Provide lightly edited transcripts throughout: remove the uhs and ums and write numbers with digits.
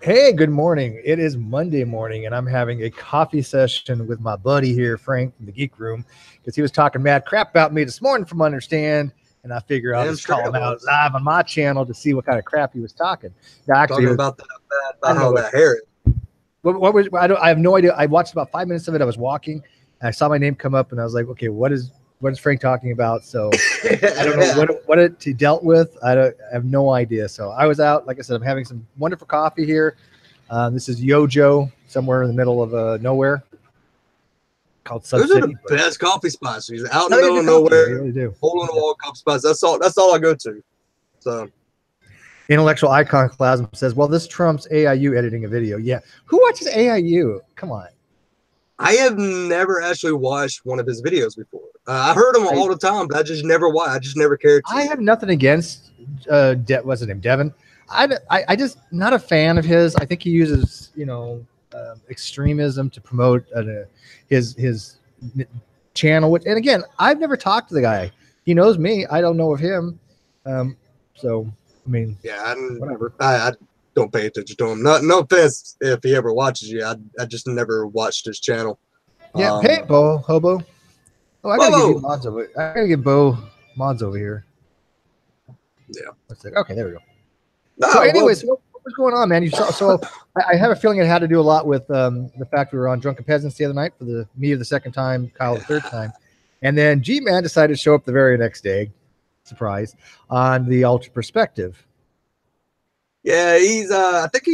Hey, good morning. It is Monday morning, and I'm having a coffee session with my buddy here, Frank, from the Geek Room, because he was talking mad crap about me this morning from Understand, and I figure I'll Damn just call straight him it out was. live on my channel to see what kind of crap he was talking. Now, actually, Talking about that, I about don't know how what that hair is. what was. I have no idea. I watched about 5 minutes of it. I was walking, and I saw my name come up, and I was like, okay, what is Frank talking about? So I don't know what he dealt with. I have no idea. So I was out, like I said, I'm having some wonderful coffee here. This is Yojo, somewhere in the middle of nowhere, called Sub Those are City. the best coffee spots. You're out in the No, they middle do of coffee. They nowhere, really do. hole in the Yeah. wall coffee spots. That's all I go to. So Intellectual iconoclasm says, "Well, this trumps AIU editing a video." Yeah, who watches AIU? Come on. I have never actually watched one of his videos before. I heard him I all the time, but I just never watched. I just never cared to. I have nothing against what's his name, Devin. I just not a fan of his. I think he uses extremism to promote his channel. Which, and again, I've never talked to the guy. He knows me. I don't know of him. So I mean, Yeah, whatever. I don't pay attention to him. No offense if he ever watches you. I just never watched his channel. Yeah, hey, Bo Hobo. Oh, I gotta give you Whoa! mods over. I gotta give Bo mods over here. Yeah. Let's see. Okay, there we go. No, So, well, anyways, what was going on, man? You saw. So, I have a feeling it had to do a lot with the fact we were on Drunken Peasants the other night for the me the second time, Kyle the third time, and then G-Man decided to show up the very next day, surprise, on the Ultra Perspective. yeah, he's. I think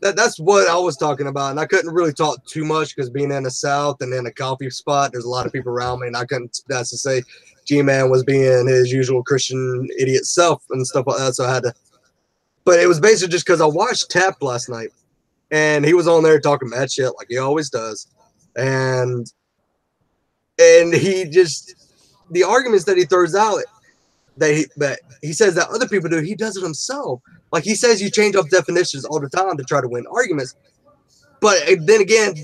that's what I was talking about, and I couldn't really talk too much because being in the South and in a coffee spot, there's a lot of people around me, and I couldn't. That's to say, G-Man was being his usual Christian idiot self and stuff like that. So I had to. But it was basically just because I watched Tapped last night, and he was on there talking mad shit like he always does, and he just the arguments that he throws out that he says that other people do, he does it himself. Like he says, you change up definitions all the time to try to win arguments. But then again,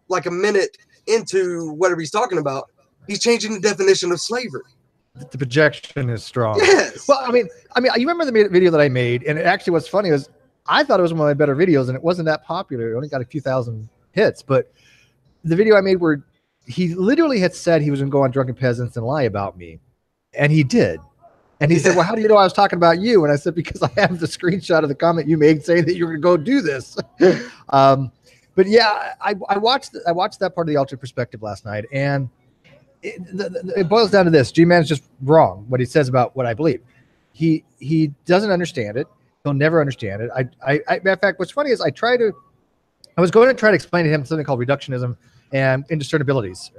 like a minute into whatever he's talking about, he's changing the definition of slavery. The projection is strong. Yes. Well, I mean, you remember the video that I made, and actually, what's funny is I thought it was one of my better videos, and it wasn't that popular. It only got a few thousand hits, but the video I made where he literally had said he was going to go on Drunken Peasants and lie about me, and he did. And he said, "Well, how do you know I was talking about you?" And I said, "Because I have the screenshot of the comment you made saying that you were going to go do this." But yeah, I watched that part of the Ultra Perspective last night, and it boils down to this: G-Man's just wrong what he says about what I believe. He doesn't understand it. He'll never understand it. In fact, what's funny is I was going to try to explain to him something called reductionism and indiscernibilities.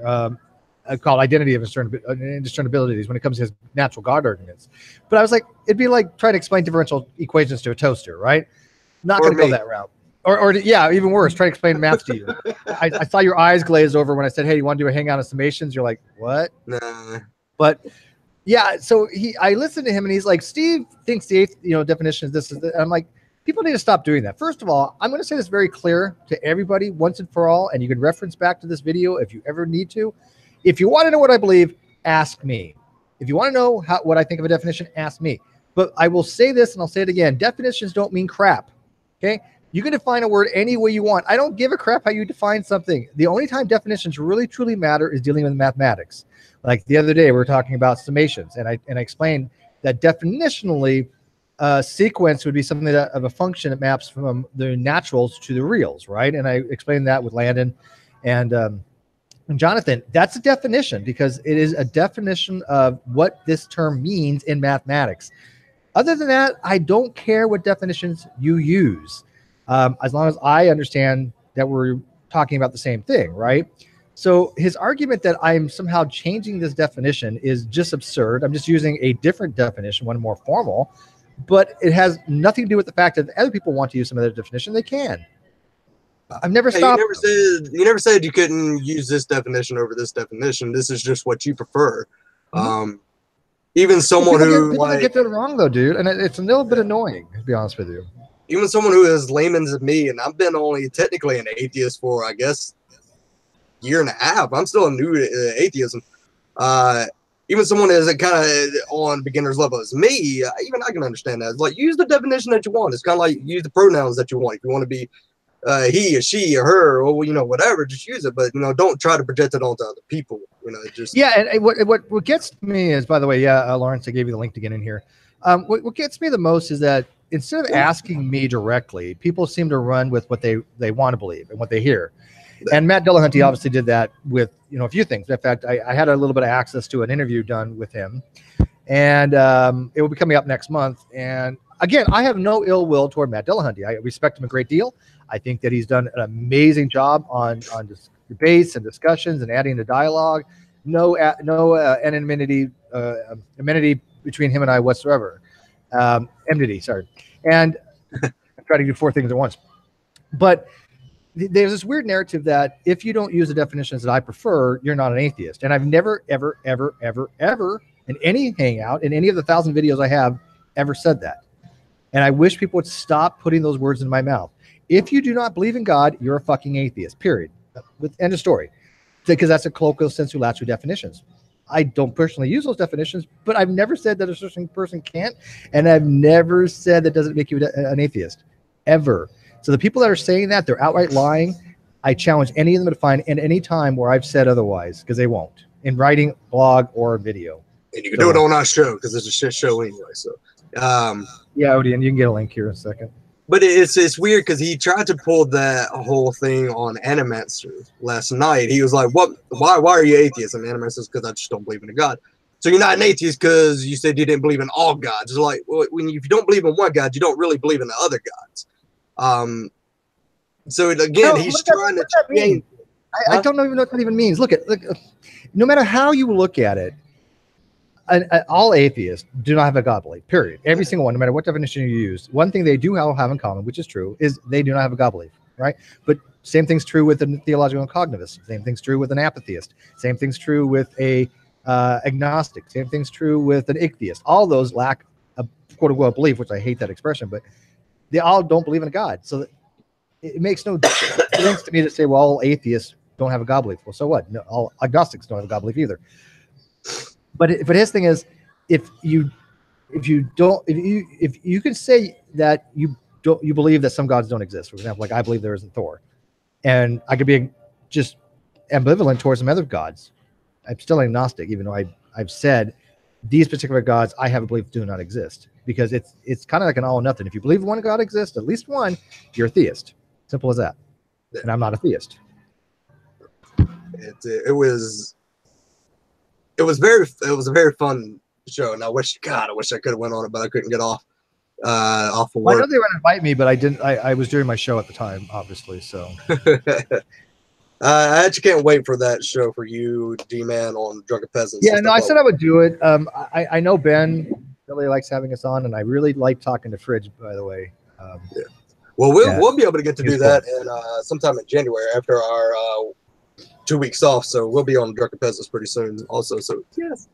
Called identity of indiscernibilities when it comes to his natural God arguments. But I was like, it'd be like trying to explain differential equations to a toaster, right? Not going to go that route. Or yeah, even worse, try to explain math to you. I saw your eyes glaze over when I said, "Hey, you want to do a hangout of summations?" You're like, "What?" Nah. But yeah, so I listened to him, and he's like, "Steve thinks the eighth, definition is this." And I'm like, people need to stop doing that. First of all, I'm going to say this very clear to everybody once and for all, and you can reference back to this video if you ever need to. If you want to know what I believe, ask me. If you want to know what I think of a definition, ask me. But I will say this, and I'll say it again. Definitions don't mean crap, okay? You can define a word any way you want. I don't give a crap how you define something. The only time definitions really, truly matter is dealing with mathematics. Like the other day, we were talking about summations, and I explained that definitionally, sequence would be something of a function that maps from the naturals to the reals, right? And I explained that with Landon and Jonathan. That's a definition because it is a definition of what this term means in mathematics. Other than that, I don't care what definitions you use, as long as I understand that we're talking about the same thing, right? So his argument that I'm somehow changing this definition is just absurd. I'm just using a different definition, one more formal, but it has nothing to do with the fact that if other people want to use some other definition, they can. I've never stopped. You never said you couldn't use this definition over this definition. This is just what you prefer. Mm-hmm. Even someone people get that wrong though, dude, and it's a little bit annoying, to be honest with you. Even someone who is layman as me, and I've been only technically an atheist for, I guess, year and a half. I'm still new to atheism. Even someone that is kind of on beginner's level as me, even I can understand that. It's like, use the definition that you want. It's kind of like use the pronouns that you want. If you want to be he or she or her or whatever, just use it, but don't try to project it onto other people. Just And what gets me is, by the way, Lawrence, I gave you the link to get in here. What gets me the most is that instead of asking me directly, people seem to run with what they want to believe and what they hear. And Matt Dillahunty obviously did that with a few things. In fact, I had a little bit of access to an interview done with him, and it will be coming up next month. And again, I have no ill will toward Matt Dillahunty. I respect him a great deal. I think that he's done an amazing job on debates and discussions and adding the dialogue. No anonymity, amenity between him and I whatsoever. Enmity, sorry. And I try to do 4 things at once. But there's this weird narrative that if you don't use the definitions that I prefer, you're not an atheist. And I've never, ever, ever, ever, ever in any hangout, in any of the 1,000 videos I have, ever said that. And I wish people would stop putting those words in my mouth. If you do not believe in God, you're a fucking atheist, period. End of story. Because that's a colloquial sensu lato definitions. I don't personally use those definitions, but I've never said that a certain person can't. And I've never said that doesn't make you an atheist, ever. So the people that are saying that, they're outright lying. I challenge any of them to find in any time where I've said otherwise, because they won't, in writing, blog, or video. And you can do it on our show, because it's a shit show anyway. So, yeah, Odie, and you can get a link here in a second. But it's weird because he tried to pull that whole thing on Animancer last night. He was like, "What? Why are you atheist?" And Animancer says, "Because I just don't believe in a God." So you're not an atheist because you said you didn't believe in all gods. It's like, well, if you don't believe in one God, you don't really believe in the other gods. So again, he's trying to change. I don't even know what that even means. Look, no matter how you look at it, all atheists do not have a God belief, period. Every single one, no matter what definition you use. One thing they do have in common, which is true, is they do not have a God belief, right? But same thing's true with a theological cognitivist. Same thing's true with an apatheist. Same thing's true with a agnostic. Same thing's true with an ichtheist. All those lack a quote-unquote belief, which I hate that expression, but they all don't believe in a God. So it makes no sense to me to say, well, all atheists don't have a God belief. Well, so what? No, all agnostics don't have a God belief either. But his thing is, if you can say that you believe that some gods don't exist. For example, like I believe there isn't Thor, and I could be just ambivalent towards some other gods. I'm still agnostic, even though I've said these particular gods I have a belief do not exist, because it's kind of like an all or nothing. If you believe one God exists, at least one, you're a theist. Simple as that. And I'm not a theist. It was a very fun show, and I wish I could have went on it, but I couldn't get off of work. Well, I know they were going to invite me, but I didn't. I was doing my show at the time, obviously. So I actually can't wait for that show for you, D-Man, on Drunken Peasants. Yeah, no, I said I would do it. I know Ben really likes having us on, and I really like talking to Fridge, by the way. Yeah. Well, we'll be able to get to do that sometime in January after our 2 weeks off, so we'll be on Drunken Peasants pretty soon also. So yes,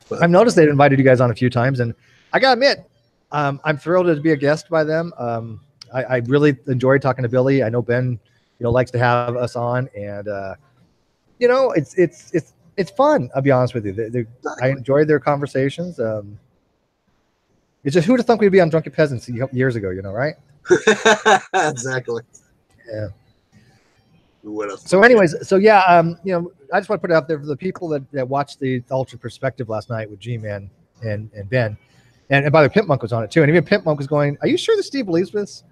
but I've noticed they've invited you guys on a few times, and I gotta admit, I'm thrilled to be a guest by them. I really enjoy talking to Billy. I know Ben likes to have us on, and it's fun. I'll be honest with you. I enjoy their conversations. It's just, who'd have thunk we'd be on Drunken Peasants years ago, right? Exactly. Yeah. So anyways, I just want to put it out there for the people that watched the Altered Perspective last night with G-Man and Ben. And by the way, Pimp Monk was on it too. And even Pimp Monk was going, "Are you sure that Steve believes this?"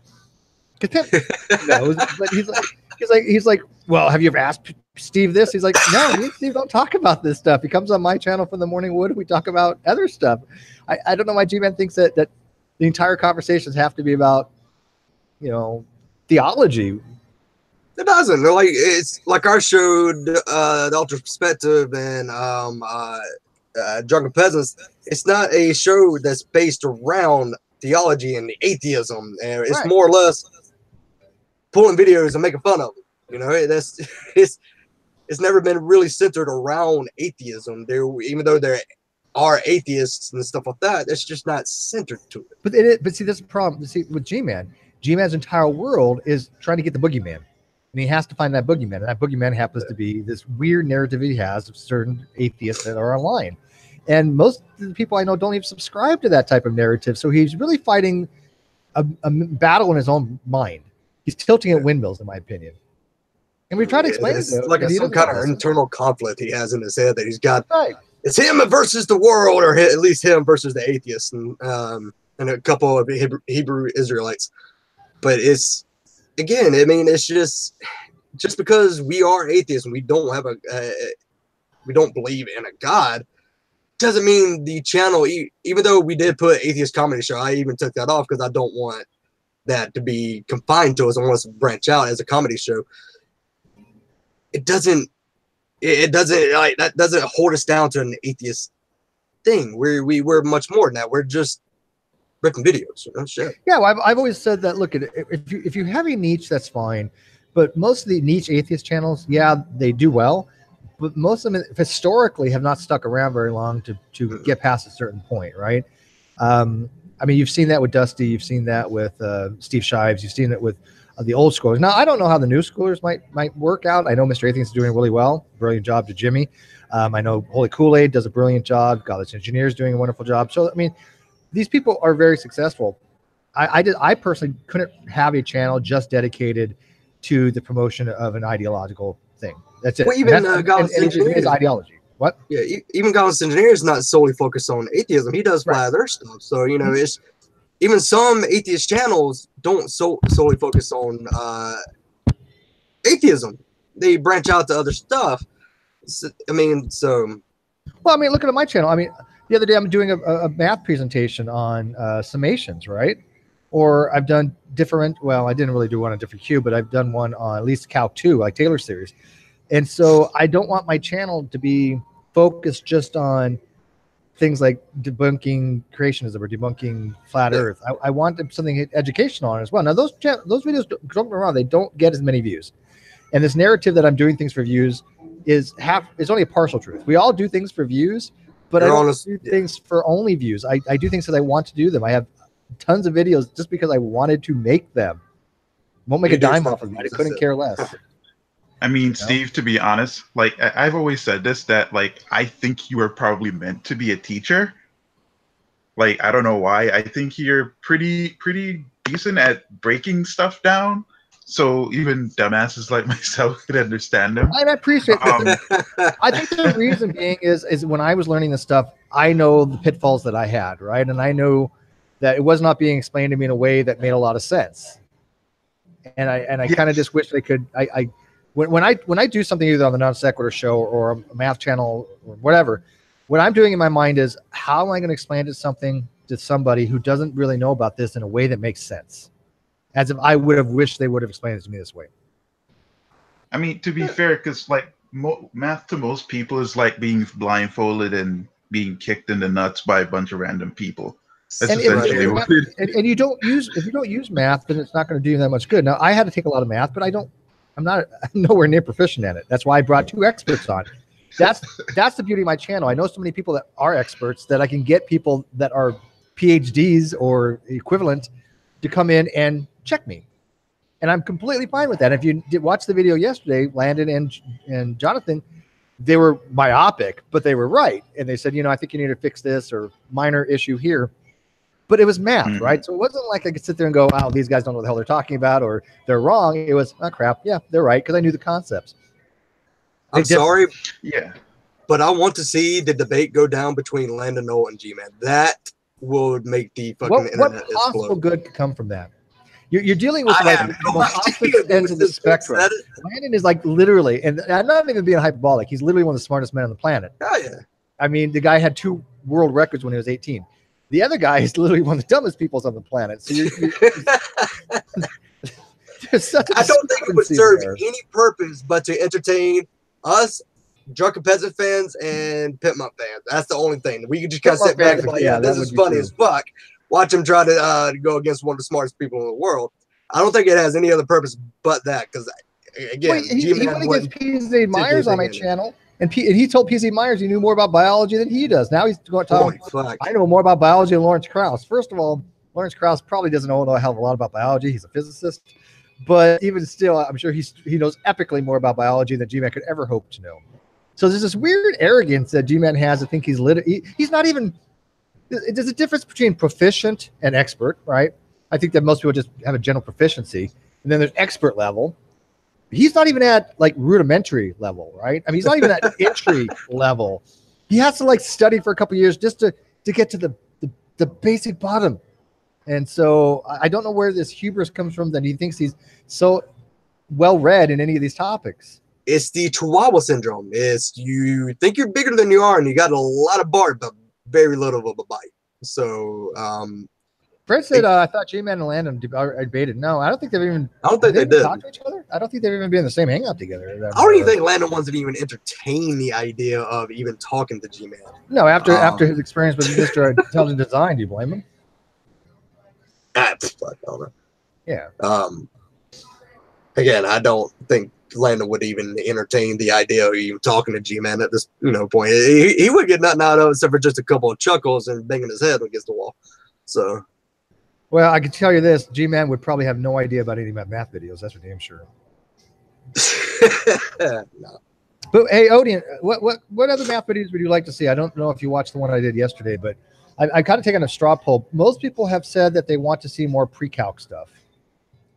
Because Pimp knows, but he's like, "Well, have you ever asked Steve this?" He's like, "No, me and Steve don't talk about this stuff. He comes on my channel from the Morning Wood. We talk about other stuff." I don't know why G-Man thinks that the entire conversations have to be about, theology. It doesn't. It's like our show, the Altered Perspective and Drunken Peasants. It's not a show that's based around theology and atheism. And it's more or less pulling videos and making fun of it. It's never been really centered around atheism. Even though there are atheists and stuff like that, it's just not centered to it. But see, that's the problem. See, with G-Man, G-Man's entire world is trying to get the boogeyman. And he has to find that boogeyman. And that boogeyman happens to be this weird narrative he has of certain atheists that are online. And most of the people I know don't even subscribe to that type of narrative. So he's really fighting a battle in his own mind. He's tilting at windmills, in my opinion. And we try to explain it's it to him, like and he some doesn't kind of listen. internal conflict he has in his head that he's got. Right. It's him versus the world, or at least him versus the atheists and a couple of Hebrew Israelites. But it's, again, I mean, it's just because we are atheists and we don't have we don't believe in a God, doesn't mean the channel, even though we did put Atheist Comedy Show, I even took that off because I don't want that to be confined to us. I want us to branch out as a comedy show. It doesn't like that doesn't hold us down to an atheist thing. We're much more than that. We're just ripping videos. Shit. Yeah, well, I've always said that. Look, if you have a niche, that's fine. But most of the niche atheist channels, yeah, they do well. But most of them historically have not stuck around very long to get past a certain point, right? I mean, you've seen that with Dusty. You've seen that with Steve Shives. You've seen it with the old schoolers. Now, I don't know how the new schoolers might work out. I know Mr. Atheist is doing really well. Brilliant job to Jimmy. I know Holy Kool-Aid does a brilliant job. Godless Engineer is doing a wonderful job. So, I mean, these people are very successful. I personally couldn't have a channel just dedicated to the promotion of an ideological thing. That's it. Well, even Godless Engineer is ideology. What? Yeah, even Godless Engineer is not solely focused on atheism. He does flat Earth stuff. So, you know, it's even some atheist channels don't solely focus on atheism. They branch out to other stuff. So, I mean, well, I mean, look at my channel. I mean, the other day I'm doing a math presentation on summations, right? Or I've done different. Well, I didn't really do one on different Q, but I've done one on at least Calc 2, like Taylor's series. And so I don't want my channel to be focused just on things like debunking creationism or debunking flat Earth. I want something educational on it as well. Now, those videos, don't get me wrong, they don't get as many views. And this narrative that I'm doing things for views is only a partial truth. We all do things for views, but I don't do things for only views. I do things because I want to do them. I have tons of videos just because I wanted to make them. Won't make a dime off of them. I couldn't care less. I mean, Steve, to be honest, like I've always said this, that like I think you were probably meant to be a teacher. Like, I don't know why. I think you're pretty decent at breaking stuff down. So even dumbasses like myself could understand them. I appreciate that. I think the reason being is when I was learning this stuff, I know the pitfalls that I had, right? And I know that it was not being explained to me in a way that made a lot of sense. And I kind of just wish they could. When I do something either on the Non Sequitur show or a math channel or whatever, what I'm doing in my mind is how am I going to explain to somebody who doesn't really know about this in a way that makes sense, as if I would have wished they would have explained it to me this way. I mean, to be fair, because like math to most people is like being blindfolded and being kicked in the nuts by a bunch of random people. That's essentially what it is. And if you don't use math, then it's not going to do you that much good. Now, I had to take a lot of math, but I'm nowhere near proficient at it. That's why I brought 2 experts on. That's the beauty of my channel. I know so many people that are experts that I can get people that are PhDs or equivalent to come in and check me. And I'm completely fine with that. If you did watch the video yesterday, Landon and Jonathan, they were myopic, but they were right. And they said, I think you need to fix this or minor issue here. But it was math, right? So it wasn't like I could sit there and go, "Wow, these guys don't know what the hell they're talking about," or "They're wrong." It was, "Oh crap, yeah, they're right," because I knew the concepts. I'm sorry, yeah, but I want to see the debate go down between Landon Knoll and G-Man. That would make the fucking internet What possible explode. good could come from that? You're dealing with like the most opposite ends of the spectrum. Landon is like literally, and I'm not even being hyperbolic. He's literally one of the smartest men on the planet. Oh yeah. I mean, the guy had 2 world records when he was 18. The other guy is literally one of the dumbest people on the planet. So there's such a I don't think it would serve there. any purpose but to entertain us, Drunken Peasant fans, and Pimp My fans. That's the only thing. We can just kind of sit back and be like, this is funny as fuck. Watch him try to go against one of the smartest people in the world. I don't think it has any other purpose but that. Because, again, he went against P.Z. Myers on my channel. And he told P.Z. Myers he knew more about biology than he does. Now he's going to talk. I know more about biology than Lawrence Krauss. First of all, Lawrence Krauss probably doesn't know a hell of a lot about biology. He's a physicist. But even still, I'm sure he knows epically more about biology than G-Man could ever hope to know. So there's this weird arrogance that G-Man has to think he's he's not even. There's a difference between proficient and expert, right? I think that most people just have a general proficiency. and then there's expert level. He's not even at like rudimentary level, right? I mean, he's not even at entry level. He has to like study for a couple of years just to get to the basic bottom. And so I don't know where this hubris comes from that he thinks he's so well read in any of these topics. It's the Chihuahua syndrome. It's you think you're bigger than you are, and you got a lot of bark, but very little of a bite. So, Fred said, I thought G-Man and Landon debated. No, I don't think they've even. I don't think they did talk to each other. I don't think they've even been in the same hangout together. I don't even think Landon wants to even entertain the idea of even talking to G-Man. No, after his experience with Mr. Intelligent Design, do you blame him? I don't know. Yeah. Again, I don't think Landon would even entertain the idea of even talking to G-Man at this point. He would get nothing out of it except for just a couple of chuckles and banging his head against the wall. So, well, I can tell you this: G-Man would probably have no idea about any of my math videos. That's for damn sure. No. But hey, Odian, what other math videos would you like to see? I don't know if you watched the one I did yesterday, but I kind of taken a straw poll. Most people have said that they want to see more pre-calc stuff.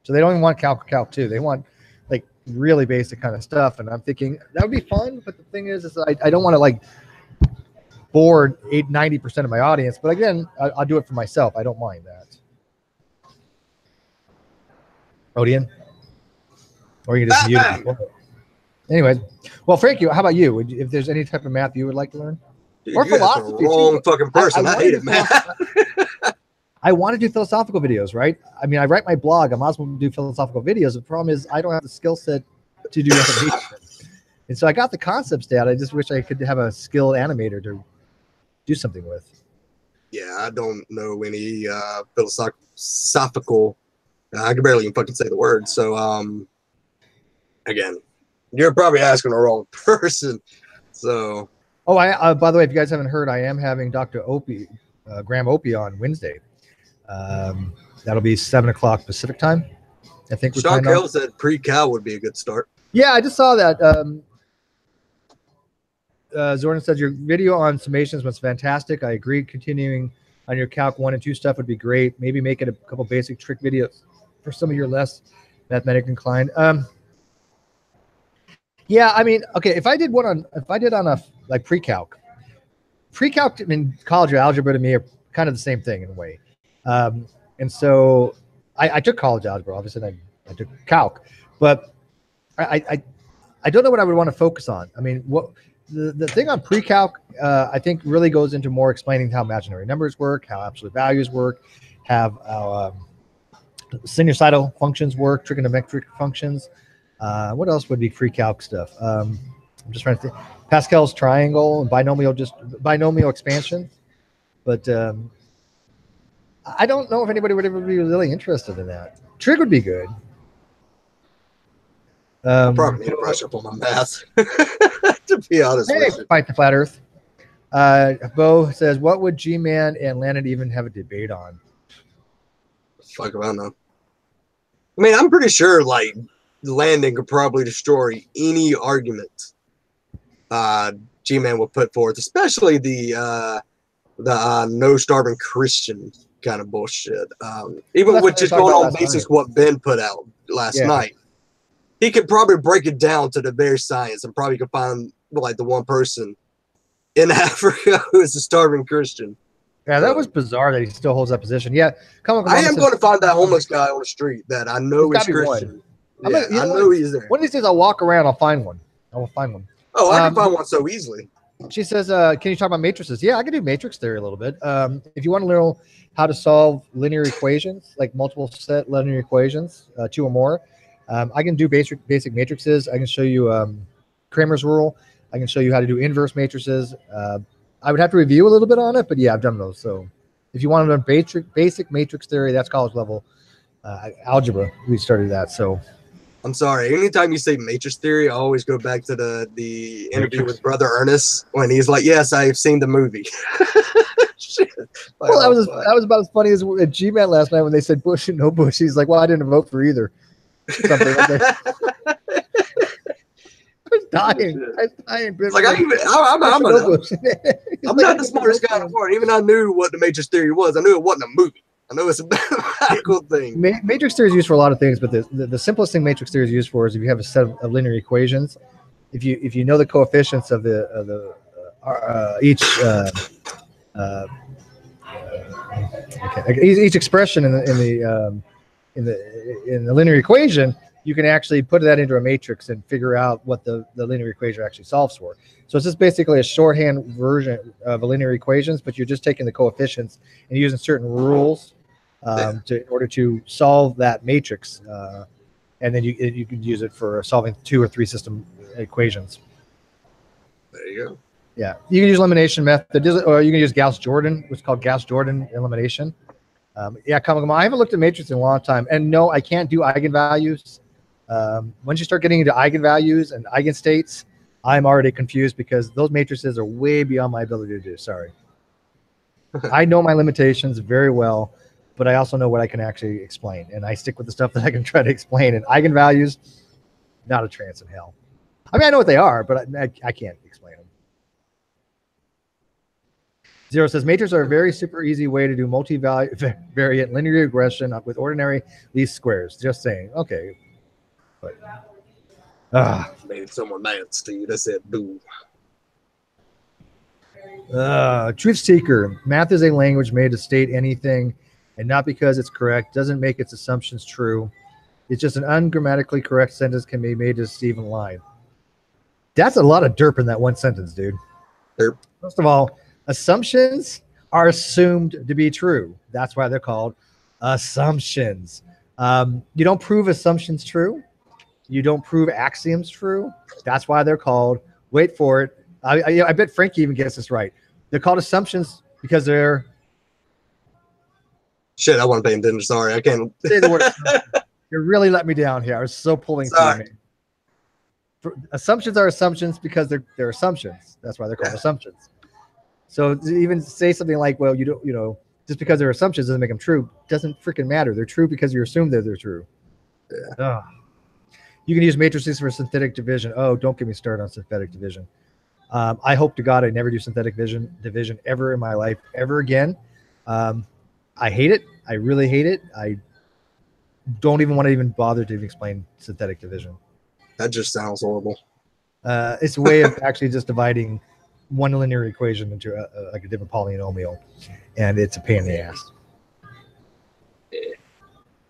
So they don't even want calc 2. They want like really basic kind of stuff. And I'm thinking that would be fun. But the thing is I don't want to like bore 90% of my audience. But again, I'll do it for myself. I don't mind that. Odian? Or you can just mute it. Anyways, well, Frank, how about you? If there's any type of math you would like to learn? Dude, or philosophy. The wrong fucking person. I hate it, man. I want to do philosophical videos, right? I mean, I write my blog. I might as well do philosophical videos. The problem is I don't have the skill set to do animation. And so I got the concepts down. I just wish I could have a skilled animator to do something with. Yeah, I don't know any philosophical. I can barely even fucking say the word. So, again, you're probably asking the wrong person. So. Oh, by the way, if you guys haven't heard, I am having Dr. Opie, Graham Opie on Wednesday. That'll be 7:00 Pacific time. I think. Sean Carroll said pre-cal would be a good start. Yeah, I just saw that. Zordan says your video on summations was fantastic. I agree. Continuing on your Calc 1 and 2 stuff would be great. Maybe make it a couple basic trick videos for some of your less mathematic inclined. Yeah, I mean, okay, if I did on a like pre-calc in college or algebra to me are kind of the same thing in a way. And so I took college algebra, obviously, and I took calc, but I don't know what I would want to focus on. I mean, what the thing on pre-calc, I think really goes into more explaining how imaginary numbers work, how absolute values work, how sinusoidal functions work, trigonometric functions. What else would be pre-calc stuff? I'm just trying to think. Pascal's triangle and binomial expansion. But I don't know if anybody would ever be really interested in that. Trig would be good. I probably need to brush up on my math, to be honest with you. Fight the flat Earth. Bo says, what would G-Man and Landon even have a debate on? Fuck, I don't know. I mean, I'm pretty sure, like, Landon could probably destroy any argument G-Man would put forth, especially the no starving Christian kind of bullshit. Even with just going on basis what Ben put out last night, he could probably break it down to the very science and probably could find like the one person in Africa who is a starving Christian. Yeah, that was bizarre that he still holds that position. Yeah, I am going to find that homeless guy on the street that I know is Christian. Yeah, I know he's there. One of these days I'll walk around, I'll find one. I will find one. Oh, I can find one so easily. She says, can you talk about matrices? Yeah, I can do matrix theory a little bit. If you want to learn how to solve linear equations, like multiple set linear equations, 2 or more, I can do basic matrices. I can show you Kramer's rule. I can show you how to do inverse matrices. I would have to review a little bit on it, but yeah, I've done those. So if you want to learn basic matrix theory, that's college level algebra. We started that. So I'm sorry. Anytime you say matrix theory, I always go back to the interview with Brother Ernest when he's like, "Yes, I've seen the movie." Shit. Like, well, that was about as funny as at G-Man last night when they said Bush and no Bush. He's like, "Well, I didn't vote for either." Something like that. I was dying. Like I'm not the smartest guy in the world. Even I knew what the matrix theory was. I knew it wasn't a movie. I know it's a mathematical thing. Matrix theory is used for a lot of things, but the simplest thing matrix theory is used for is if you have a set of linear equations. If you know the coefficients of each expression in the linear equation, you can actually put that into a matrix and figure out what the linear equation actually solves for. So it's just basically a shorthand version of a linear equations, but you're just taking the coefficients and using certain rules in order to solve that matrix, and then you can use it for solving 2 or 3 system equations. There you go. Yeah, you can use elimination method, or you can use Gauss-Jordan, what's called Gauss-Jordan elimination. Yeah, I haven't looked at matrix in a long time, and no, I can't do eigenvalues. Once you start getting into eigenvalues and eigenstates, I'm already confused because those matrices are way beyond my ability to do. Sorry. I know my limitations very well, but I also know what I can actually explain, and I stick with the stuff that I can try to explain. And eigenvalues, not a chance in hell. I mean, I know what they are, but I can't explain them. Zero says, matrices are a very super easy way to do multivariate linear regression with ordinary least squares. Just saying. Okay. But, made someone mad, Steve. That said, boo. Truth seeker. Math is a language made to state anything, and not because it's correct doesn't make its assumptions true. It's just an ungrammatically correct sentence can be made to deceive and lie. That's a lot of derp in that one sentence, dude. Derp. First of all, assumptions are assumed to be true. That's why they're called assumptions. You don't prove assumptions true. You don't prove axioms true. That's why they're called, wait for it. I bet Frankie even gets this right. They're called assumptions because they're... Shit, I wasn't paying attention. Sorry, I can't say the word. You really let me down here. I was so pulling through me. Assumptions are assumptions because they're assumptions. That's why they're called assumptions. So to even say something like, well, just because they're assumptions doesn't make them true, doesn't freaking matter. They're true because you assume that they're true. Yeah. You can use matrices for synthetic division. Oh, don't get me started on synthetic division. I hope to God I never do synthetic division ever in my life, ever again. I hate it. I really hate it. I don't even want to even bother to even explain synthetic division. That just sounds horrible. It's a way of actually just dividing one linear equation into like a different polynomial, and it's a pain in the ass.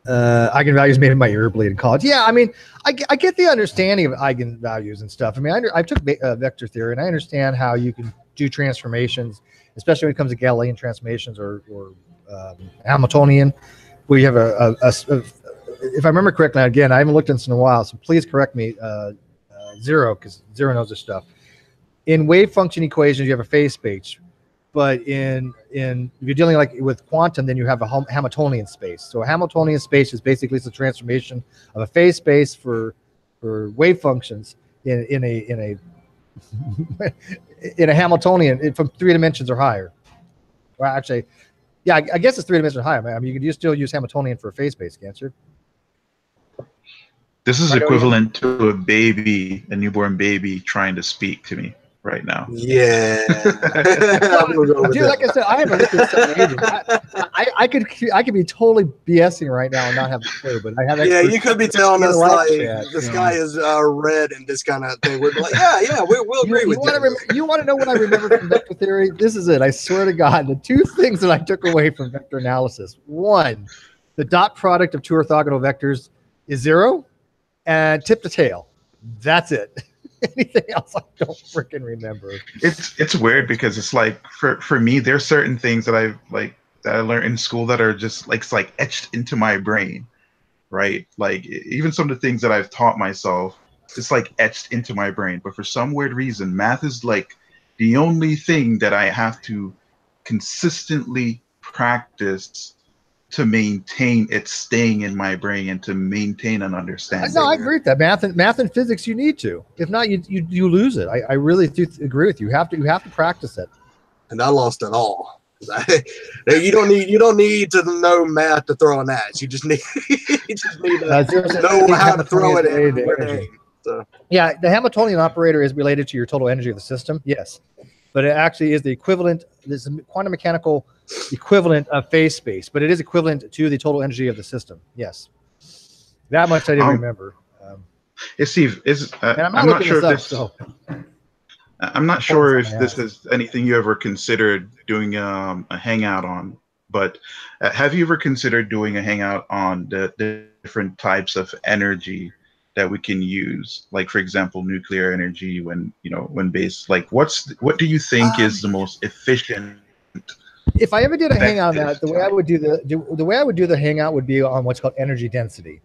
Eigenvalues made my ear bleed in college. Yeah, I mean, I get the understanding of eigenvalues and stuff. I mean, I took vector theory, and I understand how you can do transformations, especially when it comes to Galilean transformations or Hamiltonian, where you have if I remember correctly, again, I haven't looked at this in a while, so please correct me, Zero, because Zero knows this stuff. In wave function equations, you have a phase space, but if you're dealing with quantum, then you have a Hamiltonian space. So a Hamiltonian space is basically the transformation of a phase space for wave functions in a Hamiltonian from 3 dimensions or higher. Well, actually, yeah, I guess it's 3 dimensions or higher. I mean, you can still use Hamiltonian for a phase space, can't you? This is equivalent to a newborn baby trying to speak to me right now. Yeah. Dude, like I said, I haven't looked at this in ages. I could be totally BSing right now and not have a clue, but I have. Yeah, you could be telling us the sky is red and this kind of thing. We're like, yeah, we'll agree with you. You want to know what I remember from vector theory? This is it. I swear to God, the 2 things that I took away from vector analysis: 1, the dot product of 2 orthogonal vectors is 0, and tip to tail. That's it. Anything else I don't freaking remember. It's weird because it's like for me, there's certain things that I learned in school that are just it's like etched into my brain, right? Like even some of the things that I've taught myself, it's like etched into my brain. But for some weird reason, math is like the only thing that I have to consistently practice to maintain it staying in my brain and to maintain an understanding. No, I agree with that. Math and physics, you need to. If not, you lose it. I really do agree with you. You have to practice it. And I lost it all. You don't need to know math to throw an axe. You just need to know how to throw it in. So. Yeah, the Hamiltonian operator is related to your total energy of the system. Yes, but it actually is the equivalent. This quantum mechanical equivalent of phase space, but it is equivalent to the total energy of the system. Yes, that much I did remember. Steve, And I'm not I'm not looking sure this if up, this. so I'm not I'm pulling sure this if out my this ass. is anything you ever considered doing a hangout on, but have you ever considered doing a hangout on the different types of energy that we can use? Like, for example, nuclear energy when based. Like, what do you think is the most efficient? If I ever did a hangout on that, effective the way I type? would do the way I would do the hangout would be on what's called energy density.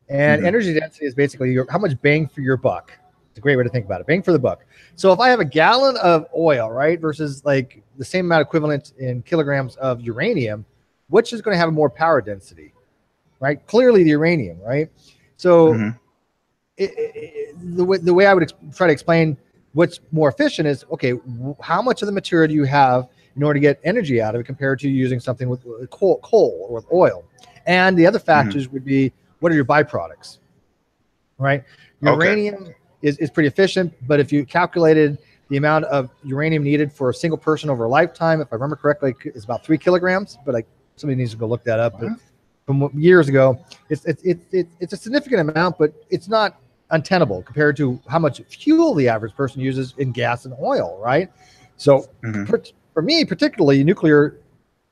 And Mhm. energy density is basically how much bang for your buck. It's a great way to think about it. Bang for the buck. So if I have a gallon of oil, right, versus like the same amount equivalent in kilograms of uranium, which is going to have a more power density, right? Clearly the uranium, right? So Mhm. the way I would try to explain what's more efficient is, okay, how much of the material do you have in order to get energy out of it compared to using something with coal or with oil? And the other factors would be, what are your byproducts, right? Okay. Uranium is pretty efficient, but if you calculated the amount of uranium needed for a single person over a lifetime, if I remember correctly, it's about 3 kilograms, but somebody needs to go look that up. But from years ago, it's a significant amount, but it's not untenable compared to how much fuel the average person uses in gas and oil, right? So Mhm. for me, particularly, nuclear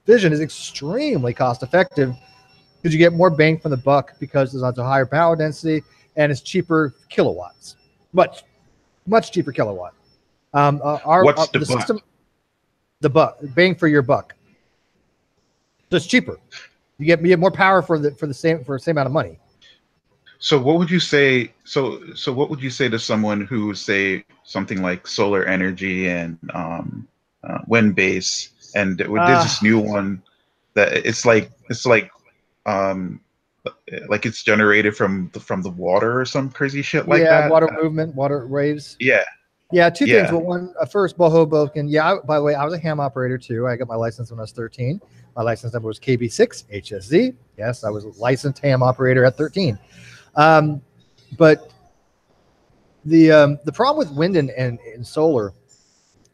fission is extremely cost effective because you get more bang for the buck because it's a higher power density and it's cheaper kilowatts, much cheaper kilowatt. What's the The buck? system, the bang for your buck, so it's cheaper. You get more power for the same amount of money. So what would you say? So what would you say to someone who say something like solar energy and wind base, and there's Uh, this new one that um like it's generated from the water or some crazy shit like yeah, that. water movement, water waves. Yeah, Yeah, two things. yeah. Well, one, first, Bohoboken. Yeah, by the way, I was a ham operator too. I got my license when I was 13. My license number was KB6 HSZ. Yes, I was a licensed ham operator at 13. Um, but the problem with wind and solar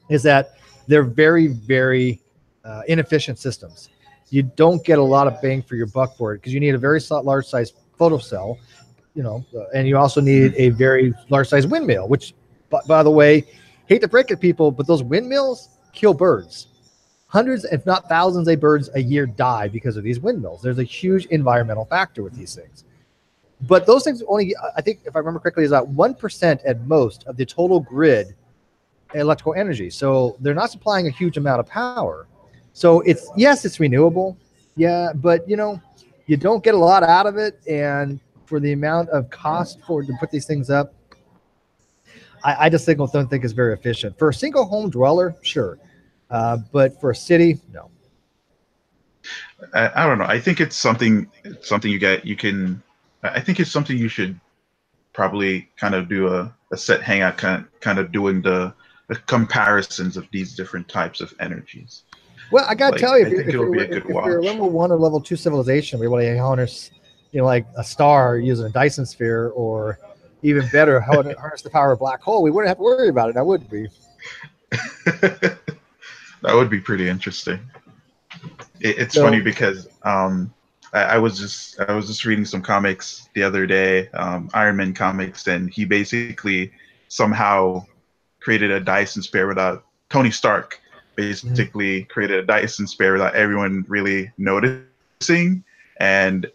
is that they're very, very inefficient systems. You don't get a lot of bang for your buck for it because you need a very large size photocell, and you also need a very large size windmill, which, by the way, hate to break it, people, but those windmills kill birds. Hundreds, if not thousands, of birds a year die because of these windmills. There's a huge environmental factor with these things. But those things only, I think, if I remember correctly, is about 1% at most of the total grid electrical energy. So they're not supplying a huge amount of power. So it's renewable. Yeah, but you don't get a lot out of it. And for the amount of cost to put these things up, I just don't think it's very efficient. For a single home dweller, sure. But for a city, no. I don't know. I think it's something you can. I think it's something you should probably kind of do a set hangout, kind of doing the comparisons of these different types of energies. Well, I gotta Like, tell you, I think it'll be a good if you're a watch. level 1 or level 2 civilization, we want to harness, like a star using a Dyson sphere, or even better, harness the power of a black hole. We wouldn't have to worry about it. That would be. That would be pretty interesting. It's funny So, because I was just reading some comics the other day, Iron Man comics, and he basically somehow created a Dyson sphere without Tony Stark basically created a Dyson sphere without everyone really noticing, and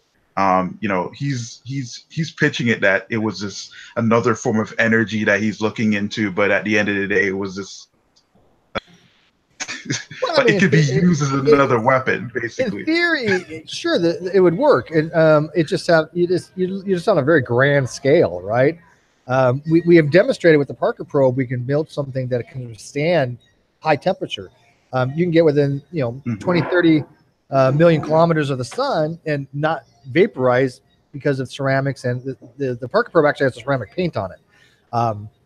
he's pitching it that it was just another form of energy that he's looking into, but at the end of the day, it was just well, I but mean, it could be used as another weapon, in basically. theory, sure, that it would work, and it just you're just on a very grand scale, right? We have demonstrated with the Parker probe we can build something that can withstand high temperature. You can get within 20, 30 million kilometers of the sun and not vaporize because of ceramics, and the Parker probe actually has a ceramic paint on it.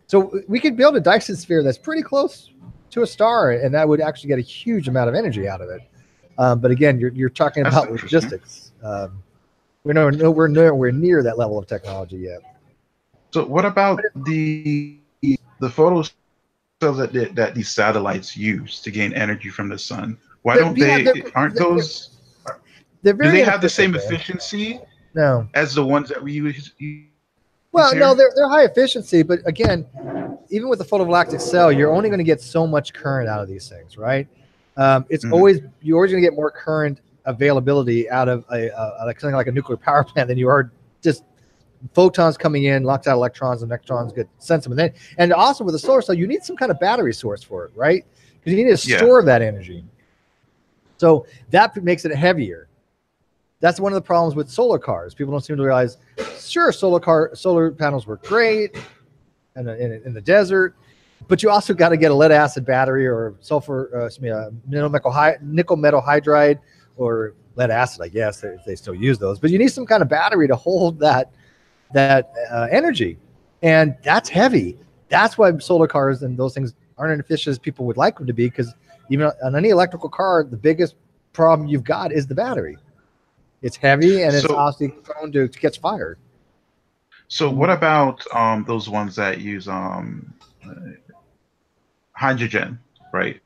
So we could build a Dyson sphere that's pretty close to a star, and that would actually get a huge amount of energy out of it. But again, you're talking That's about interesting. logistics. We're nowhere near that level of technology yet. So what about the photo cells that these satellites use to gain energy from the sun? Why don't aren't those, they're do very they have the same inefficient, though. efficiency No. as the ones that we use Well, here? no, they're high efficiency, but again, even with the photovoltaic cell, you're only going to get so much current out of these things, right? It's always you're always going to get more current availability out of like something like a nuclear power plant than you are just photons coming in, locks out electrons, and electrons get sent them. And also with a solar cell, you need some kind of battery source for it, right? Because you need to store that energy. So that makes it heavier. That's one of the problems with solar cars. People don't seem to realize, sure, solar panels work great in the desert, but you also got to get a lead acid battery or nickel metal hydride or lead acid, I guess, if they still use those. But you need some kind of battery to hold that energy, and that's heavy. That's why solar cars and those things aren't as efficient as people would like them to be, because even on any electrical car, the biggest problem you've got is the battery. It's heavy, and it's obviously prone to catch fire. So what about those ones that use hydrogen, right?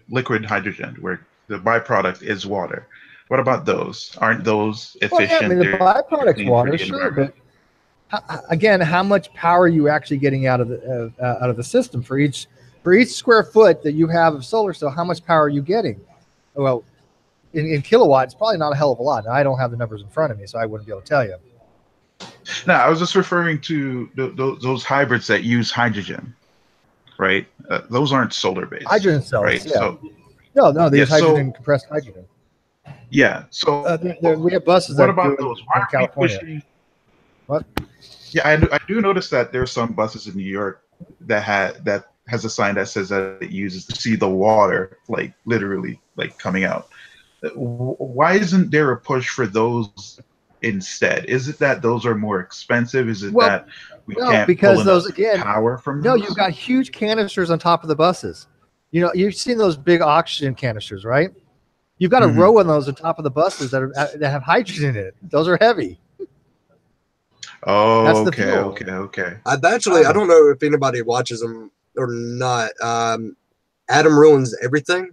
Liquid hydrogen, where the byproduct is water. What about those? Aren't those efficient? Well, yeah, I mean, the byproduct's water, sure, but again, how much power are you actually getting out of the system for each square foot that you have of solar cell? How much power are you getting? Well, in kilowatts, probably not a hell of a lot. Now, I don't have the numbers in front of me, so I wouldn't be able to tell you. No, I was just referring to those hybrids that use hydrogen, right? Those aren't solar based. Hydrogen cells, right? Yeah. So, no, they use hydrogen, compressed hydrogen. Yeah. So we have buses. What about those? Why are we pushing? What? Yeah, I do notice that there are some buses in New York that has a sign that says that it uses to see the water, like literally, like coming out. Why isn't there a push for those instead? Is it that those are more expensive? Is it that we can't pull enough power from those? No, you've got huge canisters on top of the buses. You know, you've seen those big oxygen canisters, right? You've got a row of those on top of the buses that have hydrogen in it. Those are heavy. Oh, that's okay. I don't know if anybody watches them or not. Adam Ruins Everything.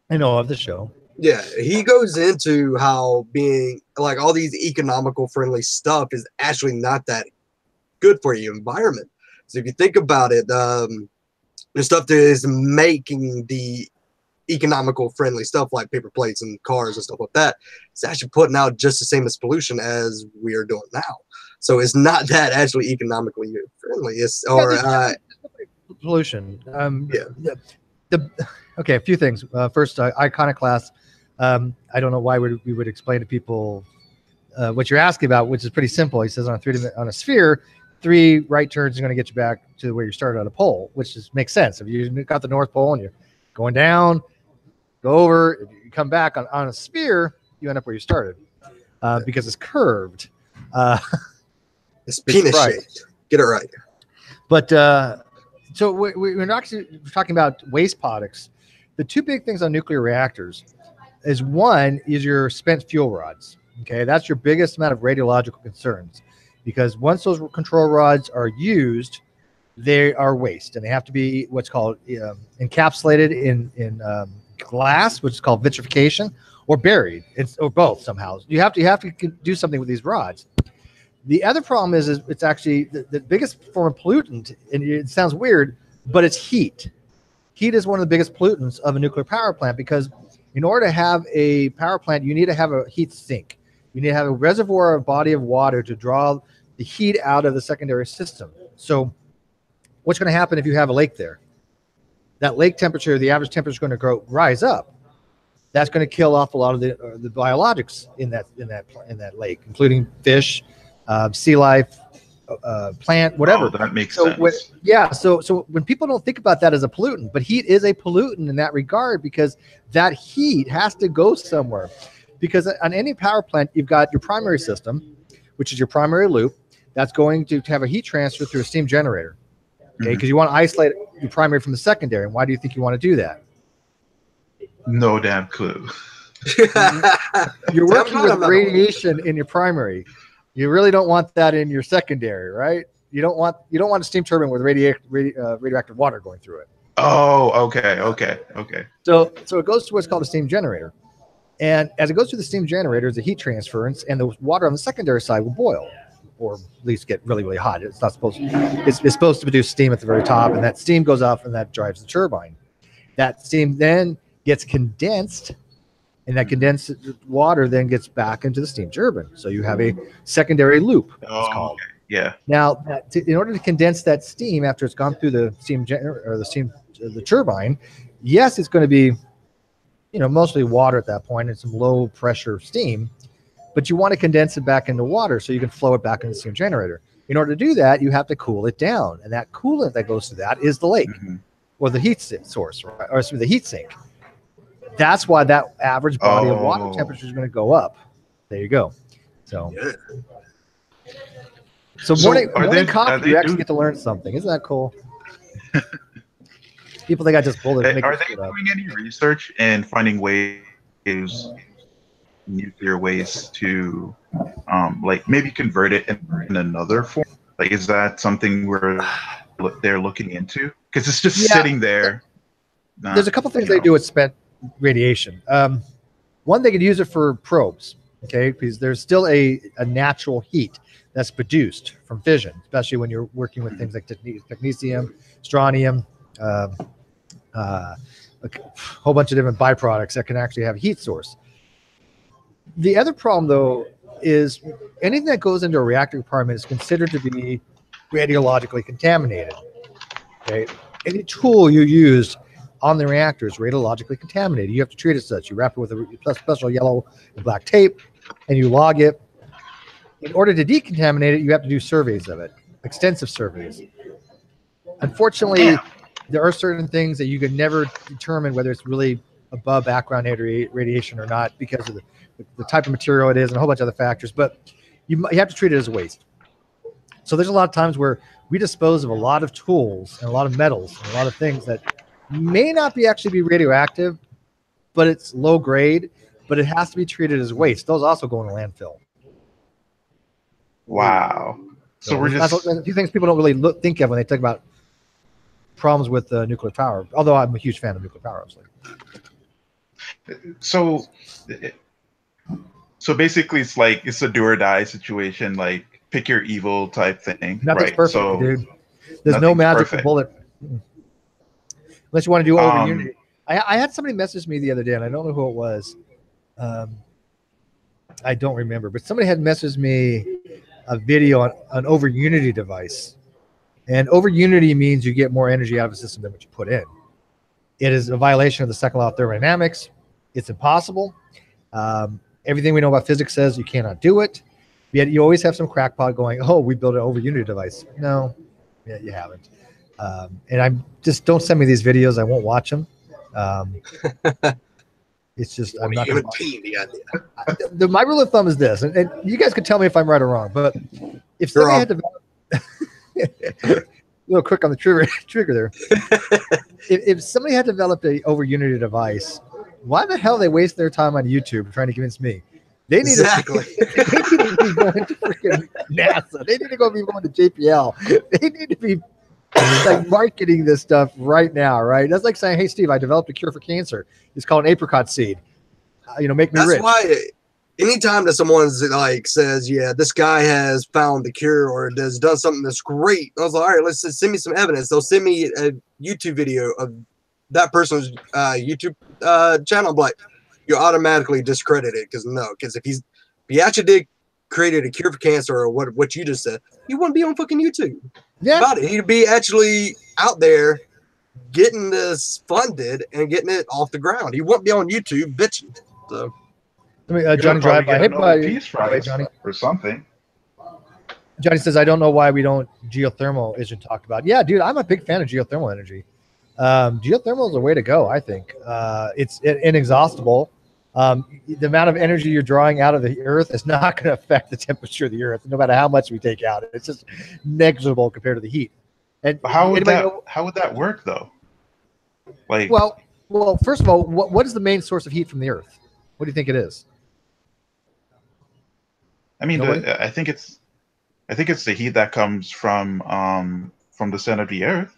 I know of the show. Yeah, he goes into how being like all these economical friendly stuff is actually not that good for your environment. So if you think about it, the stuff that is making the economical friendly stuff like paper plates and cars and stuff like that, it's actually putting out just the same as pollution as we are doing now. So it's not that actually economically friendly. It's pollution. Okay, a few things. First, iconoclast. I don't know why we would explain to people what you're asking about, which is pretty simple. He says on a sphere, 3 right turns are going to get you back to where you started on a pole, which makes sense. If you got the North Pole and you're going down, go over, if you come back on a sphere, you end up where you started because it's curved. It's penis shaped. Get it right. But so we're not actually talking about waste products. The 2 big things on nuclear reactors is one is your spent fuel rods. Okay, that's your biggest amount of radiological concerns, because once those control rods are used, they are waste, and they have to be what's called encapsulated in glass, which is called vitrification, or buried, or both somehow. You have to do something with these rods. The other problem is it's actually the biggest form of pollutant, and it sounds weird, but it's heat. Heat is one of the biggest pollutants of a nuclear power plant, because in order to have a power plant, you need to have a heat sink. You need to have a reservoir, a body of water to draw the heat out of the secondary system. So what's going to happen if you have a lake there? That lake temperature, the average temperature is going to rise up. That's going to kill off a lot of the biologics in that lake, including fish, sea life, plant, whatever. Oh, that makes sense. So when people don't think about that as a pollutant, but heat is a pollutant in that regard, because that heat has to go somewhere. Because on any power plant, you've got your primary system, which is your primary loop, that's going to have a heat transfer through a steam generator. Okay, because you want to isolate your primary from the secondary. And why do you think you want to do that? No damn clue. You're working with radiation in your primary. You really don't want that in your secondary, right? You don't want a steam turbine with radioactive water going through it. Oh, okay. So it goes to what's called a steam generator. And as it goes through the steam generator, there's a heat transference, and the water on the secondary side will boil, or at least get really, really hot. It's not supposed to. It's supposed to produce steam at the very top, and that steam goes up, and that drives the turbine. That steam then gets condensed, and that condensed water then gets back into the steam turbine. So you have a secondary loop. It's called. Okay. Yeah. Now, in order to condense that steam after it's gone through the the turbine, yes, it's going to be, mostly water at that point and some low pressure steam, but you want to condense it back into water so you can flow it back into the steam generator. In order to do that, you have to cool it down, and that coolant that goes to that is the lake or the heat source, right? Or the heat sink. That's why that average body of water temperature is going to go up. There you go. So morning coffee, you actually get to learn something. Isn't that cool? People think I just pulled it. Are they doing any research and finding nuclear ways to, like maybe convert it in another form? Like, is that something they're looking into? Because it's just sitting there. There's a couple things they do with spent radiation. One, they could use it for probes, okay? Because there's still a natural heat that's produced from fission, especially when you're working with things like technetium, strontium, a whole bunch of different byproducts that can actually have a heat source. The other problem, though, is anything that goes into a reactor compartment is considered to be radiologically contaminated. Okay, any tool you use on the reactor is radiologically contaminated. You have to treat it as such. You wrap it with a special yellow and black tape, and you log it. In order to decontaminate it, you have to do surveys of it, extensive surveys. Unfortunately, there are certain things that you can never determine whether it's really above background radiation or not because of the type of material it is and a whole bunch of other factors. But you have to treat it as waste. So there's a lot of times where we dispose of a lot of tools and a lot of metals and a lot of things that may not actually be radioactive, but it's low grade, but it has to be treated as waste. Those also go in a landfill. Wow. So we're just a few things people don't really think of when they talk about problems with nuclear power, although I'm a huge fan of nuclear power, obviously. So basically it's a do or die situation, like pick your evil type thing. Nothing's right? perfect, dude. There's no magical bullet. Unless you want to do over unity. I had somebody message me the other day, and I don't know who it was. I don't remember, but somebody had messaged me a video on an over unity device. And over unity means you get more energy out of a system than what you put in. It is a violation of the second law of thermodynamics. It's impossible. Everything we know about physics says you cannot do it. Yet you always have some crackpot going, oh, we built an over unity device. No, you haven't. And I'm just, don't send me these videos. I won't watch them. It's just, I'm not going to. My rule of thumb is this, and you guys can tell me if I'm right or wrong, but if somebody had developed, a little quick on the trigger there. if somebody had developed a over unity device, why the hell they waste their time on YouTube trying to convince me? They need to be going to freaking NASA. They need to be going to JPL. They need to be like marketing this stuff right now, right? That's like saying, "Hey, Steve, I developed a cure for cancer. It's called an apricot seed. Make me rich." That's why anytime that someone's like says, "Yeah, this guy has found the cure or has done something that's great," I was like, "All right, let's just send me some evidence." They'll send me a YouTube video of that person's YouTube channel. I'm like, you automatically discredit it because if he actually did created a cure for cancer or what you just said, he wouldn't be on fucking YouTube. Yeah, about it. He'd be actually out there getting this funded and getting it off the ground. He wouldn't be on YouTube bitching. So, Johnny Drive by Peace Prize Johnny or something. Johnny says, "I don't know why geothermal isn't talked about." Yeah, dude, I'm a big fan of geothermal energy. Geothermal is the way to go. I think it's inexhaustible. The amount of energy you're drawing out of the earth is not going to affect the temperature of the earth, no matter how much we take out. It's just negligible compared to the heat. And how would that work though? Like, well, first of all, what is the main source of heat from the earth? What do you think it is? I mean, I think it's the heat that comes from the center of the earth.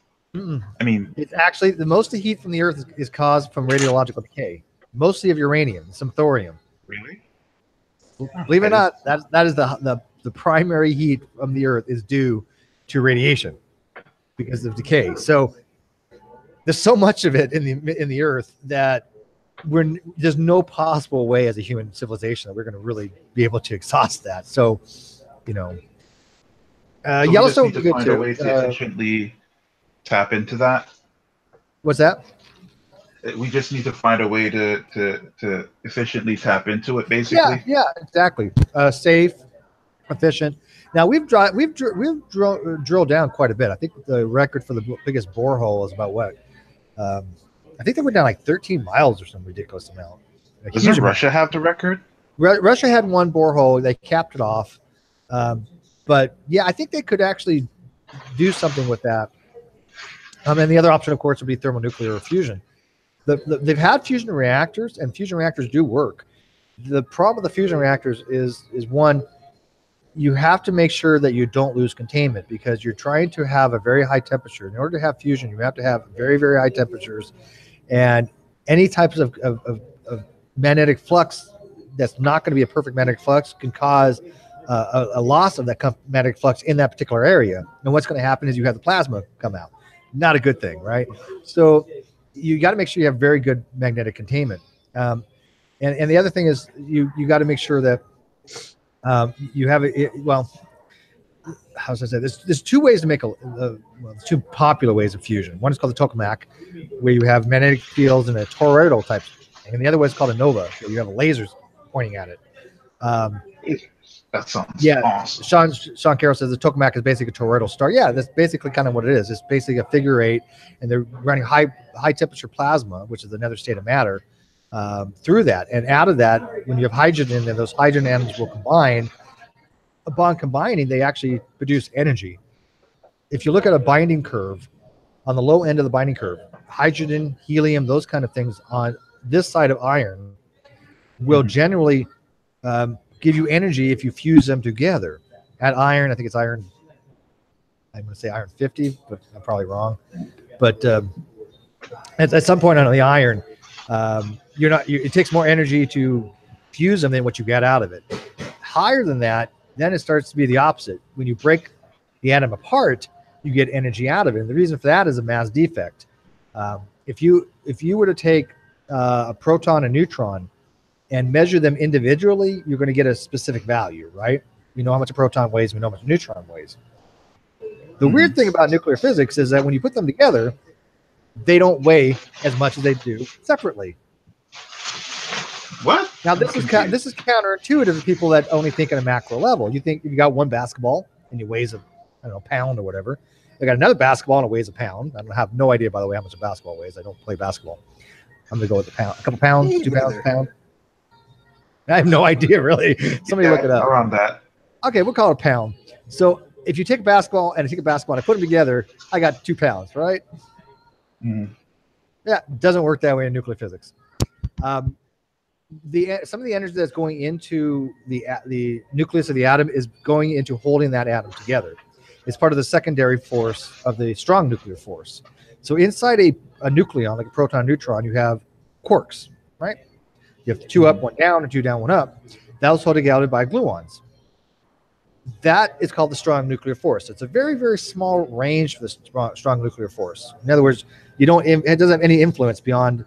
I mean, it's actually the most of the heat from the Earth is caused from radiological decay, mostly of uranium, some thorium. really? Believe it or not, that is the primary heat from the Earth is due to radiation because of decay. So there's so much of it in the Earth that there's no possible way as a human civilization that we're going to really be able to exhaust that. So, so Yellowstone would be good find too. a way to efficiently tap into that. What's that? We just need to find a way to efficiently tap into it, basically. Yeah, exactly. Safe, efficient. Now we've drilled down quite a bit. I think the record for the biggest borehole is about what? I think they went down like 13 miles or some ridiculous amount. Doesn't Russia have the record? Russia had one borehole. They capped it off. But yeah, I think they could actually do something with that. And the other option, of course, would be thermonuclear fusion. They've had fusion reactors, and fusion reactors do work. The problem with the fusion reactors is one, you have to make sure that you don't lose containment because you're trying to have a very high temperature. In order to have fusion, you have to have very, very high temperatures, and any types of magnetic flux that's not going to be a perfect magnetic flux can cause a loss of that magnetic flux in that particular area. And what's going to happen is you have the plasma come out. Not a good thing, right? So you got to make sure you have very good magnetic containment. And the other thing is you got to make sure that you have it. Well, how should I say? There's two ways to make two popular ways of fusion. One is called the tokamak, where you have magnetic fields in a toroidal type, and the other way is called a nova, where you have lasers pointing at it. That sounds awesome. Sean Carroll says the tokamak is basically a toroidal star. Yeah, that's basically kind of what it is. It's basically a figure eight, and they're running high temperature plasma, which is another state of matter, through that. And out of that, when you have hydrogen, and those hydrogen atoms will combine. Upon combining, they actually produce energy. If you look at a binding curve, on the low end of the binding curve, hydrogen, helium, those kind of things on this side of iron will generally give you energy if you fuse them together. At iron, I think it's iron, I'm going to say iron 50, but I'm probably wrong. But at some point on the iron, it takes more energy to fuse them than what you get out of it. Higher than that, then it starts to be the opposite. When you break the atom apart, you get energy out of it. And the reason for that is a mass defect. If you were to take a proton and neutron and measure them individually, you're going to get a specific value, right? We know how much a proton weighs. We know how much a neutron weighs. The weird thing about nuclear physics is that when you put them together, they don't weigh as much as they do separately. What? Now this is counterintuitive to people that only think at a macro level. You think if you got one basketball and it weighs a pound or whatever. I got another basketball and it weighs a pound. I have no idea, by the way, how much a basketball weighs. I don't play basketball. I'm gonna go with a pound, a couple pounds, 2 pounds, a pound. I have no idea really. Somebody look it up. Around that. Okay, we'll call it a pound. So if you take a basketball and I put them together, I got 2 pounds, right? Mm. Yeah, it doesn't work that way in nuclear physics. Some of the energy that's going into the nucleus of the atom is going into holding that atom together. It's part of the secondary force of the strong nuclear force. So inside a nucleon, like a proton, neutron, you have quarks, right? You have 2 up, 1 down, and 2 down, 1 up. That was held together by gluons. That is called the strong nuclear force. It's a very, very small range for the strong nuclear force. In other words, it doesn't have any influence beyond.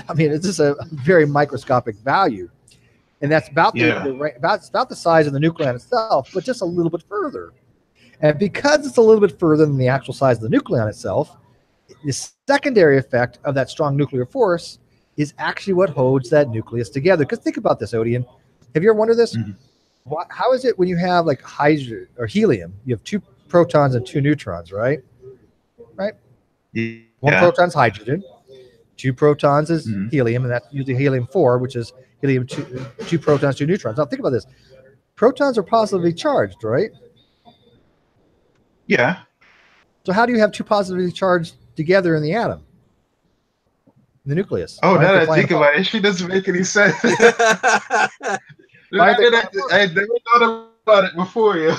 I mean, it's just a very microscopic value, and that's about the size of the nucleon itself, but just a little bit further. And because it's a little bit further than the actual size of the nucleon itself, the secondary effect of that strong nuclear force is actually what holds that nucleus together. Because think about this, Odian. Have you ever wondered this? Mm-hmm. How is it when you have like hydrogen or helium, you have 2 protons and 2 neutrons, right? Right? Yeah. 1 proton's hydrogen. 2 protons is helium, and that's usually helium-4, which is helium 2 protons, 2 neutrons. Now think about this. Protons are positively charged, right? Yeah. So how do you have 2 positively charged together in the atom? In the nucleus. Oh, now that I think about it, it doesn't make any sense. I never thought about it before you.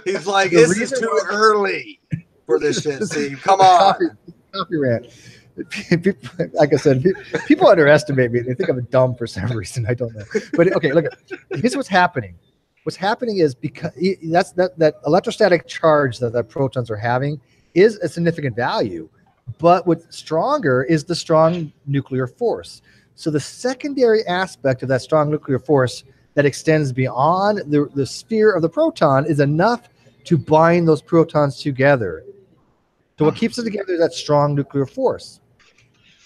He's like, this is too early. for this shit, Steve. Come on. Coffee rant. Like I said, people underestimate me. They think I'm dumb for some reason. I don't know. But okay, look, here's what's happening. What's happening is because that electrostatic charge that the protons are having is a significant value. But what's stronger is the strong nuclear force. So the secondary aspect of that strong nuclear force that extends beyond the sphere of the proton is enough to bind those protons together. So what keeps it together is that strong nuclear force.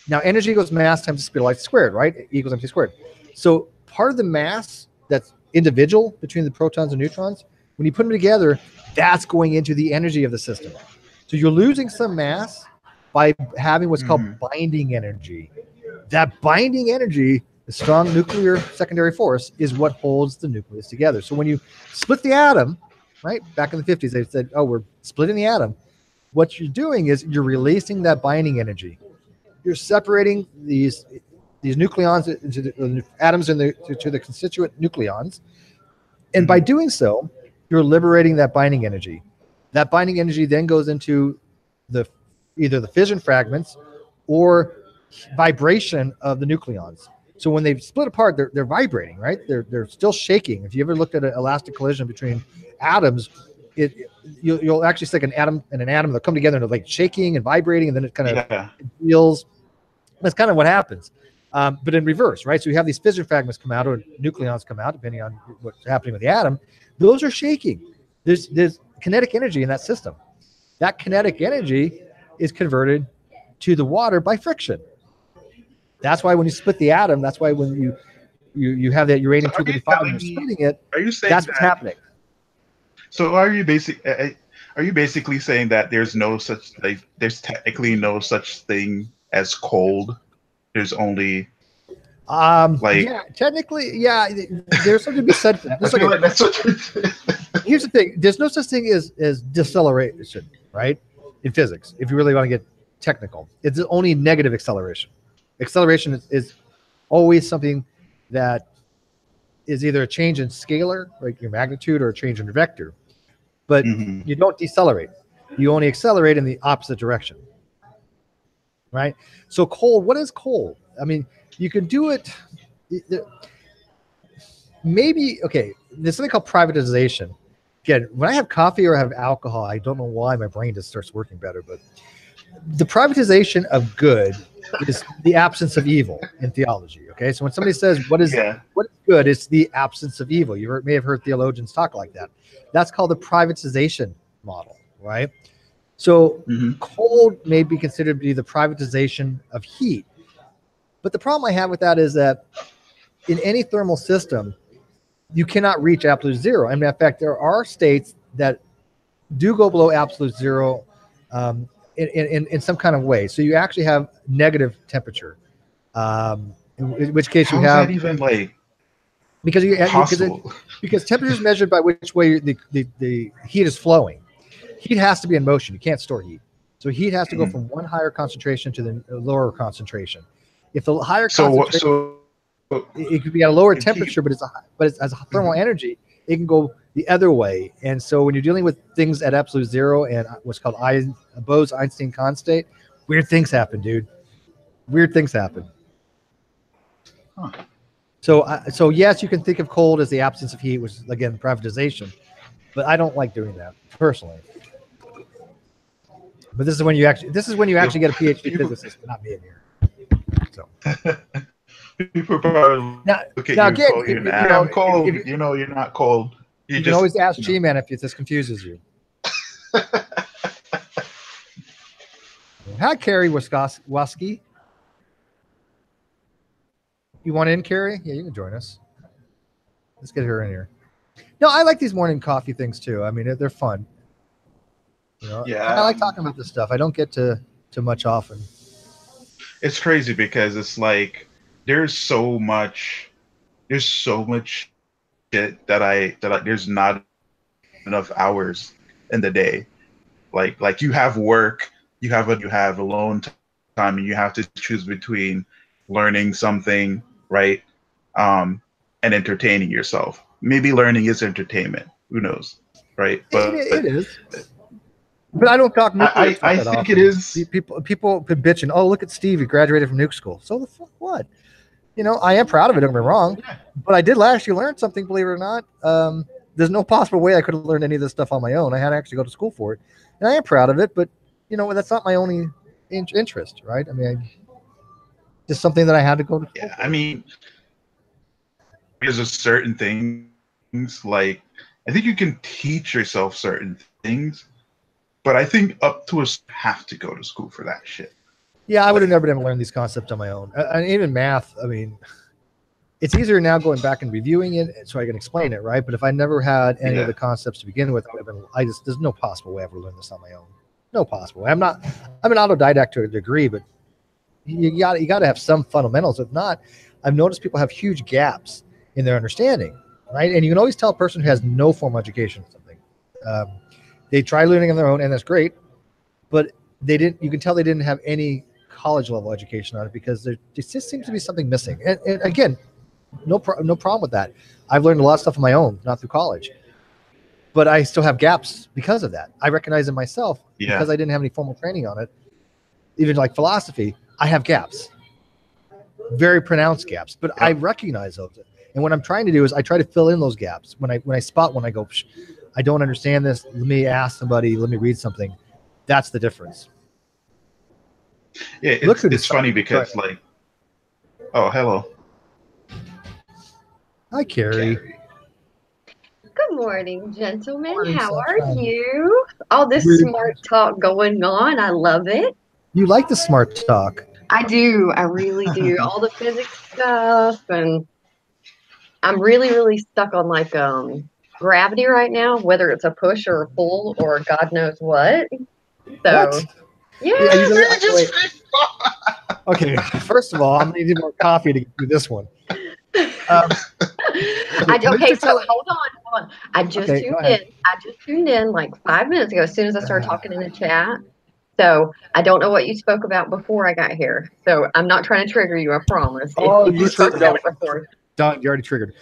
Now, energy equals mass times the speed of light squared, right? E equals mc squared. So part of the mass that's individual between the protons and neutrons, when you put them together, that's going into the energy of the system. So you're losing some mass by having what's called binding energy. That binding energy, the strong nuclear secondary force, is what holds the nucleus together. So when you split the atom, right, back in the 50s, they said, oh, we're splitting the atom. What you're doing is you're releasing that binding energy. You're separating these nucleons into the atoms to the constituent nucleons. And by doing so, you're liberating that binding energy. That binding energy then goes into either the fission fragments or vibration of the nucleons. So when they split apart, they're vibrating, right? They're still shaking. If you ever looked at an elastic collision between atoms, you'll actually stick an atom and an atom. They'll come together and they're like shaking and vibrating, and then it kind of feels. That's kind of what happens, but in reverse, right? So you have these fission fragments come out, or nucleons come out, depending on what's happening with the atom. Those are shaking. There's kinetic energy in that system. That kinetic energy is converted to the water by friction. That's why when you split the atom, that's why when you have that uranium-235 and you're splitting it, are you saying that's what's happening. So are you basically saying that there's there's technically no such thing as cold? There's only yeah, technically, yeah, there's something to be said for that. I feel like that's what you're saying. Here's the thing: there's no such thing as deceleration, right? In physics, if you really want to get technical, it's only negative acceleration. Acceleration is always something that is either a change in scalar, like your magnitude, or a change in vector. But you don't decelerate. You only accelerate in the opposite direction, right? So cold, what is cold? I mean, you can do it. Maybe, okay, there's something called privatization. Again, when I have coffee or I have alcohol, I don't know why my brain just starts working better, but the privatization of good is the absence of evil in theology. Okay, so when somebody says what is good, it's the absence of evil. You may have heard theologians talk like that. That's called the privatization model, right? So cold may be considered to be the privatization of heat. But the problem I have with that is that in any thermal system, you cannot reach absolute zero. I mean, in fact, there are states that do go below absolute zero in some kind of way. So you actually have negative temperature, in which case you have. How is that even like because possible? Because temperature is measured by which way the heat is flowing. Heat has to be in motion. You can't store heat. So heat has to go from one higher concentration to the lower concentration. If the higher concentration, it could be at a lower temperature, but as a thermal energy, it can go the other way. And so when you're dealing with things at absolute zero and what's called Bose-Einstein constant, weird things happen, dude. Weird things happen. Huh. So yes, you can think of cold as the absence of heat, which is again privatization, but I don't like doing that personally. But this is when you actually get a PhD physicist, not me in here. So people probably look at you I'm cold. You're not cold. You can always ask G-Man if this confuses you. Hi, Carrie Waski. You want in, Carrie? Yeah, you can join us. Let's get her in here. No, I like these morning coffee things too. I mean, they're fun. Yeah, I like talking about this stuff. I don't get to much often. It's crazy because it's like there's so much shit that there's not enough hours in the day. Like you have work, you have alone time, and you have to choose between learning something, right, and entertaining yourself. Maybe learning is entertainment. Who knows, right? But it is. But I don't talk nuclear stuff I that think often. it is. People have been bitching. Oh, look at Steve. He graduated from nuke school. So the fuck what? You know, I am proud of it. Don't get me wrong. But I did actually learn something, believe it or not. There's no possible way I could have learned any of this stuff on my own. I had to actually go to school for it. And I am proud of it. But, you know, that's not my only interest, right? I mean, just something that I had to go to school Yeah, for. I mean, there's a certain things like I think you can teach yourself certain things, but I think up to us have to go to school for that shit. Yeah, I would have never been able to learn these concepts on my own. And even math, I mean, it's easier now going back and reviewing it so I can explain it, right? But if I never had any of the concepts to begin with, there's no possible way I would learn this on my own. No possible way. I'm an autodidact to a degree, but you got to have some fundamentals. If not, I've noticed people have huge gaps in their understanding, right? And you can always tell a person who has no formal education something. They try learning on their own, and that's great, but you can tell they didn't have any college level education on it because there just seems to be something missing. And again, no problem with that. I've learned a lot of stuff on my own, not through college, but I still have gaps because of that. I recognize in myself because I didn't have any formal training on it. Even like philosophy, I have gaps, very pronounced gaps, but I recognize those. And what I'm trying to do is I try to fill in those gaps. When I spot one, I go, I don't understand this. Let me ask somebody. Let me read something. That's the difference. Yeah, it's funny because like, oh, hello. Hi, Carrie. Good morning, gentlemen. How are you? All this smart talk going on. I love it. You like the smart talk. I do. I really do. All the physics stuff. And I'm really, really stuck on like gravity right now, whether it's a push or a pull or God knows what. So, what? Yeah. Okay, first of all, I'm going to need more coffee to get through this one. Okay, so hold on. I just tuned in like 5 minutes ago as soon as I started talking in the chat. So I don't know what you spoke about before I got here. So I'm not trying to trigger you, I promise. Oh, you spoke about it before. Done. You already triggered.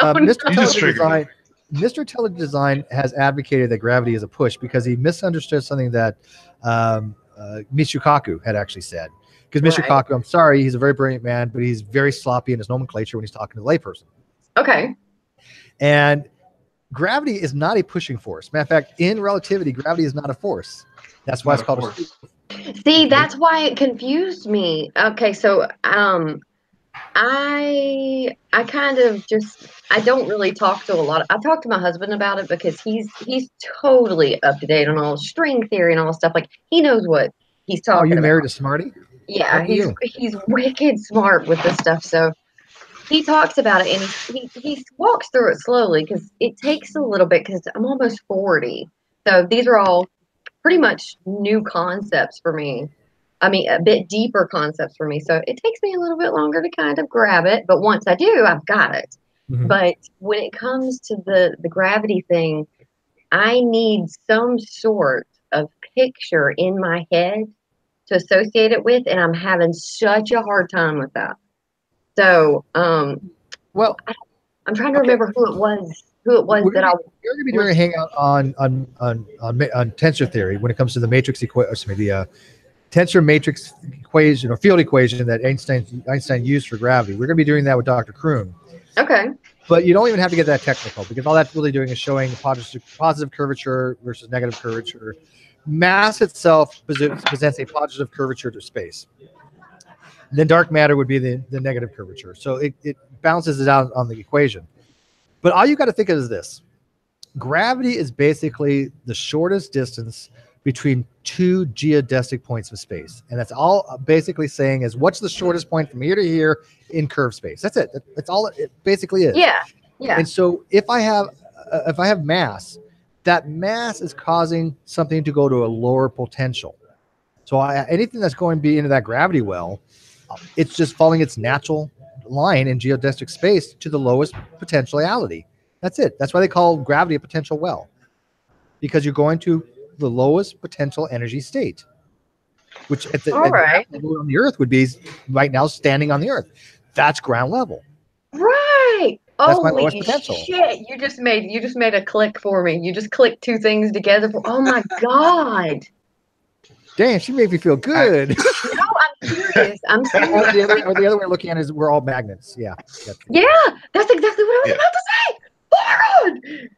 Mr. Intelligent Design has advocated that gravity is a push because he misunderstood something that Michio Kaku had actually said. Because Mr. Kaku, I'm sorry, he's a very brilliant man, but he's very sloppy in his nomenclature when he's talking to the layperson. Okay. And gravity is not a pushing force. Matter of fact, in relativity, gravity is not a force. That's why it's called a force. See, that's why it confused me. Okay, so I kind of just I don't really talk to a lot. I talk to my husband about it because he's totally up to date on all string theory and all stuff. Like he knows what he's talking about. Oh, you married a smarty? Yeah, he's wicked smart with this stuff. So he talks about it and he walks through it slowly because it takes a little bit because I'm almost 40. So these are all pretty much new concepts for me. I mean, a bit deeper concepts for me. So it takes me a little bit longer to kind of grab it. But once I do, I've got it. Mm-hmm. But when it comes to the gravity thing, I need some sort of picture in my head to associate it with. And I'm having such a hard time with that. So, well, I'm trying to remember who it was that I We're going to be doing a hangout on tensor theory when it comes to the matrix equation, the tensor matrix equation or field equation that Einstein used for gravity. We're going to be doing that with Dr. Kroon. Okay. But you don't even have to get that technical because all that's really doing is showing positive curvature versus negative curvature. Mass itself presents a positive curvature to space. And then dark matter would be the negative curvature. So it balances it out on the equation. But all you got to think of is this. Gravity is basically the shortest distance between two geodesic points of space. And that's all basically saying is what's the shortest point from here to here in curved space. That's it. That's all it basically is. Yeah. Yeah. And so if I have mass, that mass is causing something to go to a lower potential. So anything that's going to be into that gravity well, it's just following its natural line in geodesic space to the lowest potentiality. That's it. That's why they call gravity a potential well, because you're going to the lowest potential energy state, which at the on the Earth would be right now standing on the Earth. That's ground level. Right. That's my Holy lowest potential. shit! You just made a click for me. You just clicked two things together. Oh my god! Damn, she made me feel good. No, I'm serious. I'm or, serious. the other way of looking at it is we're all magnets. Yeah. Yeah, that's exactly what I was Yeah. about to say. Oh my god!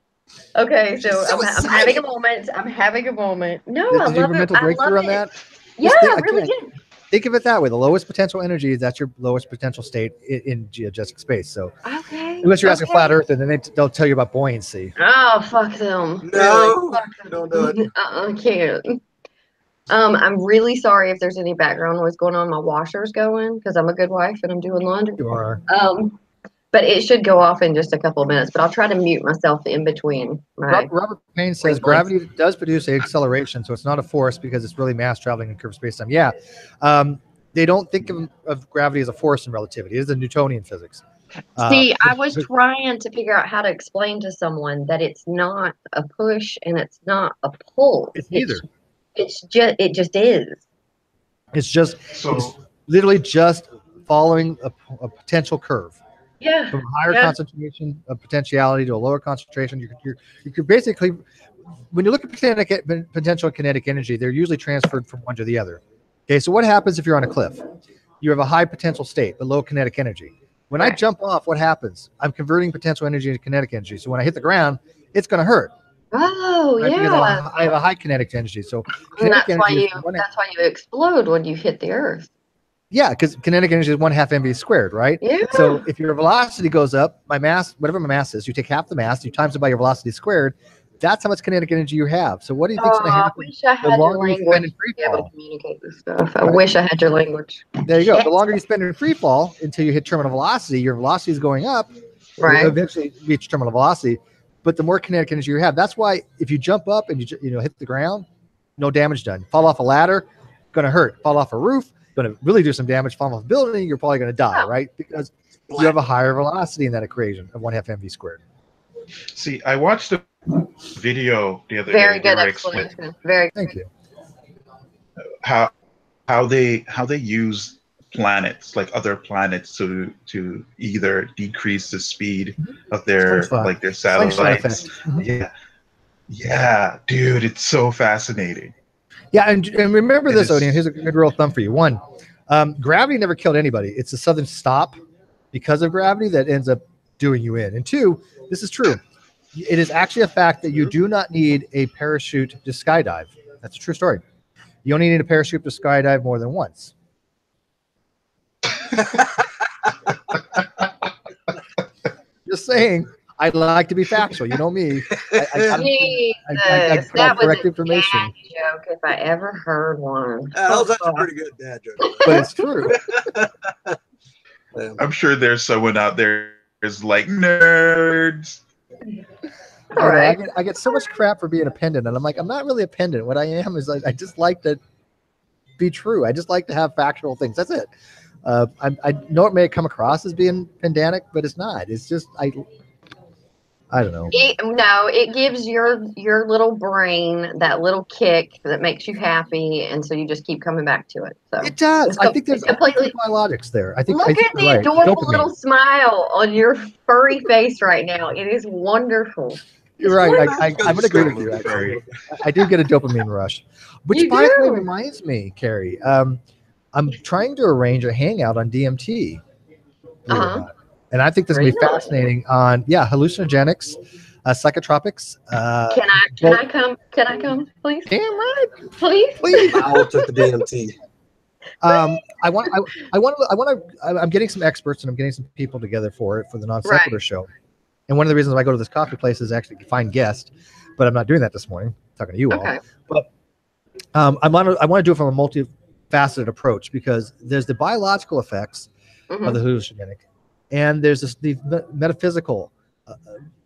Okay, so So I'm having a moment. I'm having a moment. No, I Did you have love a it. mental I love breakthrough on it. that? Yeah, Just think, I really again, did. Think of it that way. The lowest potential energy, that's your lowest potential state in geodesic space. So Okay. unless you're asking okay. flat Earth, and then they'll tell you about buoyancy. Oh, fuck them. No, Really? Fuck them. don't do it. I can't. I'm really sorry if there's any background noise going on. My washer's going because I'm a good wife and I'm doing laundry. You are. But it should go off in just a couple of minutes. But I'll try to mute myself in between. Robert Payne says gravity does produce an acceleration, so it's not a force because it's really mass traveling in curved space-time. Yeah. They don't think of gravity as a force in relativity. It is a Newtonian physics. See, I was trying to figure out how to explain to someone that it's not a push and it's not a pull. It's neither. It just is. It's just So it's literally just following a potential curve. Yeah. From a higher concentration of potentiality to a lower concentration, you're basically, when you look at potential kinetic energy, they're usually transferred from one to the other. Okay, so what happens if you're on a cliff? You have a high potential state, but low kinetic energy. When I jump off, what happens? I'm converting potential energy into kinetic energy. So when I hit the ground, it's going to hurt. Oh, right? yeah. Because I have a high kinetic energy. So And kinetic that's why energy you explode when you hit the earth. yeah, because kinetic energy is 1/2 mv squared, right? Yeah. So if your velocity goes up, my mass, whatever my mass is, you take half the mass, you times it by your velocity squared. That's how much kinetic energy you have. So what do you think is going to happen? I wish I had your language to be able to communicate this stuff. I wish I had your language. There you go. The longer you spend in free fall until you hit terminal velocity, your velocity is going up. Right. You eventually reach terminal velocity, but the more kinetic energy you have, that's why if you jump up and you hit the ground, no damage done. Fall off a ladder, going to hurt. Fall off a roof, going to really do some damage. Fall off a building, you're probably going to die, right? Because you have a higher velocity in that equation of 1/2 mv squared. see, I watched a video the other Very day. good They were explanation. Very Thank you. how they use planets, like other planets, to either decrease the speed of their satellites. Yeah, dude, it's so fascinating. Yeah, and remember this, Odin. Here's a good rule of thumb for you. One, gravity never killed anybody. It's the sudden stop because of gravity that ends up doing you in. And two, this is true. It is actually a fact that you do not need a parachute to skydive. That's a true story. You only need a parachute to skydive more than once. Just saying. I'd like to be factual. You know me. I correct information. Dad joke if I ever heard one. That's a pretty good dad joke. But it's true. I'm sure there's someone out there who's like, nerds. All right. I get so much crap for being a pendant, and I'm like, I'm not really a pendant. What I am is I just like to be true. I just like to have factual things. That's it. I know it may come across as being pedantic, but it's not. It's just I don't know. It gives your little brain that little kick that makes you happy, and so you just keep coming back to it. So It does. I think there's completely biologics there. I think. Look at the adorable little smile on your furry face right now. It is wonderful. You're right. I'm going to agree with you. Actually. I do get a dopamine rush, which by the way reminds me, Carrie. I'm trying to arrange a hangout on DMT. And I think this will be fascinating on hallucinogenics, psychotropics. Can I come? Can I come, please? Damn right, please. I will take the DMT. I'm getting some experts and I'm getting some people together for the non sequitur show. And one of the reasons I go to this coffee place is actually to find guests, but I'm not doing that this morning. I'm talking to you all. But I want to do it from a multifaceted approach because there's the biological effects of the hallucinogenic. And there's the metaphysical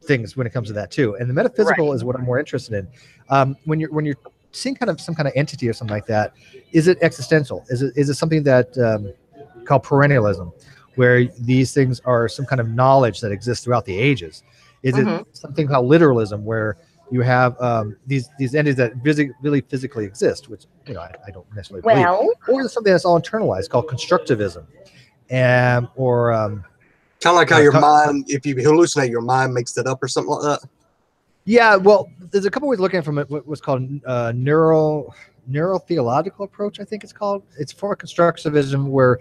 things when it comes to that too. And the metaphysical is what I'm more interested in. When you're seeing some kind of entity or something like that, is it existential? Is it something that called perennialism, where these things are some kind of knowledge that exists throughout the ages? Is it something called literalism, where you have these entities that really physically exist, which I don't necessarily believe, or is it something that's all internalized called constructivism, or Kind of like how your mind, if you hallucinate, your mind makes it up or something like that. Yeah, well, there's a couple ways looking at it from what's called neurotheological approach. I think it's called. It's for constructivism, where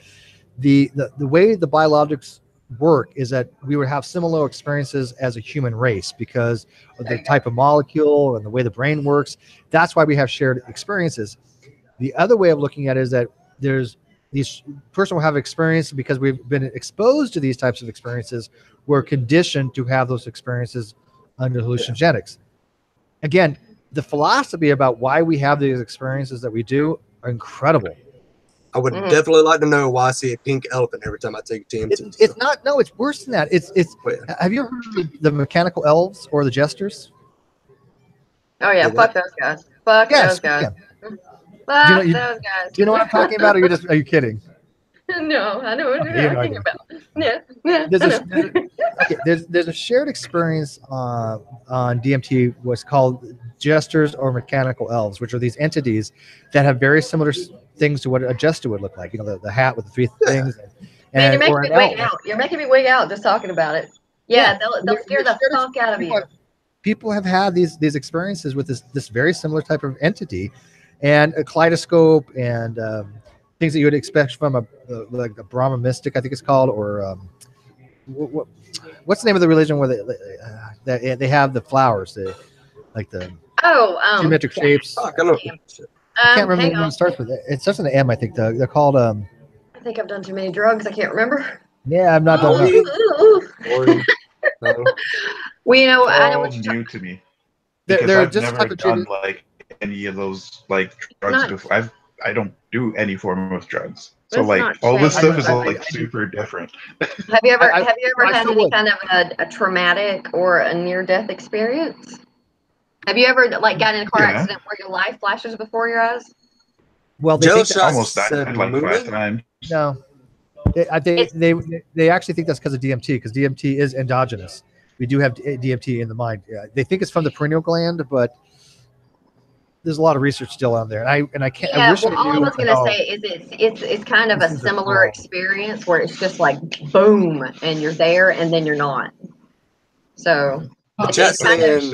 the way the biologics work is that we would have similar experiences as a human race because of the type of molecule and the way the brain works. That's why we have shared experiences. The other way of looking at it is that there's these person will have experience because we've been exposed to these types of experiences. We're conditioned to have those experiences under hallucinogenics. Again, the philosophy about why we have these experiences that we do are incredible. I would definitely like to know why I see a pink elephant every time I take DMT. It's not. No, it's worse than that. It's. Have you ever heard of the mechanical elves or the jesters? Oh yeah, fuck those guys. Fuck those guys. Fuck those guys. Do you know what I'm talking about, or are you kidding? No, I know what you're talking about. Yeah. There's a shared experience on DMT, what's called jesters or mechanical elves, which are these entities that have very similar things to what a jester would look like. You know, the hat with the three things. Man, you're making me wig out. You're making me wig out just talking about it. Yeah, they'll scare the fuck out of you. People have had these experiences with this very similar type of entity, and a kaleidoscope and things that you would expect from like a Brahma mystic, I think it's called, or what's the name of the religion where they have the flowers, like the geometric shapes. I can't remember what it starts with. It starts with an M, I think. They're called. I think I've done too many drugs. I can't remember. Yeah, I'm not done. Well, you know, I know what's new to me. They're I've just never done like any of those like drugs before. I don't do any form of drugs, so like all this stuff is like super different. Have you ever had any kind of a traumatic or a near-death experience? Have you ever like got in a car accident where your life flashes before your eyes? Well, they think almost died like 5 times. No, they actually think that's because of DMT, because DMT is endogenous. We do have DMT in the mind. They think it's from the pineal gland, but there's a lot of research still on there. And I can't. Yeah, I wish all I was gonna say is it's kind of a similar experience where it's just like boom, and you're there, and then you're not. So the chat's saying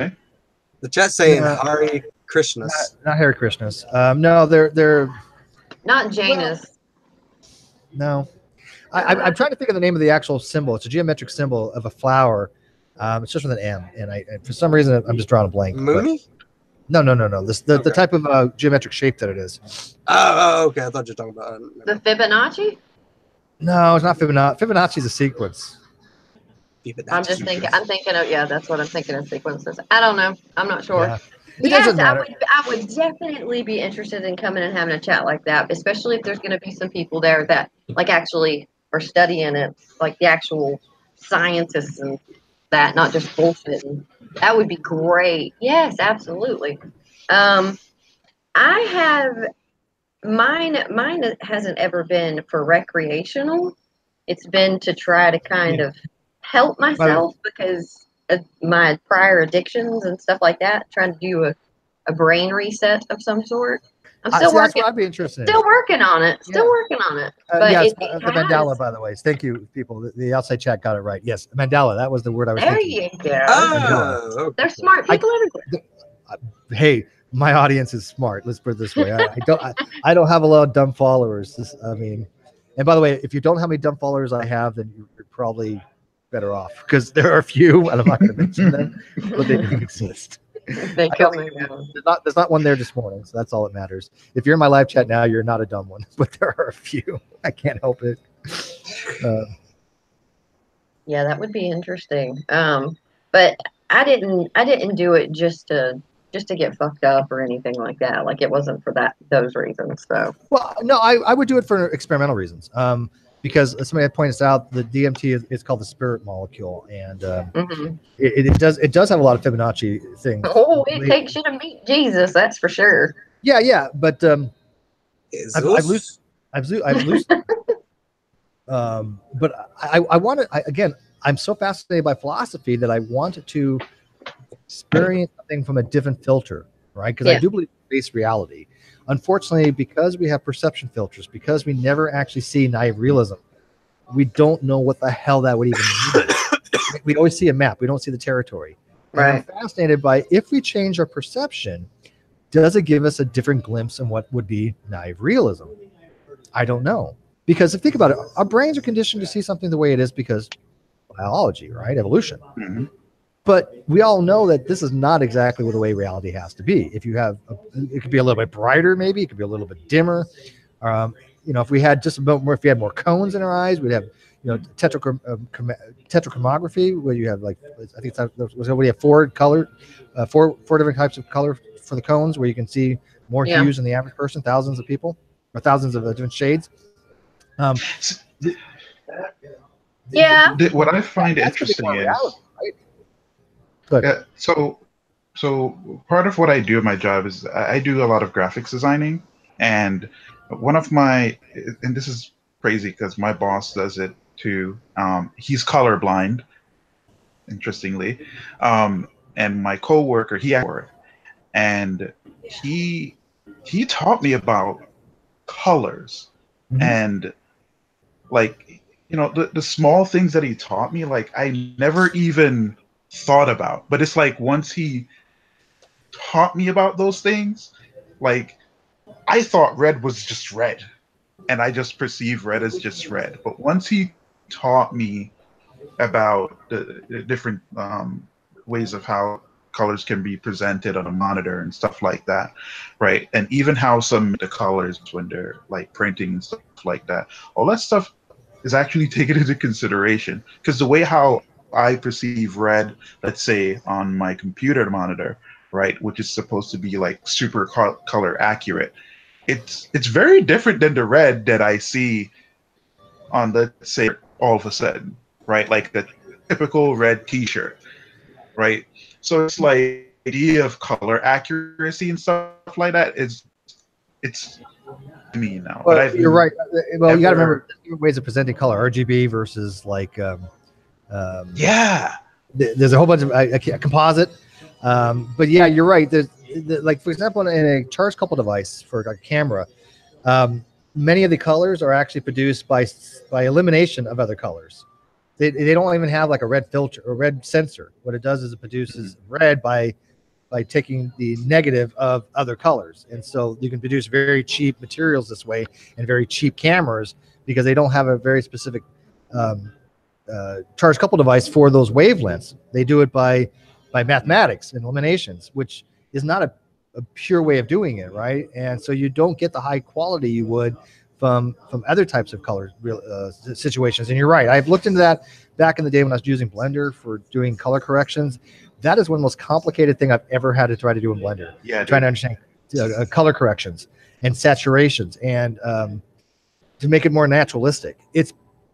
Hare Krishnas. Not Hare Krishnas. No, they're not Janus. No, I'm trying to think of the name of the actual symbol. It's a geometric symbol of a flower. It's just with an M, and for some reason I'm just drawing a blank. Mooney? No. The type of geometric shape that it is. Oh, okay. I thought you were talking about the Fibonacci. No, it's not Fibonacci. Fibonacci is a sequence. I'm thinking of that's what I'm thinking of sequences. I don't know. I'm not sure. Yeah. It doesn't matter. I would definitely be interested in coming and having a chat like that, especially if there's going to be some people there that like actually are studying it, like the actual scientists and that, not just bullshit. That would be great. Yes, absolutely. I have mine hasn't ever been for recreational. It's been to try to kind of help myself because of my prior addictions and stuff like that, trying to do a brain reset of some sort. I'm still working. That's what I'd be interested in. Still working on it. But yes, the mandala, by the way. Thank you, people. The outside chat got it right. Yes, mandala. That was the word I was thinking. There you go. Okay. They're smart people everywhere. Hey, my audience is smart. Let's put it this way. I don't have a lot of dumb followers. And by the way, if you don't know how many dumb followers I have, then you're probably better off, because there are a few, and I'm not going to mention them, but they do exist. They there's not one there this morning, so that's all that matters. If you're in my live chat now, you're not a dumb one, but there are a few. I can't help it. Yeah, that would be interesting. But I didn't do it just to get fucked up or anything like that. Like, it wasn't for those reasons. So well, no, I would do it for experimental reasons. Because somebody had pointed out the DMT is called the spirit molecule, and it does have a lot of Fibonacci things. Oh, it takes you to meet Jesus, that's for sure. Yeah, but I've loosed. But I want to again. I'm so fascinated by philosophy that I want to experience something from a different filter, right? Because I do believe in base reality. Unfortunately, because we have perception filters, because we never actually see naive realism, we don't know what the hell that would even mean. We always see a map. We don't see the territory. And I'm fascinated by, if we change our perception, does it give us a different glimpse in what would be naive realism? I don't know. Because if you think about it, our brains are conditioned to see something the way it is because biology, right? Evolution. Mhm. But we all know that this is not exactly the way reality has to be. If you have, it could be a little bit brighter, maybe it could be a little bit dimmer. If we had just about more, if we had more cones in our eyes, we'd have, tetrachromography, where you have like, I think we have four different types of color for the cones, where you can see more hues than the average person, thousands of people, or thousands of different shades. What I find interesting is, right? so part of what I do in my job is I do a lot of graphics designing, and one of my, and this is crazy because my boss does it too. He's colorblind, interestingly, and my coworker, and he taught me about colors, and like, the small things that he taught me, like I never even thought about, but it's like once he taught me about those things, like I thought red was just red, and I just perceived red as just red. But once he taught me about the different ways of how colors can be presented on a monitor and stuff like that, right? And even how some of the colors, when they're like printing and stuff like that, all that stuff is actually taken into consideration. Because the way how I perceive red, let's say on my computer monitor, right, which is supposed to be like super color accurate, it's very different than the red that I see on, let's say, all of a sudden, right? Like the typical red T-shirt, right? So it's like the idea of color accuracy and stuff like that it's me now. But you're right. Well, you got to remember ways of presenting color: RGB versus like there's a whole bunch of a composite. But yeah, you're right. Like for example, in a charge coupled device for a camera, many of the colors are actually produced by elimination of other colors. They don't even have like a red filter or red sensor. What it does is it produces red by taking the negative of other colors. And so you can produce very cheap materials this way and very cheap cameras because they don't have a very specific charge coupled device for those wavelengths. They do it by mathematics and eliminations, which is not a pure way of doing it, right? And so you don't get the high quality you would from other types of color situations. And you're right. I've looked into that back in the day when I was using Blender for doing color corrections. That is one of the most complicated thing I've ever had to try to do in Blender. Yeah, trying to understand color corrections and saturations and to make it more naturalistic. It's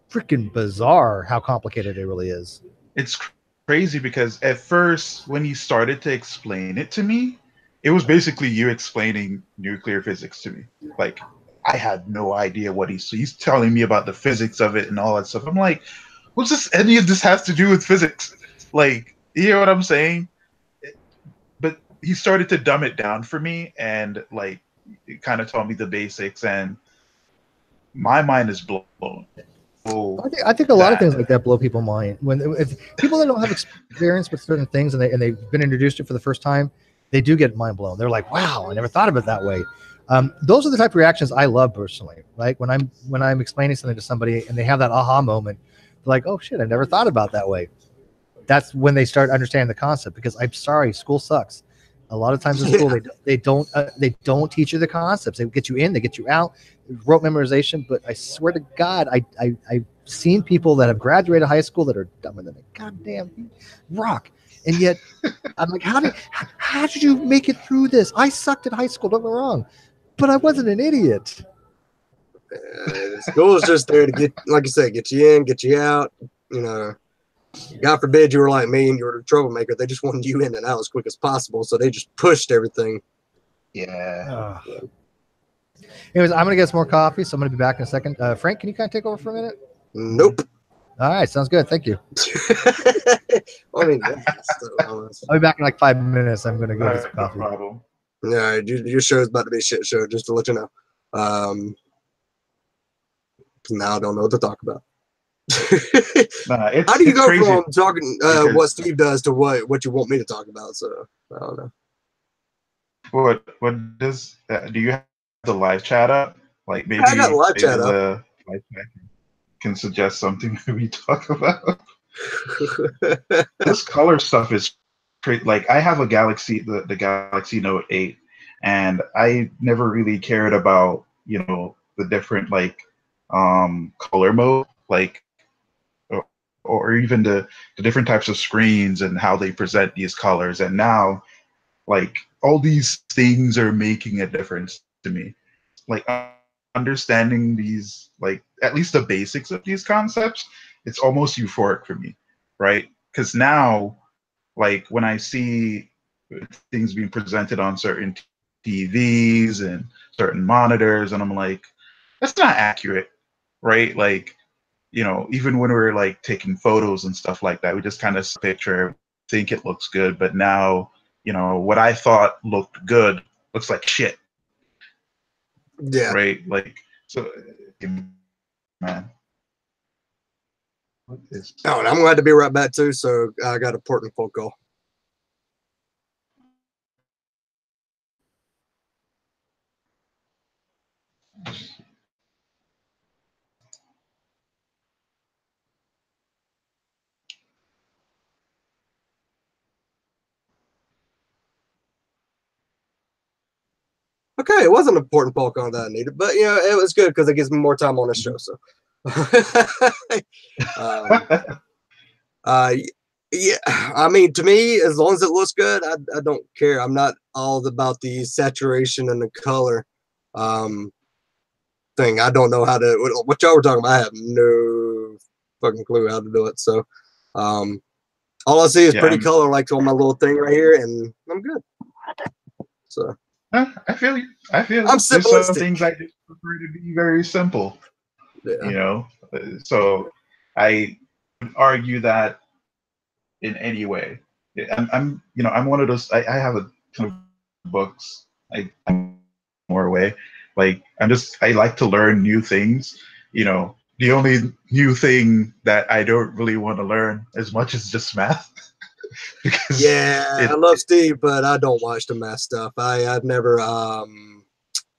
freaking bizarre how complicated it really is. It's crazy because at first, when you started to explain it to me, it was basically you explaining nuclear physics to me. Like, I had no idea what he's telling me about the physics of it and all that stuff. I'm like, what's this? Any of this has to do with physics? Like, you know what I'm saying? But he started to dumb it down for me, and like, it kind of taught me the basics, and my mind is blown. I think a lot of things like that blow people's mind. If people that don't have experience with certain things and they've been introduced to it for the first time, they do get mind blown. They're like, "Wow, I never thought of it that way." Those are the type of reactions I love personally. Like when I'm explaining something to somebody and they have that aha moment, they're like, "Oh shit, I never thought about that way." That's when they start understanding the concept. Because I'm sorry, school sucks. A lot of times in school, they don't teach you the concepts. They get you in, they get you out, rote memorization. But I swear to God, I've seen people that have graduated high school that are dumber than a goddamn rock. And yet, I'm like, how did you make it through this? I sucked at high school, don't get me wrong, but I wasn't an idiot. School is just there to get, like I said, get you in, get you out. You know, God forbid you were like me and you were a troublemaker. They just wanted you in and out as quick as possible, so they just pushed everything. Yeah. Anyways, I'm gonna get some more coffee, so I'm gonna be back in a second. Frank, can you kind of take over for a minute? Nope. All right, sounds good. Thank you. I mean, I'll be back in like 5 minutes. I'm gonna go get some coffee. No problem. Yeah, your show's about to be a shit show, just to let you know. Now I don't know what to talk about. How do you go crazy. from talking what Steve does to what you want me to talk about? So I don't know. What does do you have the live chat up? Like maybe I got live chat up. the live chat can suggest something that we talk about. This color stuff is great. Like I have a Galaxy, the Galaxy Note 8, and I never really cared about, you know, the different like color mode, like or even the different types of screens and how they present these colors. And now like all these things are making a difference to me. Like understanding these, like at least the basics of these concepts, it's almost euphoric for me, right? Because now, like when I see things being presented on certain TVs and certain monitors, and I'm like, that's not accurate, right? Like, you know, even when we're like taking photos and stuff like that, we just kind of picture, think it looks good, but now, you know, what I thought looked good looks like shit. Yeah. Right? Like, so, man. What is... Oh, and I'm going to have to be right back too, so I got a important phone call. Okay, it wasn't an important phone call that I needed, but you know, it was good because it gives me more time on the show. So, yeah, I mean, to me, as long as it looks good, I don't care. I'm not all about the saturation and the color thing. I don't know how to. What y'all were talking about, I have no fucking clue how to do it. So, all I see is pretty color, like on my little thing right here, and I'm good. So. I feel you. I feel I'm there's simplistic. some things I just prefer to be very simple. Yeah. You know, so I would argue that in any way. I'm you know, I'm one of those. I have a ton of books. I'm more away. Like I like to learn new things. You know, the only new thing that I don't really want to learn as much is just math. Yeah, I love Steve, but I don't watch the math stuff. I've never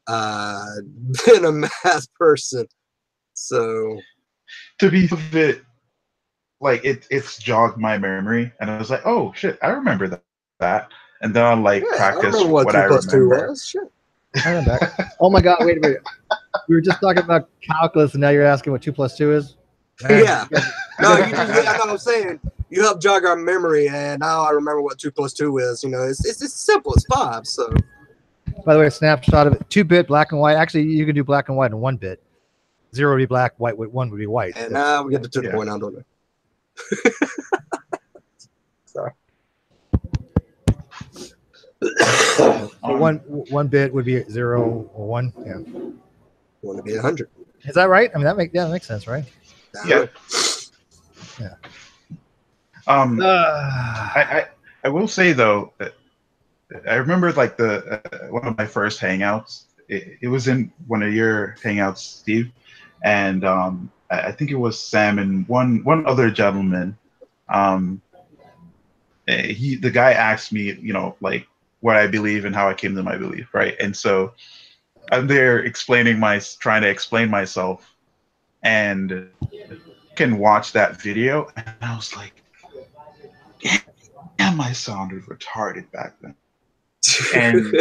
been a math person, so to be a bit like it's jogged my memory, and I was like, oh shit, I remember that, and then I'll like practice I what 2 + 2 was. Shit. I remember that. Oh my god, wait a minute. We were just talking about calculus, and now you're asking what 2 + 2 is. Man, yeah. No, you just, I know what I'm saying. You help jog our memory, and now I remember what 2 + 2 is. You know, it's simple. It's 5. So, by the way, a snapshot of it: 2-bit black and white. Actually, you can do black and white in 1-bit. 0 would be black, white 1 would be white. And now we get to the point now, don't we? Sorry. One bit would be 0 or 1. Yeah. Want to be 100? Is that right? I mean, that makes sense, right? Yeah. Yeah. I will say though that I remember like one of my first hangouts. It was in one of your hangouts, Steve, and I think it was Sam and one other gentleman. The guy asked me, you know, like what I believe and how I came to my belief, right? And so I'm there trying to explain myself, and can watch that video, and I was like, damn, I sounded retarded back then. And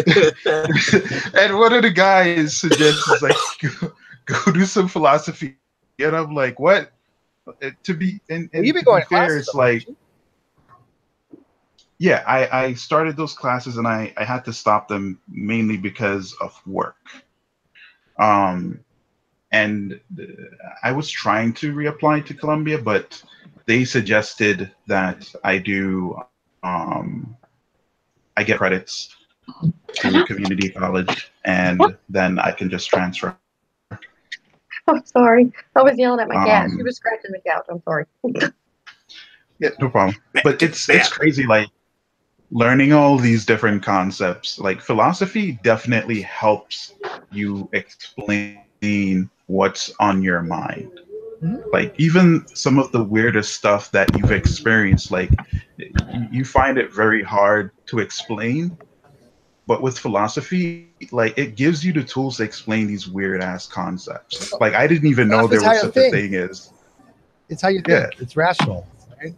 and one of the guys suggests like go do some philosophy, and I'm like, what? To be and you've been going fair, it's like, yeah, I started those classes and I had to stop them mainly because of work. And I was trying to reapply to Columbia, but they suggested that I get credits to community college, and then I can just transfer. I'm sorry. I was yelling at my cat. She was scratching the couch. I'm sorry. Yeah, no problem. But it's crazy, like learning all these different concepts. Like philosophy definitely helps you explain what's on your mind, Like even some of the weirdest stuff that you've experienced, like you find it very hard to explain. But with philosophy, like it gives you the tools to explain these weird ass concepts. Like I didn't even know there was such a thing as. It's how you think. It's rational, right?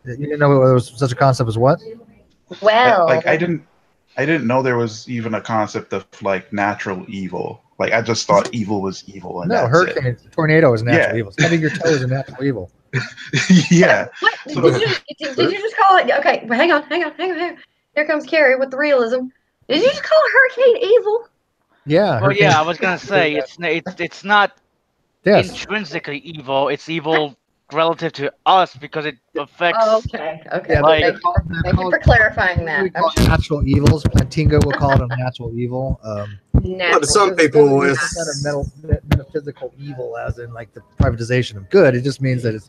You didn't know there was such a concept as what? Well, Like I didn't know there was even a concept of like natural evil. Like I just thought evil was evil, and no, hurricane, tornado is natural evil. Stubbing your toe is a natural evil. Yeah. What? Did you just call it? Okay, hang on. Here comes Carrie with the realism. Did you just call hurricane evil? Yeah. Well, yeah, I was gonna say it's not intrinsically evil. It's evil relative to us because it affects. Oh, okay. Yeah, like, thank you for clarifying that. We call it natural evils. Plantinga will call it a natural evil. But some people, it's not a metaphysical evil, as in like the privatization of good. It just means that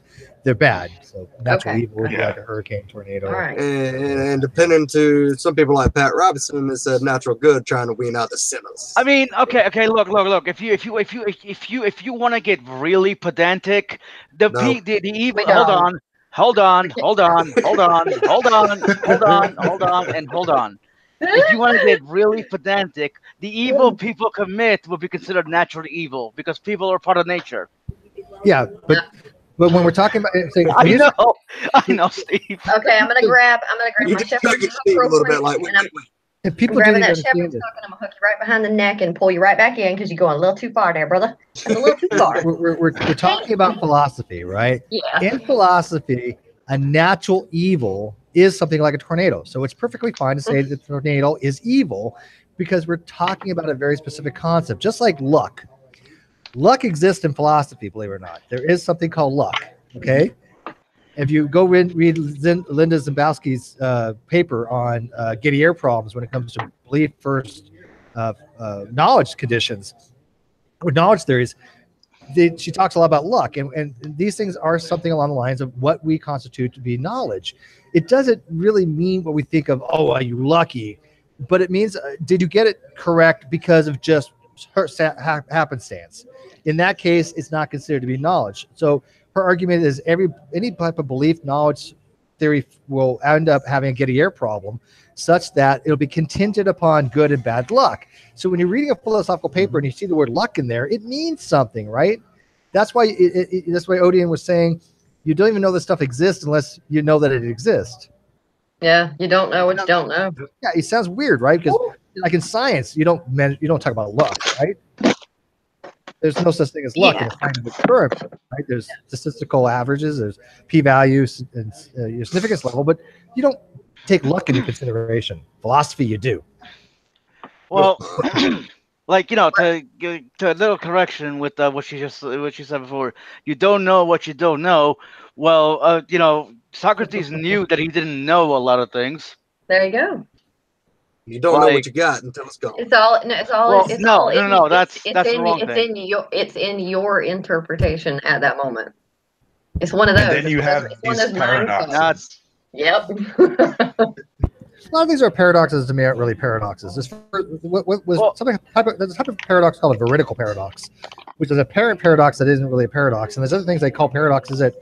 they're bad. So natural evil would be like a hurricane, tornado. All right. And depending to some people like Pat Robertson, it's a natural good trying to wean out the sinners. I mean, okay. Look. If you want to get really pedantic, the evil. Hold on. If you want to get really pedantic, the evil people commit will be considered natural evil because people are part of nature. Yeah, but when we're talking about, I know, Steve. Okay, I'm gonna grab my shepherd's hook real quick, and I'm grabbing that shepherd's hook, and I'm gonna hook you right behind the neck and pull you right back in because you're going a little too far there, brother. Just a little too far. We're talking about philosophy, right? Yeah. In philosophy, a natural evil is something like a tornado. So it's perfectly fine to say that the tornado is evil because we're talking about a very specific concept, just like luck. Luck exists in philosophy, believe it or not. There is something called luck, okay? If you go read Linda Zembowski's paper on Gettier problems when it comes to belief first knowledge conditions, with knowledge theories, she talks a lot about luck, and these things are something along the lines of what we constitute to be knowledge. It doesn't really mean what we think of, oh, are you lucky? But it means, did you get it correct because of just happenstance? In that case, it's not considered to be knowledge. So her argument is any type of belief knowledge theory will end up having a Gettier problem such that it'll be contingent upon good and bad luck. So when you're reading a philosophical paper and you see the word luck in there, it means something, right? That's why that's why Odian was saying you don't even know this stuff exists unless you know that it exists. Yeah, you don't know what you don't know. Yeah, it sounds weird, right? Because like in science, you don't talk about luck, right? There's no such thing as luck in a scientific term, right? There's statistical averages, there's p-values and your significance level, but you don't take luck into consideration. Philosophy, you do. Well, like to a little correction with what she said before. You don't know what you don't know. Well, Socrates knew that he didn't know a lot of things. There you go. You don't know what you got until it's gone. It's all. No. That's the wrong thing. It's in your interpretation at that moment. It's one of those. And then you have these paradoxes. Yep. A lot of things are paradoxes to me, aren't really paradoxes. There's a type of paradox called a veridical paradox, which is a apparent paradox that isn't really a paradox. And there's other things they call paradoxes that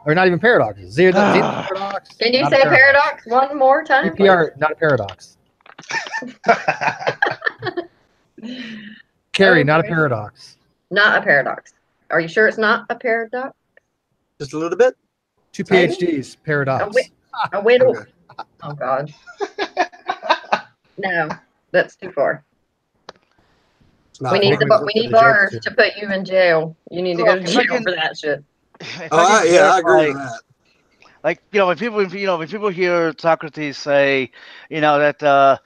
are not even paradoxes. Paradox. Can you say paradox one more time? APR, not a paradox. Carrie, not a paradox. Not a paradox. Are you sure it's not a paradox? Just a little bit. 2 PhDs, paradox. A whittle. Oh God. No, that's too far. We need bars to put you in jail. You need to go to jail for that shit. I agree with that. Like when people hear Socrates say, that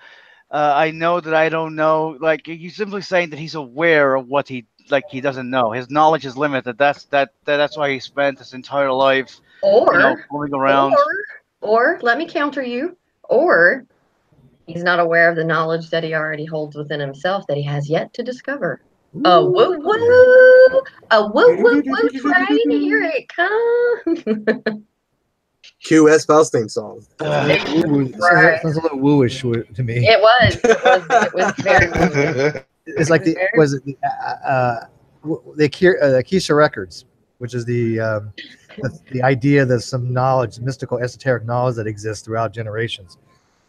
I know that I don't know, like he's simply saying that he's aware of what he doesn't know. His knowledge is limited. That's why he spent his entire life moving around. Or let me counter you. Or he's not aware of the knowledge that he already holds within himself that he has yet to discover. A woo woo, train, here it comes. QS Faustine song. Sounds a little wooish to me. It was very woo. It's like the Keisha Records. which is the idea that some knowledge, mystical, esoteric knowledge that exists throughout generations,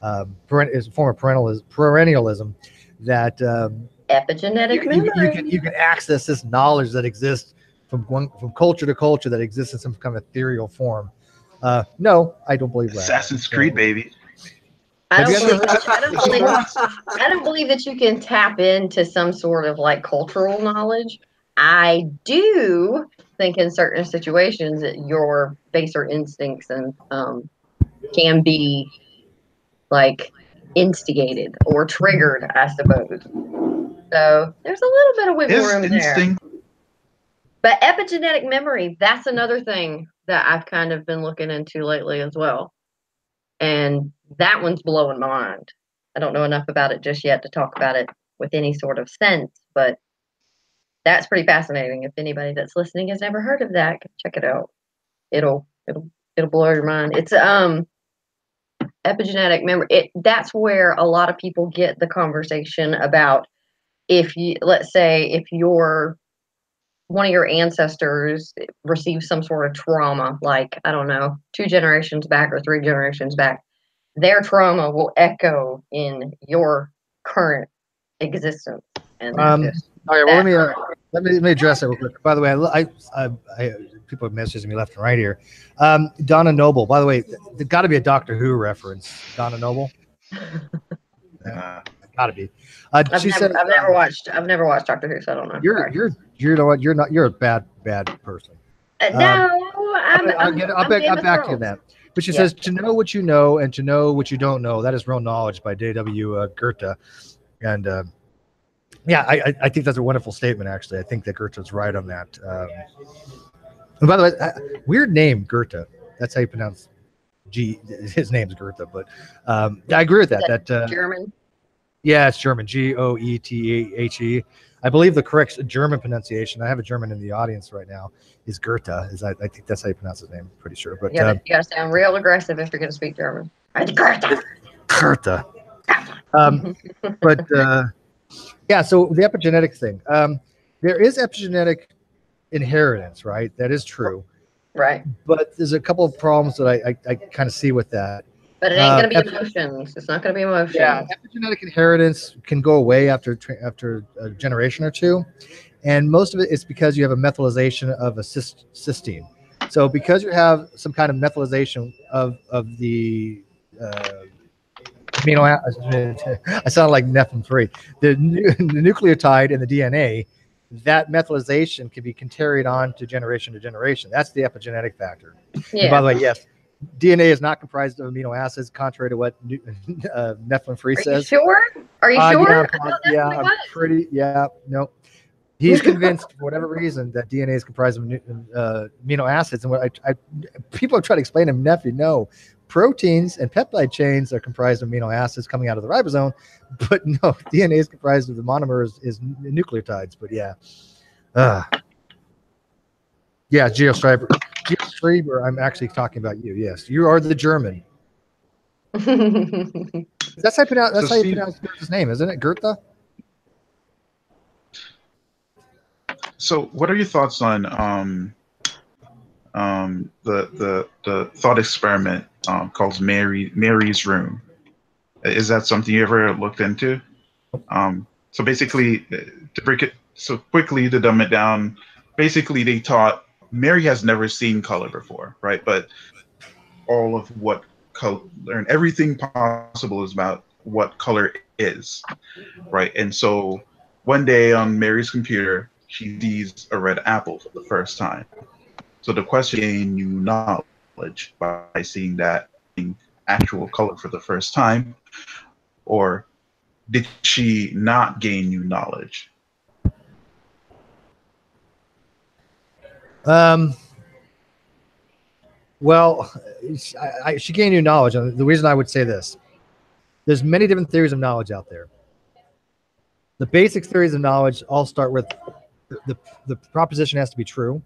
is a form of perennialism that Epigenetic memory. you can access this knowledge that exists from culture to culture that exists in some kind of ethereal form. No, I don't believe that. Assassin's Creed, baby. I don't believe that you can tap into some sort of like cultural knowledge. I do think in certain situations that your baser instincts and can be like instigated or triggered, I suppose. So there's a little bit of wiggle room there. But epigenetic memory, that's another thing that I've kind of been looking into lately as well. And that one's blowing my mind. I don't know enough about it just yet to talk about it with any sort of sense, but that's pretty fascinating. If anybody that's listening has never heard of that, check it out. It'll blow your mind. It's epigenetic memory. That's where a lot of people get the conversation about if you, let's say, if one of your ancestors received some sort of trauma, like, I don't know, 2 generations back or 3 generations back, their trauma will echo in your current existence. And all right, well, let me address that real quick. By the way, I people are messaging me left and right here. Donna Noble, by the way, there's got to be a Doctor Who reference. Donna Noble. Gotta be. I've never watched Doctor Who, so I don't know. You know what? You're a bad person. I'll back to that. But she says, to know what you know and to know what you don't know, that is real knowledge, by J.W. Goethe. And I think that's a wonderful statement, actually. I think that Goethe's right on that. And by the way, weird name, Goethe. That's how you pronounce his name's Goethe. But I agree with that. That German? Yeah, it's German. Goethe. I believe the correct German pronunciation, I have a German in the audience right now, is Goethe. I think that's how you pronounce his name. I'm pretty sure. But you gotta sound real aggressive if you're gonna speak German. Goethe. But so the epigenetic thing. There is epigenetic inheritance, right? That is true. Right. But there's a couple of problems that I kind of see with that. But it ain't going to be emotions. It's not going to be emotions. Yeah, epigenetic inheritance can go away after a generation or two. And most of it is because you have a methylization of a cysteine. So because you have some kind of methylization of the amino acid, I sound like Nephilim-3, the nucleotide in the DNA, that methylization can be carried on to generation. That's the epigenetic factor. Yeah. And by the way, yes, DNA is not comprised of amino acids, contrary to what Nephilim-3 says. Are you sure? No. He's convinced, for whatever reason, that DNA is comprised of amino acids. And what people have tried to explain to him, Nephi, no, proteins and peptide chains are comprised of amino acids coming out of the ribosome, but no, DNA is comprised of the monomers is nucleotides. But Geo Schreiber, I'm actually talking about you. Yes, you are the German. That's how you pronounce his name, isn't it? Goethe? So what are your thoughts on the thought experiment called Mary's Room? Is that something you ever looked into? So basically, to break it so quickly, to dumb it down, basically they taught Mary has never seen color before, right? But all of what color and everything possible is about what color is, right? And so one day on Mary's computer, she sees a red apple for the first time. So the question is, gain new knowledge by seeing that in actual color for the first time, or did she not gain new knowledge? Well, she gained new knowledge. And the reason I would say this, there's many different theories of knowledge out there. The basic theories of knowledge all start with the proposition has to be true.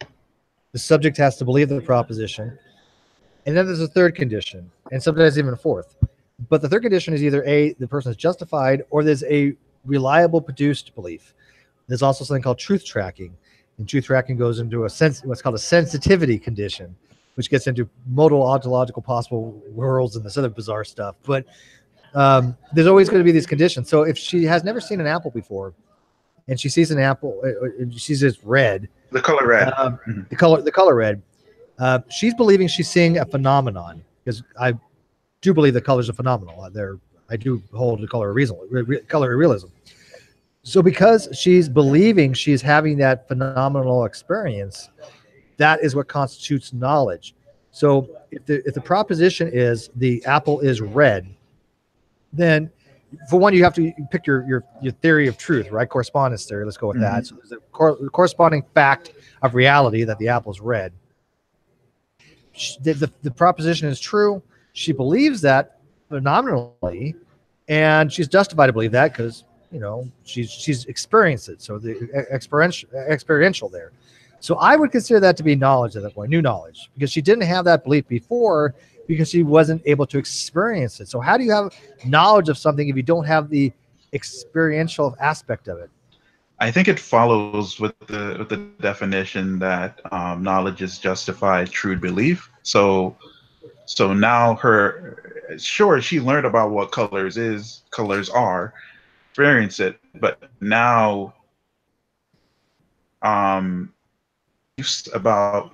The subject has to believe the proposition. And then there's a third condition, and sometimes even a fourth. But the third condition is either A, the person is justified, or there's a reliable produced belief. There's also something called truth tracking. And truth tracking goes into what's called a sensitivity condition, which gets into modal ontological possible worlds and this other bizarre stuff. But there's always going to be these conditions. So if she has never seen an apple before, and she sees an apple, she sees it's red, The color red. the color red, she's believing she's seeing a phenomenon, because I do believe that colors are phenomenal. I do hold the color of realism. So because she's believing she's having that phenomenal experience, that is what constitutes knowledge. So if the proposition is the apple is red, then for one, you have to pick your theory of truth, right? Correspondence theory. Let's go with that. So there's a corresponding fact of reality that the apple is red. The proposition is true. She believes that phenomenally, and she's justified to believe that because she's experienced it. So the experiential there. So I would consider that to be knowledge at that point, new knowledge, because she didn't have that belief before because she wasn't able to experience it. So how do you have knowledge of something if you don't have the experiential aspect of it? I think it follows with the definition that knowledge is justified true belief. So now she learned about what colors are, experience it, but now about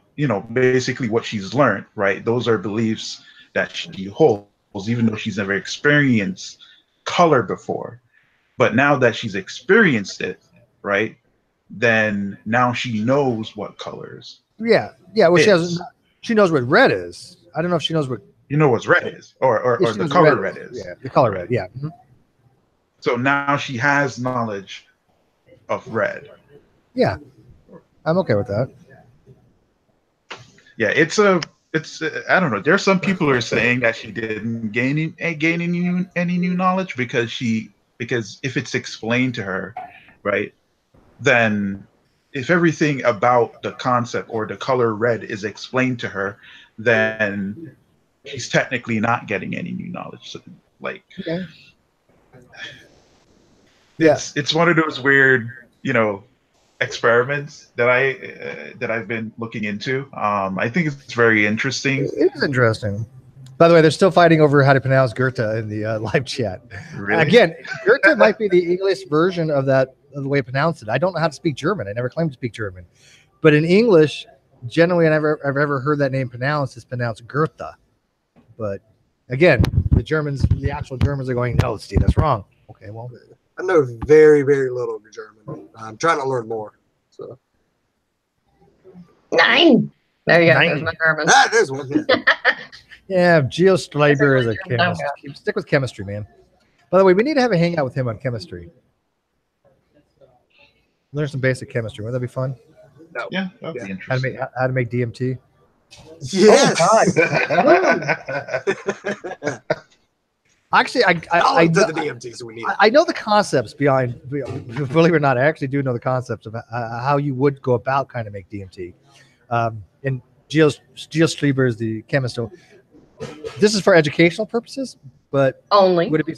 basically what she's learned, right? Those are beliefs that she holds, even though she's never experienced color before. But now that she's experienced it, right, then now she knows what colors. Yeah. Well, she knows what red is. I don't know if she knows what what red is, or the color red is. Yeah, the color red. Yeah. Mm-hmm. So now she has knowledge of red. Yeah, I'm okay with that. Yeah, it's I don't know. There's some people who are saying that she didn't gain any new knowledge because if it's explained to her, right, then if everything about the concept or the color red is explained to her, then she's technically not getting any new knowledge. So, it's one of those weird, experiments that I've been looking into. I think it's very interesting. It is interesting. By the way, they're still fighting over how to pronounce Goethe in the live chat. Really? Again, Goethe might be the English version of the way to pronounce it. I don't know how to speak German. I never claimed to speak German. But in English, generally, I've ever heard that name pronounced is pronounced Goethe. But again, the actual Germans are going, no, Steve, that's wrong. Okay, well. I know very, very little German. I'm trying to learn more. So 9. There you go. 9. There's my German. There's one. Yeah, Geo Stleiber is a chemist. Stick with chemistry, man. By the way, we need to have a hangout with him on chemistry. Learn some basic chemistry. Wouldn't that be fun? No. Yeah, that'd be interesting. How to make DMT. Yes. Oh, actually, I know the concepts behind. Believe it or not, I actually do know the concepts of how you would go about kind of make DMT. And Geo Stleiber is the chemist. So this is for educational purposes, but only would it be?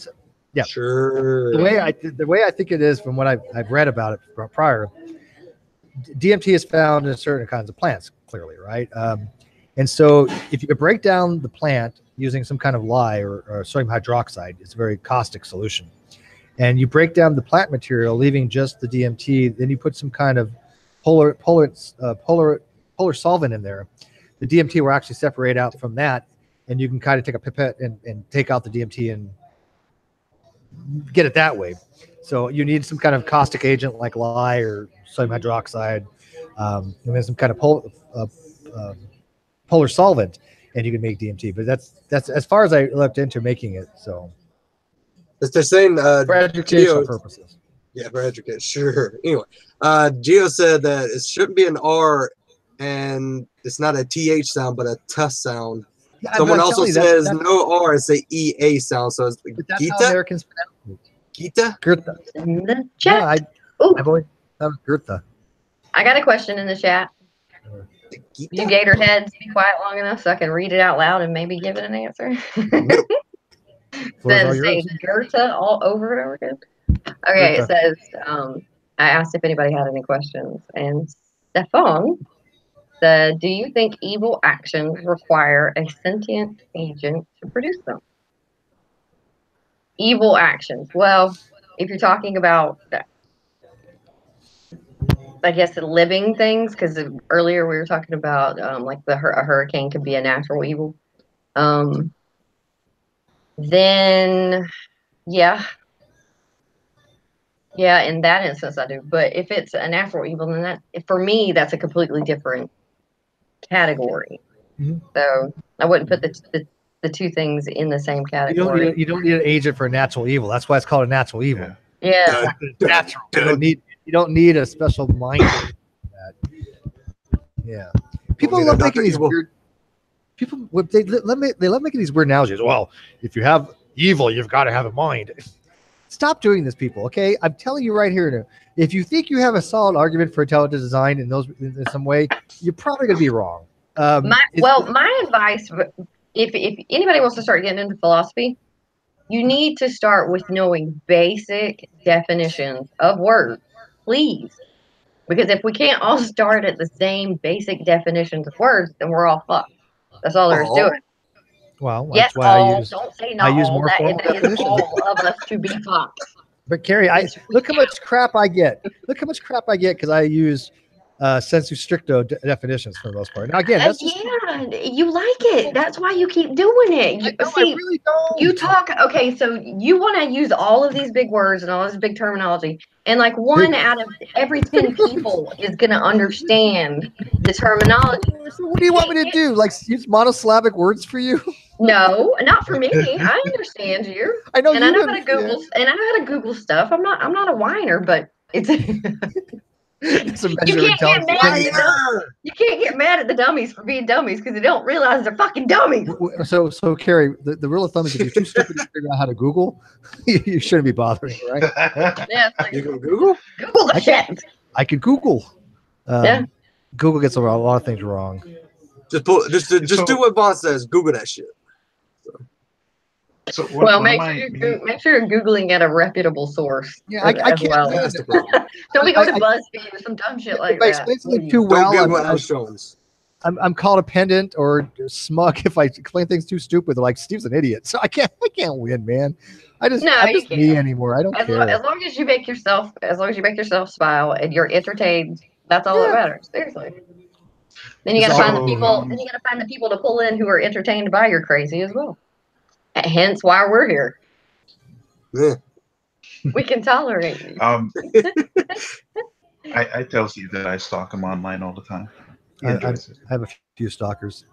Yeah, sure. The way I think it is, from what I've read about it prior, DMT is found in certain kinds of plants, clearly, right? And so if you could break down the plant using some kind of lye or sodium hydroxide, it's a very caustic solution. And you break down the plant material, leaving just the DMT, then you put some kind of polar solvent in there. The DMT will actually separate out from that, and you can kind of take a pipette and take out the DMT and get it that way. So you need some kind of caustic agent like lye or sodium hydroxide, and then some kind of polar solvent, and you can make DMT. But that's as far as I looked into making it. So they're saying for educational purposes. Yeah, for education, sure. Anyway, Geo said that it shouldn't be an R, and it's not a TH sound, but a T sound. Yeah, someone also says no R, it's a EA sound. So it's that's Gita? How Americans pronounce it. Gita? Goethe. In the chat. Yeah, I've always that was Goethe. I got a question in the chat. You gator heads, be quiet long enough so I can read it out loud and maybe give it an answer. Then say Goethe all over and over again. Okay, Goethe. It says, I asked if anybody had any questions, and Stefan said, do you think evil actions require a sentient agent to produce them? Evil actions. Well, if you're talking about, I guess, living things, because earlier we were talking about like a hurricane could be a natural evil. Then, yeah, in that instance I do. But if it's a natural evil, then that, for me, that's a completely different category. So I wouldn't put the two things in the same category. You don't need an agent for a natural evil. That's why it's called a natural evil. Yeah. Natural. You don't need a special mind. Yeah. People love making these weird. People they love making these weird analogies. Well, if you have evil, you've got to have a mind. Stop doing this, people. Okay, I'm telling you right here now. If you think you have a solid argument for intelligent design in some way, you're probably going to be wrong. My advice, if anybody wants to start getting into philosophy, you need to start with knowing basic definitions of words, please. Because if we can't all start at the same basic definitions of words, then we're all fucked. That's all there is to it. Well, that's why don't say not I use all. more formal That is definitions. all of us to be fucked. But Carrie, look how much crap I get. Look how much crap I get because I use sensu stricto definitions for the most part. Now again, that's you like it. That's why you keep doing it. I really don't. You talk. Okay, so you want to use all of these big words and all this big terminology, and like one out of every 10 people is going to understand the terminology. So what do you want me to do? Like use monosyllabic words for you? No, not for me. I understand you. I know, and I know how to Google. And I know how to Google stuff. I'm not a whiner, but it's. You can't get mad at the dummies for being dummies because they don't realize they're fucking dummies. So Carrie, the rule of thumb is if you're too stupid to figure out how to Google, you shouldn't be bothering, right? Yeah, you can Google? Google the shit. I can Google. Google gets a lot of things wrong. Just do what Vaughn says. Google that shit. So make sure you're Googling at a reputable source. Yeah, I can't. Well. Don't be going to BuzzFeed or some dumb shit like that. If I explain something too well, I'm called a pedant or smug if I explain things too stupid. They're like, Steve's an idiot, so I can't win, man. I'm just me anymore. I don't care. As long as you make yourself smile and you're entertained, that's all that matters. Seriously. Then you got to find the people. Then you got to find the people to pull in who are entertained by your crazy as well. Hence why we're here. Yeah. We can tolerate you. I tell Steve that I stalk him online all the time. I have a few stalkers.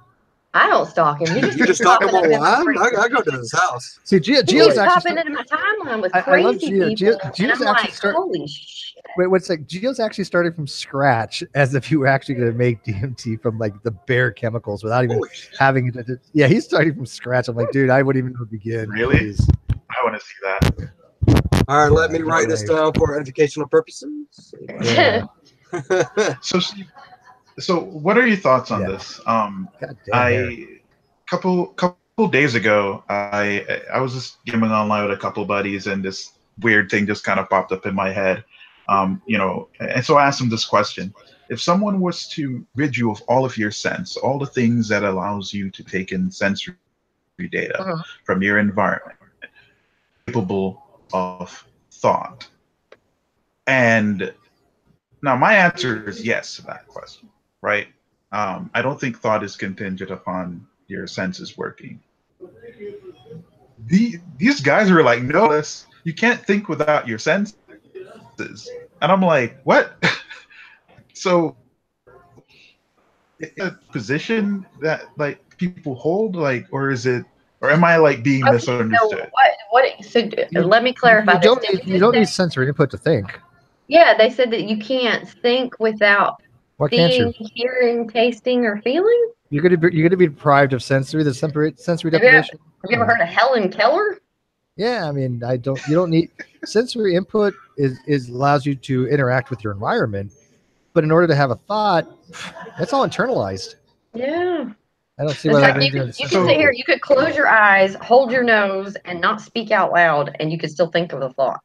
I don't stalk him. You just stalk him online? I go to his house. See, Gio's popping into my timeline with crazy people. Gio's actually holy shit. Wait, what's like? Gio's actually started from scratch, as if you were actually going to make DMT from like the bare chemicals without even having it. Yeah, he's starting from scratch. I'm like, dude, I wouldn't even know where to begin. Really? Please. I want to see that. All right, let me write this down for educational purposes. Yeah. So what are your thoughts on this? Couple days ago, I was just gaming online with a couple buddies, and this weird thing just kind of popped up in my head. And so I asked them this question: if someone was to rid you of all of your sense, all the things that allows you to take in sensory data from your environment, capable of thought, and now my answer is yes to that question, right? I don't think thought is contingent upon your senses working. These guys are like, no, you can't think without your senses. And I'm like, what? So a position that like people hold, like, or am I like being misunderstood? So let me clarify. You don't need sensory input to think. Yeah, they said that you can't think without seeing, hearing, tasting, or feeling. You're gonna be deprived of sensory deprivation. Have you ever heard of Helen Keller? Yeah, I mean, you don't need sensory input is allows you to interact with your environment, but in order to have a thought, that's all internalized. Yeah. I don't see why you can sit here, you could close your eyes, hold your nose, and not speak out loud, and you could still think of the thought.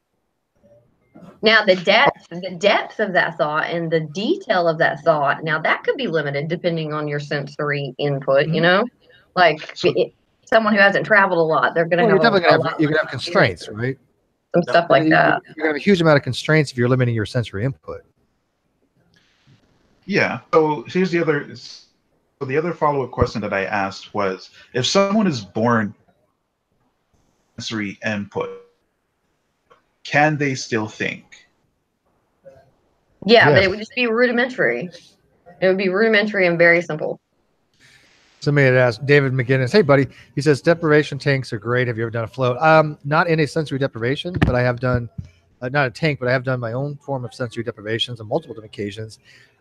Now the depth of that thought and the detail of that thought, now that could be limited depending on your sensory input, you know? Like So- someone who hasn't traveled a lot, they're going to Well, have you're definitely a lot you're gonna less have constraints, right? some stuff like that. You're gonna have a huge amount of constraints if you're limiting your sensory input. Yeah. So here's the other. So the other follow-up question that I asked was, if someone is born sensory input, can they still think? Yeah, but Yes. it would just be rudimentary. It would be rudimentary and very simple. Somebody had asked David McGinnis, hey buddy, he says deprivation tanks are great. Have you ever done a float? Not in a sensory deprivation, but I have done not a tank, but I have done my own form of sensory deprivations on multiple different occasions.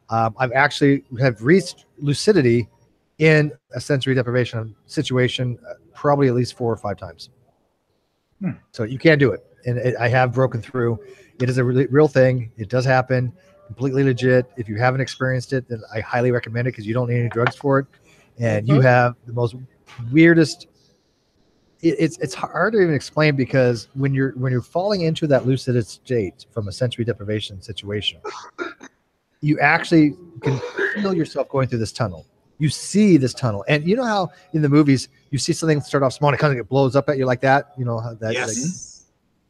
I've actually have reached lucidity in a sensory deprivation situation probably at least 4 or 5 times. So you can do it, and I have broken through. It is a real thing. It does happen, completely legit. If you haven't experienced it, then I highly recommend it because you don't need any drugs for it, and you have the most weirdest. It's hard to even explain because when you're falling into that lucid state from a sensory deprivation situation, you actually can feel yourself going through this tunnel. You see this tunnel, and you know how in the movies you see something start off small and it kind of blows up at you like that. You know how that. Yes. Like,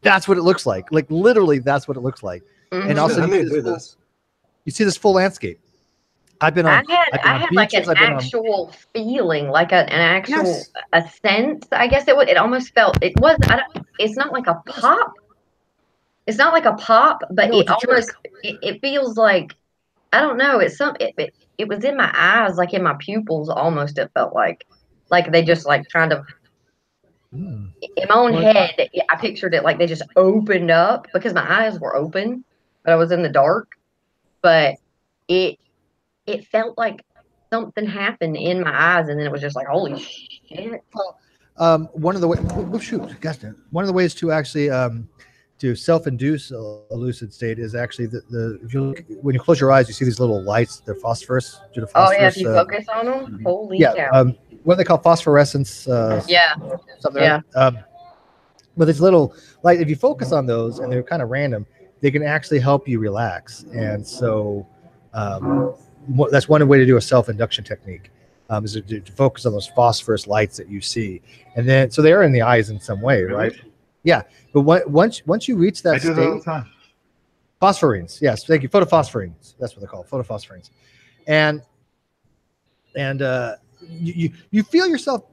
that's what it looks like. Like literally, that's what it looks like. And also, I need to do this. you see this full landscape. I've been on. I had like an actual feeling, like an actual a sense. I guess it almost felt it was. It's not like a pop. It's not like a pop, but No, it almost it feels like, I don't know. It was in my eyes, like in my pupils. Almost, it felt like they just like kind of in my own head. I pictured it like they just opened up because my eyes were open, but I was in the dark. But it felt like something happened in my eyes, and then it was just like, holy shit. Well, one of the ways, one of the ways to actually to self-induce a lucid state is actually if you look, when you close your eyes, you see these little lights. They're phosphorus. Due to phosphorus, Oh yeah, if you focus on them, holy cow. What do they call phosphorescence? Something. Yeah. Right? But it's little like if you focus on those and they're kind of random, they can actually help you relax. And so that's one way to do a self-induction technique. Is to focus on those phosphorus lights that you see, and then so they are in the eyes in some way, right? Yeah, but once you reach that I do that all the time. Phosphorines, yes, thank you. Photophosphorines, that's what they're called, photophosphorines, and you feel yourself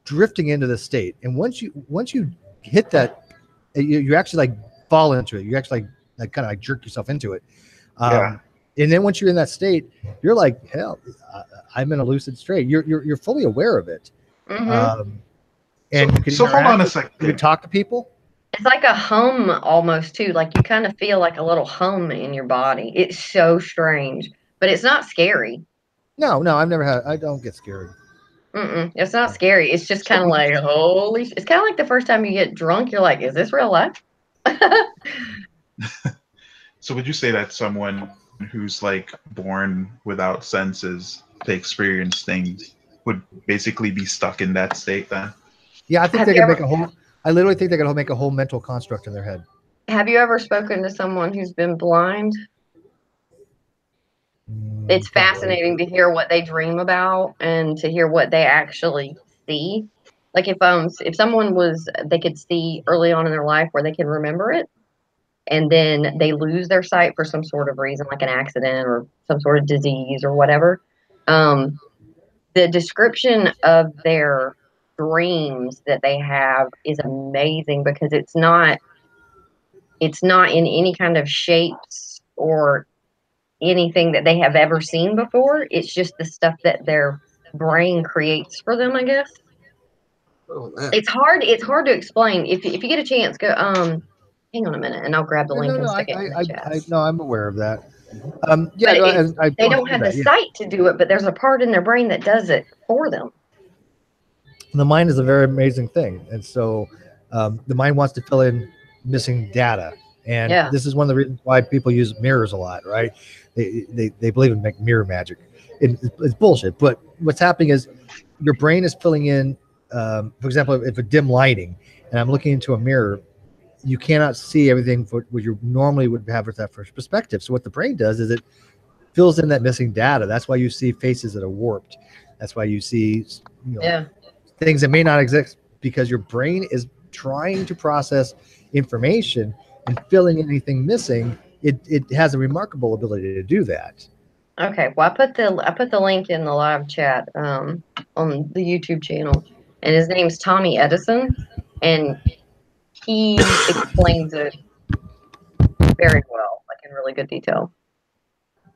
drifting into this state, and once you hit that, you actually like fall into it. You actually like kind of like jerk yourself into it. And then once you're in that state, you're like, hell, I'm in a lucid state. You're fully aware of it. And you can hold on a second. You can talk to people. It's like a hum almost too. Like you kind of feel like a little hum in your body. It's so strange, but it's not scary. No, I've never had. I don't get scared. It's not scary. It's just kind of like, holy. It's kind of like the first time you get drunk. You're like, is this real life? So would you say that someone who's like born without senses to experience things would basically be stuck in that state then? Yeah, I think they can make a whole. I literally think they can make a whole mental construct in their head. Have you ever spoken to someone who's been blind? It's fascinating to hear what they dream about and to hear what they actually see. Like if someone they could see early on in their life where they can remember it, and then they lose their sight for some sort of reason, like an accident or some sort of disease or whatever. The description of their dreams that they have is amazing because it's not in any kind of shapes or anything that they have ever seen before. It's just the stuff that their brain creates for them, I guess. It's hard to explain. If you get a chance, go hang on a minute and I'll grab the link and stick it in the chat. No, I'm aware of that. They don't have the sight to do it, but there's a part in their brain that does it for them. The mind is a very amazing thing, and so the mind wants to fill in missing data, and this is one of the reasons why people use mirrors a lot, right? They believe in mirror magic. It's bullshit, but what's happening is your brain is filling in. For example, if a dim lighting, and I'm looking into a mirror, you cannot see everything for what you normally would have with that first perspective. So what the brain does is it fills in that missing data. That's why you see faces that are warped. That's why you see, things that may not exist, because your brain is trying to process information and filling anything missing. It has a remarkable ability to do that. Okay, well, I put the link in the live chat on the YouTube channel, and his name's Tommy Edison, and he explains it very well, like in really good detail.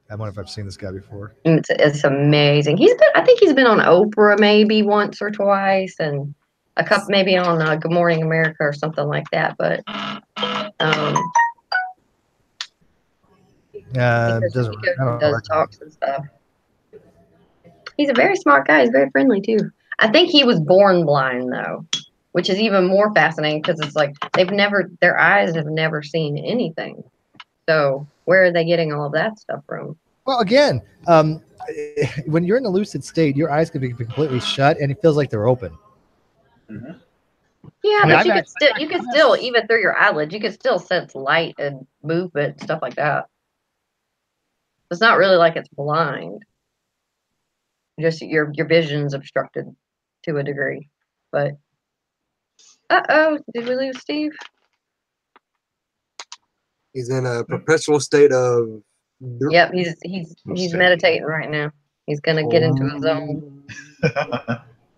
I wonder if I've seen this guy before. It's amazing. I think he's been on Oprah maybe once or twice, and a couple maybe on Good Morning America or something like that. But he does talks and stuff. He's a very smart guy. He's very friendly too. I think he was born blind though, which is even more fascinating because it's like their eyes have never seen anything. So where are they getting all of that stuff from? Well, again, when you're in a lucid state, your eyes can be completely shut, and it feels like they're open. Mm-hmm. Yeah, but you could still, even through your eyelids, you could still sense light and movement, stuff like that. It's not really like it's blind. Just your vision's obstructed to a degree. But did we lose Steve? He's in a perpetual state of. Yep, he's meditating right now. He's gonna get into his zone.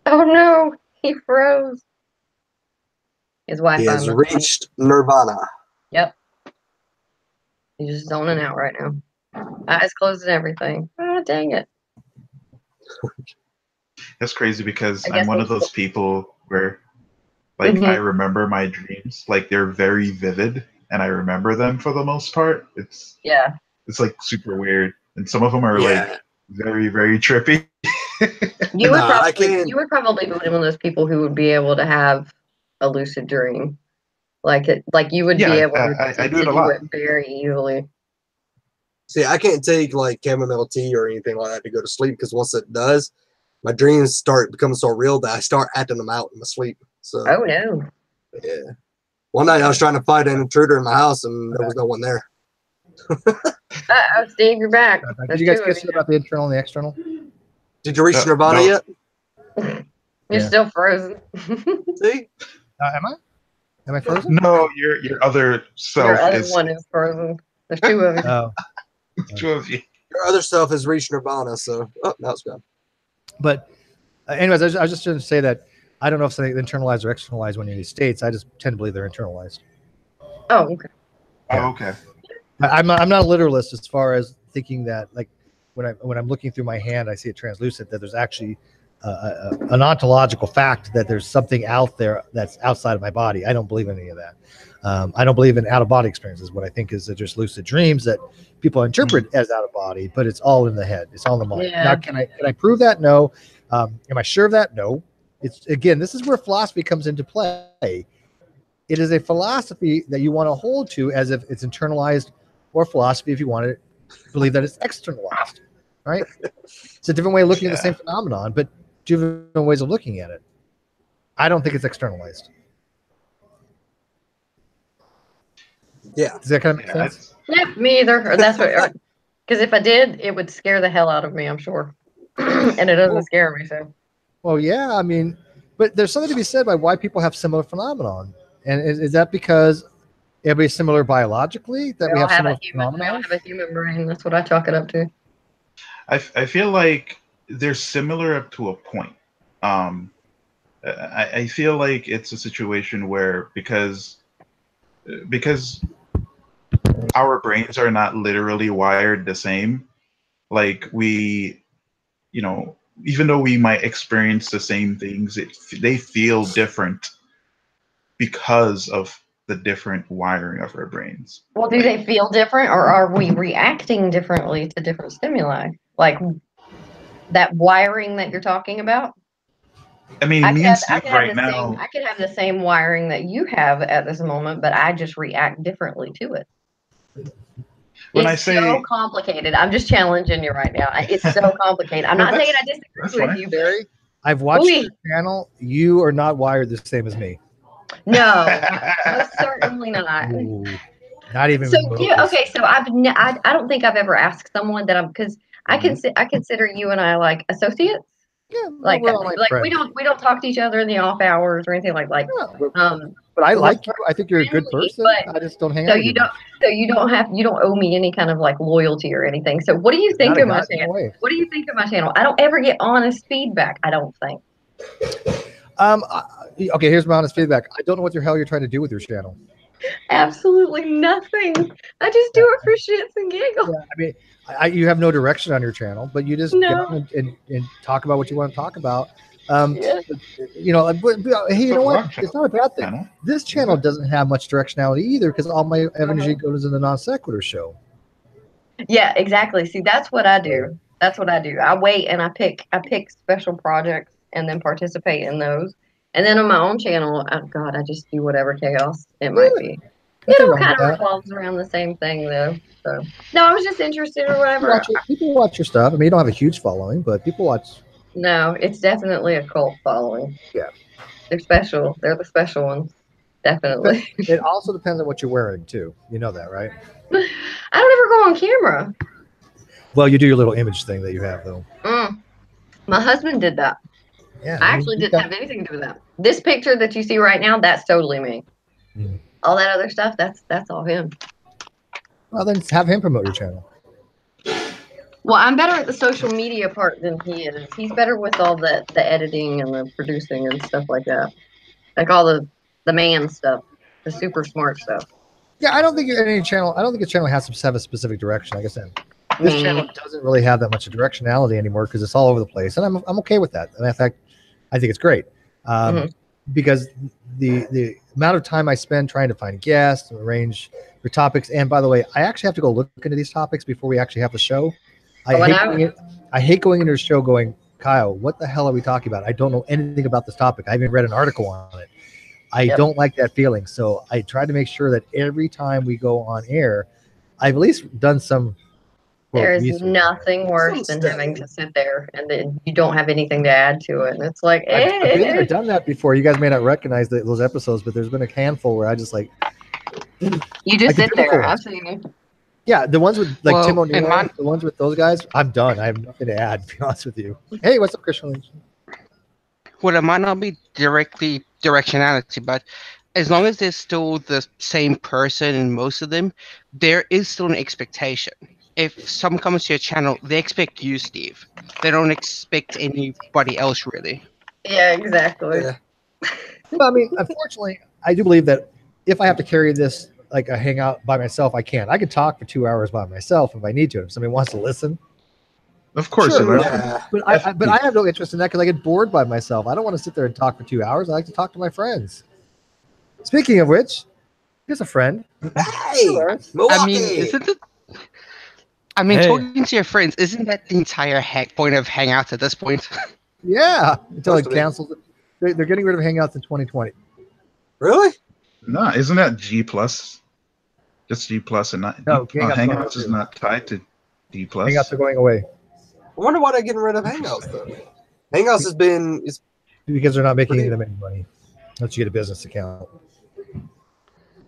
Oh no, he froze. His Wi-Fi. He has reached nirvana. Yep. He's just zoning out right now. Eyes closed and everything. Oh, dang it. That's crazy because I'm one of those people where, like, I remember my dreams. Like, they're very vivid, and I remember them for the most part. It's like super weird, and some of them are like very, very trippy. You would probably be one of those people who would be able to have a lucid dream, like you would be able to do it very easily. See, I can't take like chamomile tea or anything like that to go to sleep, because once it does, my dreams start becoming so real that I start acting them out in my sleep. So, oh no. Yeah. One night I was trying to fight an intruder in my house, and there was no one there. Steve, you're back. Did you guys get about the internal and the external? Did you reach nirvana yet? You're still frozen. See? Am I frozen? No, your other self. Your other one is frozen. There's two of you. Oh. Two of you. Your other self has reached nirvana, so now it's gone. But anyways, I was just going to say that I don't know if something internalized or externalized when you're in these states. I just tend to believe they're internalized. Oh, okay. Oh, okay. I'm not a literalist as far as thinking that, like, when I'm looking through my hand, I see it translucent, that there's actually an ontological fact that there's something out there that's outside of my body. I don't believe in any of that. I don't believe in out-of-body experiences. What I think is that just lucid dreams that people interpret as out-of-body, but it's all in the head. It's all in the mind. Yeah. Now, can I prove that? No. Am I sure of that? No. It's, again, this is where philosophy comes into play. It is a philosophy that you want to hold to as if it's internalized, or philosophy if you want to believe that it's externalized, right? It's a different way of looking at the same phenomenon, but different ways of looking at it. I don't think it's externalized. Yeah. Does that kind of make sense? Yeah, me either. Or that's what. Because if I did, it would scare the hell out of me, I'm sure. And it doesn't scare me, so. Well, yeah, I mean, but there's something to be said by why people have similar phenomenon. And is that because everybody's similar biologically? That we have similar phenomena? We all have a human brain. That's what I chalk it up to. I feel like they're similar up to a point. I feel like it's a situation where because our brains are not literally wired the same, like we, even though we might experience the same things, they feel different because of the different wiring of our brains. Well, do they feel different, or are we reacting differently to different stimuli? Like that wiring that you're talking about? I mean, me and Steve right now. I could have the same wiring that you have at this moment, but I just react differently to it. It's so complicated. I'm just challenging you right now. It's so complicated. I'm not saying I disagree with you, Barry. I've watched your channel. You are not wired the same as me. No, most certainly not. Ooh, not even. So yeah, remotely. okay. So I don't think I've ever asked someone that I'm because I consider you and I like associates. Yeah, Like we're all my like friends. we don't talk to each other in the off hours or anything like Yeah, but I we're like you. I think you're a good friendly, person. but I just don't hang so out with you you don't much. you don't owe me any kind of like loyalty or anything. So what do you think Not a of my god, no channel? way. What do you think of my channel? I don't ever get honest feedback. I don't think. Okay, here's my honest feedback. I don't know what the hell you're trying to do with your channel. Absolutely nothing. I just do it for shits and giggles. Yeah, I mean, you have no direction on your channel, but you just get No. on and talk about what you want to talk about. Yeah. Hey, you know what? It's not a bad thing. Channel. This channel doesn't have much directionality either because all my energy goes in the non sequitur show. Yeah, exactly. See, that's what I do. That's what I do. I wait and I pick special projects and then participate in those. And then on my own channel, oh God, I just do whatever chaos it might be. It Nothing all wrong kind with of that. revolves around the same thing though. So no, I was just interested or whatever. People watch your stuff. I mean, you don't have a huge following, but people watch. No, it's definitely a cult following. Yeah. They're special. They're the special ones. Definitely. It also depends on what you're wearing too. You know that, right? I don't ever go on camera. Well, you do your little image thing that you have, though. My husband did that. Yeah, I actually didn't have anything to do with that. This picture that you see right now, that's totally me. All that other stuff, that's all him. Well, then have him promote your channel. Well, I'm better at the social media part than he is. He's better with all the editing and the producing and stuff like that. Like all the man stuff, the super smart stuff. Yeah, I don't think any channel. I don't think a channel has to have a specific direction. Like I said, this channel doesn't really have that much of directionality anymore because it's all over the place, and I'm okay with that. And in fact, I think it's great because the amount of time I spend trying to find guests, arrange for topics, and by the way, I actually have to go look into these topics before we actually have the show. I hate going into a show going, Kyle, what the hell are we talking about? I don't know anything about this topic. I haven't read an article on it. I don't like that feeling. So I try to make sure that every time we go on air, I've at least done some. There is nothing worse than having to sit there and then you don't have anything to add to it. And it's like, I've been there, done that before. You guys may not recognize those episodes, but there's been a handful where I just like. You just sit there. I've seen it. Yeah, the ones with like Tim O'Neill, the ones with those guys, I'm done. I have nothing to add, to be honest with you. Hey, what's up, Christian? Well, it might not be directly directionality, but as long as there's still the same person in most of them, there is still an expectation. If someone comes to your channel, they expect you, Steve. They don't expect anybody else, really. Yeah, exactly. Yeah. Well, I mean, unfortunately, I do believe that if I have to carry this like a hangout by myself, I can. I could talk for 2 hours by myself if I need to. If somebody wants to listen, of course. Sure, but I have no interest in that because I get bored by myself. I don't want to sit there and talk for 2 hours. I like to talk to my friends. Speaking of which, here's a friend. Hey, talking to your friends, isn't that the entire point of Hangouts at this point? Yeah, until it cancels it. They're getting rid of Hangouts in 2020. Really? No, isn't that G plus? Just G plus and not. No, Hangouts is not tied to D plus. Hangouts are going away. I wonder why they're getting rid of Hangouts though. Hangouts has been because they're not making them any money. Unless you get a business account.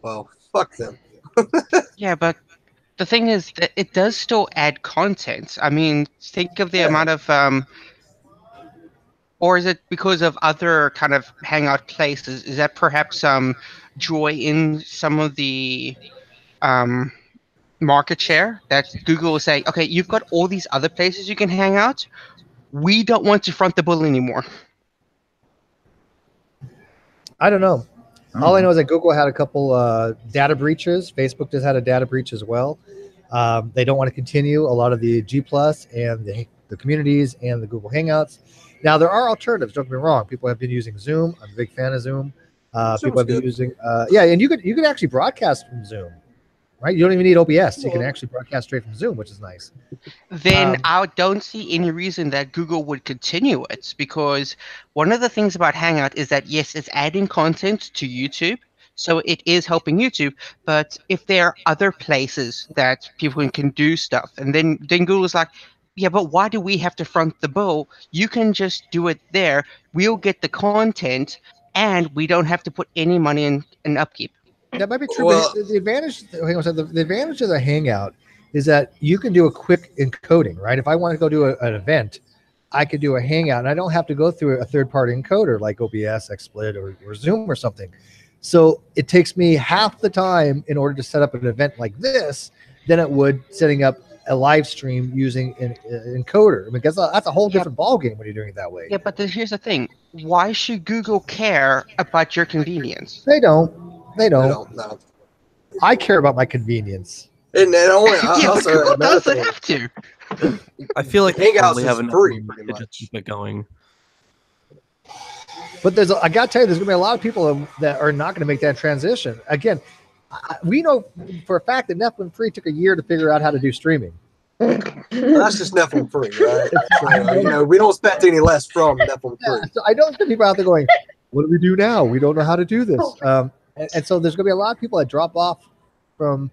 Well, fuck them. Yeah, but the thing is that it does still add content. I mean, think of the amount of or is it because of other kind of hangout places? Is that perhaps joy in some of the market share that Google is saying, okay, you've got all these other places you can hang out. We don't want to front the bull anymore. I don't know. All I know is that Google had a couple data breaches. Facebook just had a data breach as well. They don't want to continue a lot of the G Plus and the communities and the Google Hangouts. Now, there are alternatives. Don't get me wrong. People have been using Zoom. I'm a big fan of Zoom. People have been using and you could actually broadcast from Zoom, right? You don't even need OBS. You can actually broadcast straight from Zoom, which is nice. Then I don't see any reason that Google would continue it, because one of the things about Hangout is that, yes, it's adding content to YouTube, so it is helping YouTube, but if there are other places that people can do stuff, and then Google's like, yeah, but why do we have to front the bill? You can just do it there. We'll get the content, and we don't have to put any money in upkeep. That might be true, Well- but the advantage, hang on a second, the advantage of the Hangout is that you can do a quick encoding, right? If I want to go do an event, I could do a Hangout, and I don't have to go through a third-party encoder like OBS, XSplit, or Zoom or something. So it takes me half the time in order to set up an event like this than it would setting up a live stream using an encoder. I mean, that's a whole different ballgame when you're doing it that way. Yeah, but here's the thing: why should Google care about your convenience? They don't. They I don't. don't know. I care about my convenience. And only Yeah, but also Google another doesn't thing, have to. I feel like Hangouts they probably is have enough free, money pretty to just much. keep it going. But I got to tell you, there's going to be a lot of people that are not going to make that transition. Again, we know for a fact that Nephilim Free took a year to figure out how to do streaming. That's just Nephilim free, right? So, we don't expect any less from Nephilim Yeah, free. so I don't think people out there going, what do we do now? We don't know how to do this. And so there's going to be a lot of people that drop off from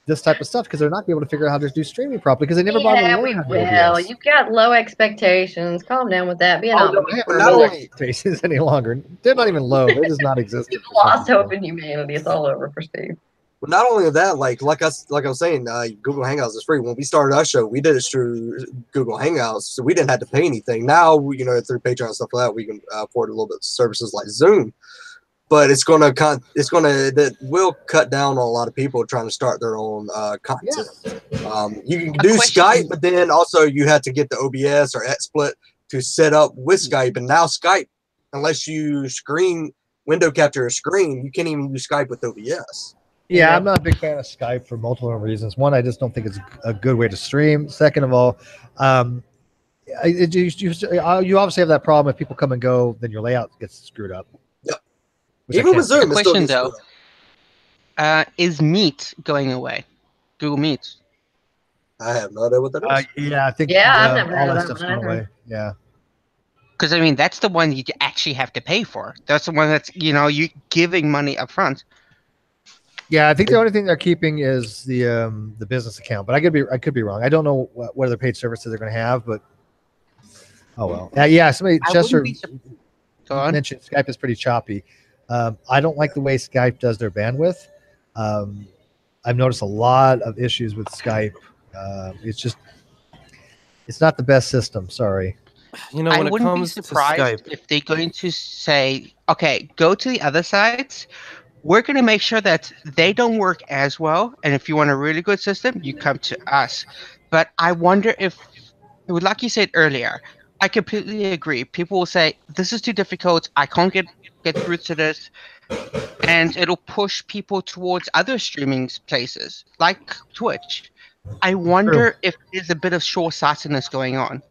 this type of stuff because they're not going to be able to figure out how to do streaming properly because they never bothered to Yeah, learn we how to do will. OBS. You've got low expectations. Calm down with that. Be an Oh, no, optimist. I have not no only- expectations any longer. They're not even low. They're just not existing. You've lost hope in humanity. It's all over for Steve. Well, not only that, like I was saying, Google Hangouts is free. When we started our show, we did it through Google Hangouts, so we didn't have to pay anything. Now, through Patreon and stuff like that, we can afford a little bit of services like Zoom. But that will cut down on a lot of people trying to start their own content. You can do Skype, but then also you have to get the OBS or XSplit to set up with Skype. And now Skype, unless you window capture a screen, you can't even use Skype with OBS. Yeah, I'm not a big fan of Skype for multiple reasons. One, I just don't think it's a good way to stream. Second of all, you obviously have that problem if people come and go, then your layout gets screwed up. Yep. Which I Even with can't Zoom, The it still question, gets though, screwed up. is Meet going away? Google Meet. I have no idea what that is. Yeah, I think Yeah, I've never all heard of that that stuff's one gone either. away. Yeah. Because I mean, that's the one you actually have to pay for. That's the one that's you giving money up front. Yeah, I think the only thing they're keeping is the business account, but I could be wrong. I don't know what other paid services they're going to have, but oh well. Yeah, somebody I Chester wouldn't be Go on. mentioned Skype is pretty choppy. I don't like the way Skype does their bandwidth. I've noticed a lot of issues with Skype. It's not the best system. Sorry. You know, I when it wouldn't be comes to surprised Skype, if they're going to say, okay, go to the other sites. We're going to make sure that they don't work as well. And if you want a really good system, you come to us. But I wonder if, like you said earlier, I completely agree. People will say, this is too difficult. I can't get through to this. And it'll push people towards other streaming places like Twitch. I wonder if there's a bit of short-sightedness going on.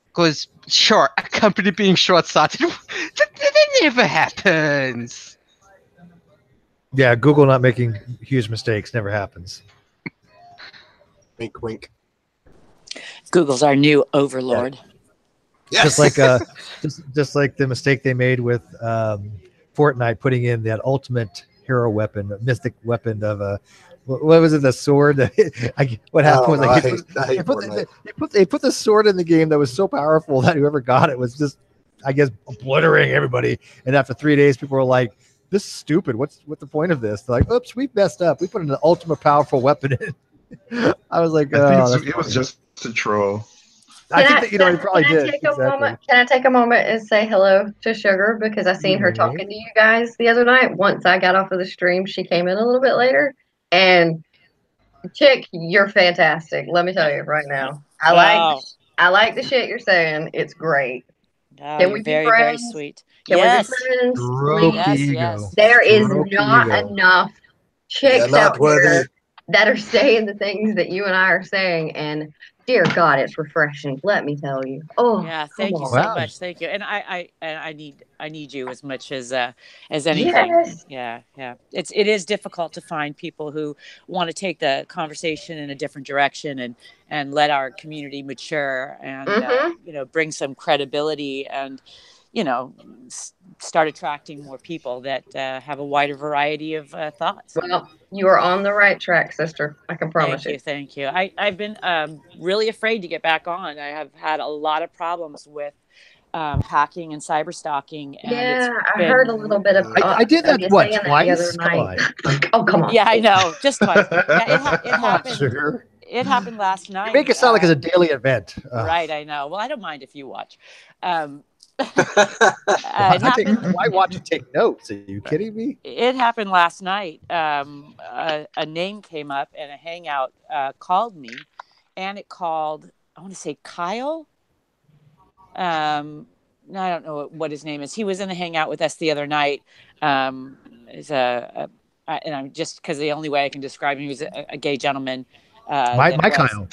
Because, sure, a company being short-sighted, that never happens. Yeah, Google not making huge mistakes never happens. Wink, wink. Google's our new overlord. Yes. Just like the mistake they made with Fortnite putting in that ultimate hero weapon, mystic weapon of what was it? The sword. What happened was like they put the sword in the game that was so powerful that whoever got it was just, I guess, obliterating everybody. And after 3 days, people were like, "This is stupid. What's the point of this?" They're like, "Oops, we messed up. We put an ultimate powerful weapon in." I was like, I "Oh, think it was just a troll. I think that he probably Can I did." take a moment? Can I take a moment and say hello to Sugar because I seen her talking to you guys the other night. Once I got off of the stream, she came in a little bit later, and Chick, you're fantastic. Let me tell you right now. I like the shit you're saying. It's great. Oh, Can you're we be very, very friends? sweet. Can Yes. we be friends? Stroke Yes, ego. yes. There is Stroke not ego. enough chicks not out worthy. there that are saying the things that you and I are saying, and dear God, it's refreshing. Let me tell you. Oh, Yeah, come thank you on. so Wow. much. Thank you. And I need you as much as anything. Yes. Yeah. It is difficult to find people who want to take the conversation in a different direction and let our community mature and bring some credibility and start attracting more people that have a wider variety of thoughts. Well, you are on the right track, sister. I can promise you. Thank you. I've been really afraid to get back on. I have had a lot of problems with hacking and cyber stalking. And yeah, I heard a little bit of. I did that you what, saying that twice? the Come other night. on. Oh, come on. Yeah, I know, just twice. Yeah, it Come on, happened. sugar. It happened last night. You make it sound like it's a daily event. Right, I know. Well, I don't mind if you watch. I watch and take notes. Are you kidding me? It happened last night. A name came up and a Hangout called me, and it called, I want to say Kyle. I don't know what his name is. He was in the Hangout with us the other night. And I'm just, because the only way I can describe him, he was a gay gentleman. My Kyle.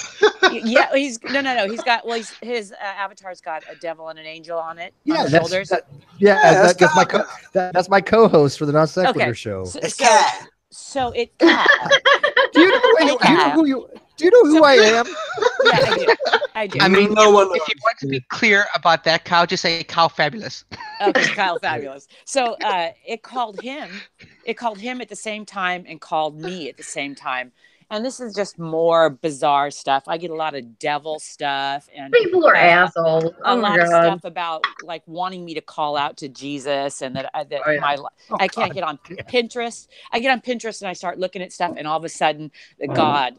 Yeah, he's no. He's got his avatar's got a devil and an angel on it. Yeah, on the shoulders. That's my co-host for the Non Sequitur show. So it. Do you know who I am? Yeah, I do. I mean, if you want to be clear about that, Kyle, just say Kyle Fabulous. Okay, Kyle Fabulous. So it called him at the same time and called me at the same time. And this is just more bizarre stuff. I get a lot of devil stuff, and people are assholes. A lot of stuff about like wanting me to call out to Jesus, and that I can't get on Pinterest. I get on Pinterest and I start looking at stuff, and all of a sudden, God,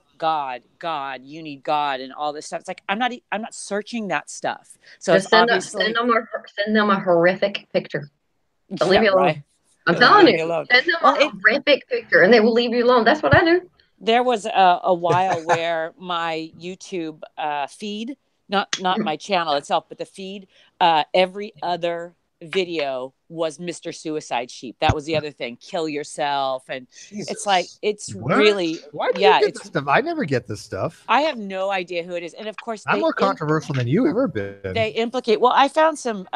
you need God, and all this stuff. It's like I'm not searching that stuff. So it's send them a horrific picture. They'll leave you alone. Right. I'm telling you, send them a horrific picture, and they will leave you alone. That's what I do. There was a while where my YouTube feed, not my channel itself, but the feed, every other video was Mr. Suicide Sheep. That was the other thing. Kill yourself. And Jesus. It's like, it's what? really, why do you get this stuff? I never get this stuff. I have no idea who it is. And of course, I'm more controversial than you ever been. They implicate, well, I found some,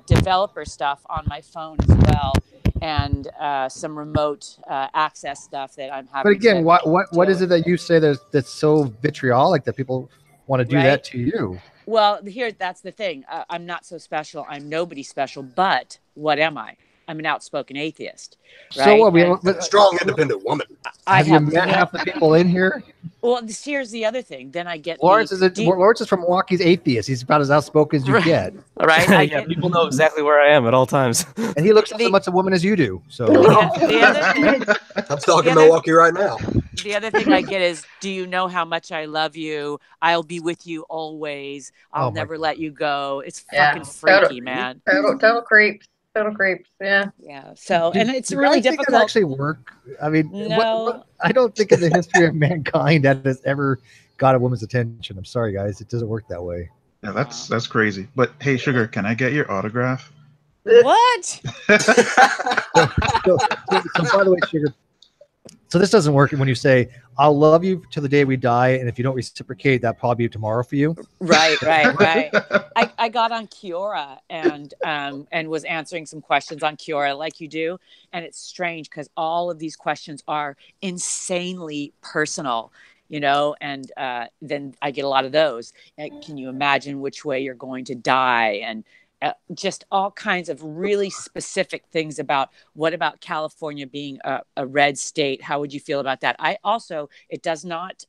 developer stuff on my phone as well. And some remote access stuff that I'm having. But again, what is it that you say that's so vitriolic that people want to do that to you? Well, that's the thing. I'm not so special. I'm nobody special. But what am I? I'm an outspoken atheist. Right? So what? Strong, independent woman. Have you met half the people in here? Well, here's the other thing. Then I get Lawrence is from Milwaukee's atheist. He's about as outspoken as you get. Right? Yeah, people know exactly where I am at all times. And he looks as much a woman as you do. So I'm stalking Milwaukee right now. The other thing I get is, do you know how much I love you? I'll be with you always. I'll never let you go. It's fucking freaky, man. Total creeps. Total creeps. Yeah. So, and it's really difficult. Think it actually work? I mean, no. I don't think in the history of mankind that has ever got a woman's attention. I'm sorry, guys. It doesn't work that way. Yeah, that's crazy. But hey, Sugar, can I get your autograph? What? So by the way, Sugar, so this doesn't work when you say, I'll love you till the day we die, and if you don't reciprocate, that'll probably be tomorrow for you. Right. I got on Quora and was answering some questions on Quora like you do, and it's strange because all of these questions are insanely personal, and then I get a lot of those. Can you imagine which way you're going to die? And just all kinds of really specific things about what about California being a red state? How would you feel about that? It does not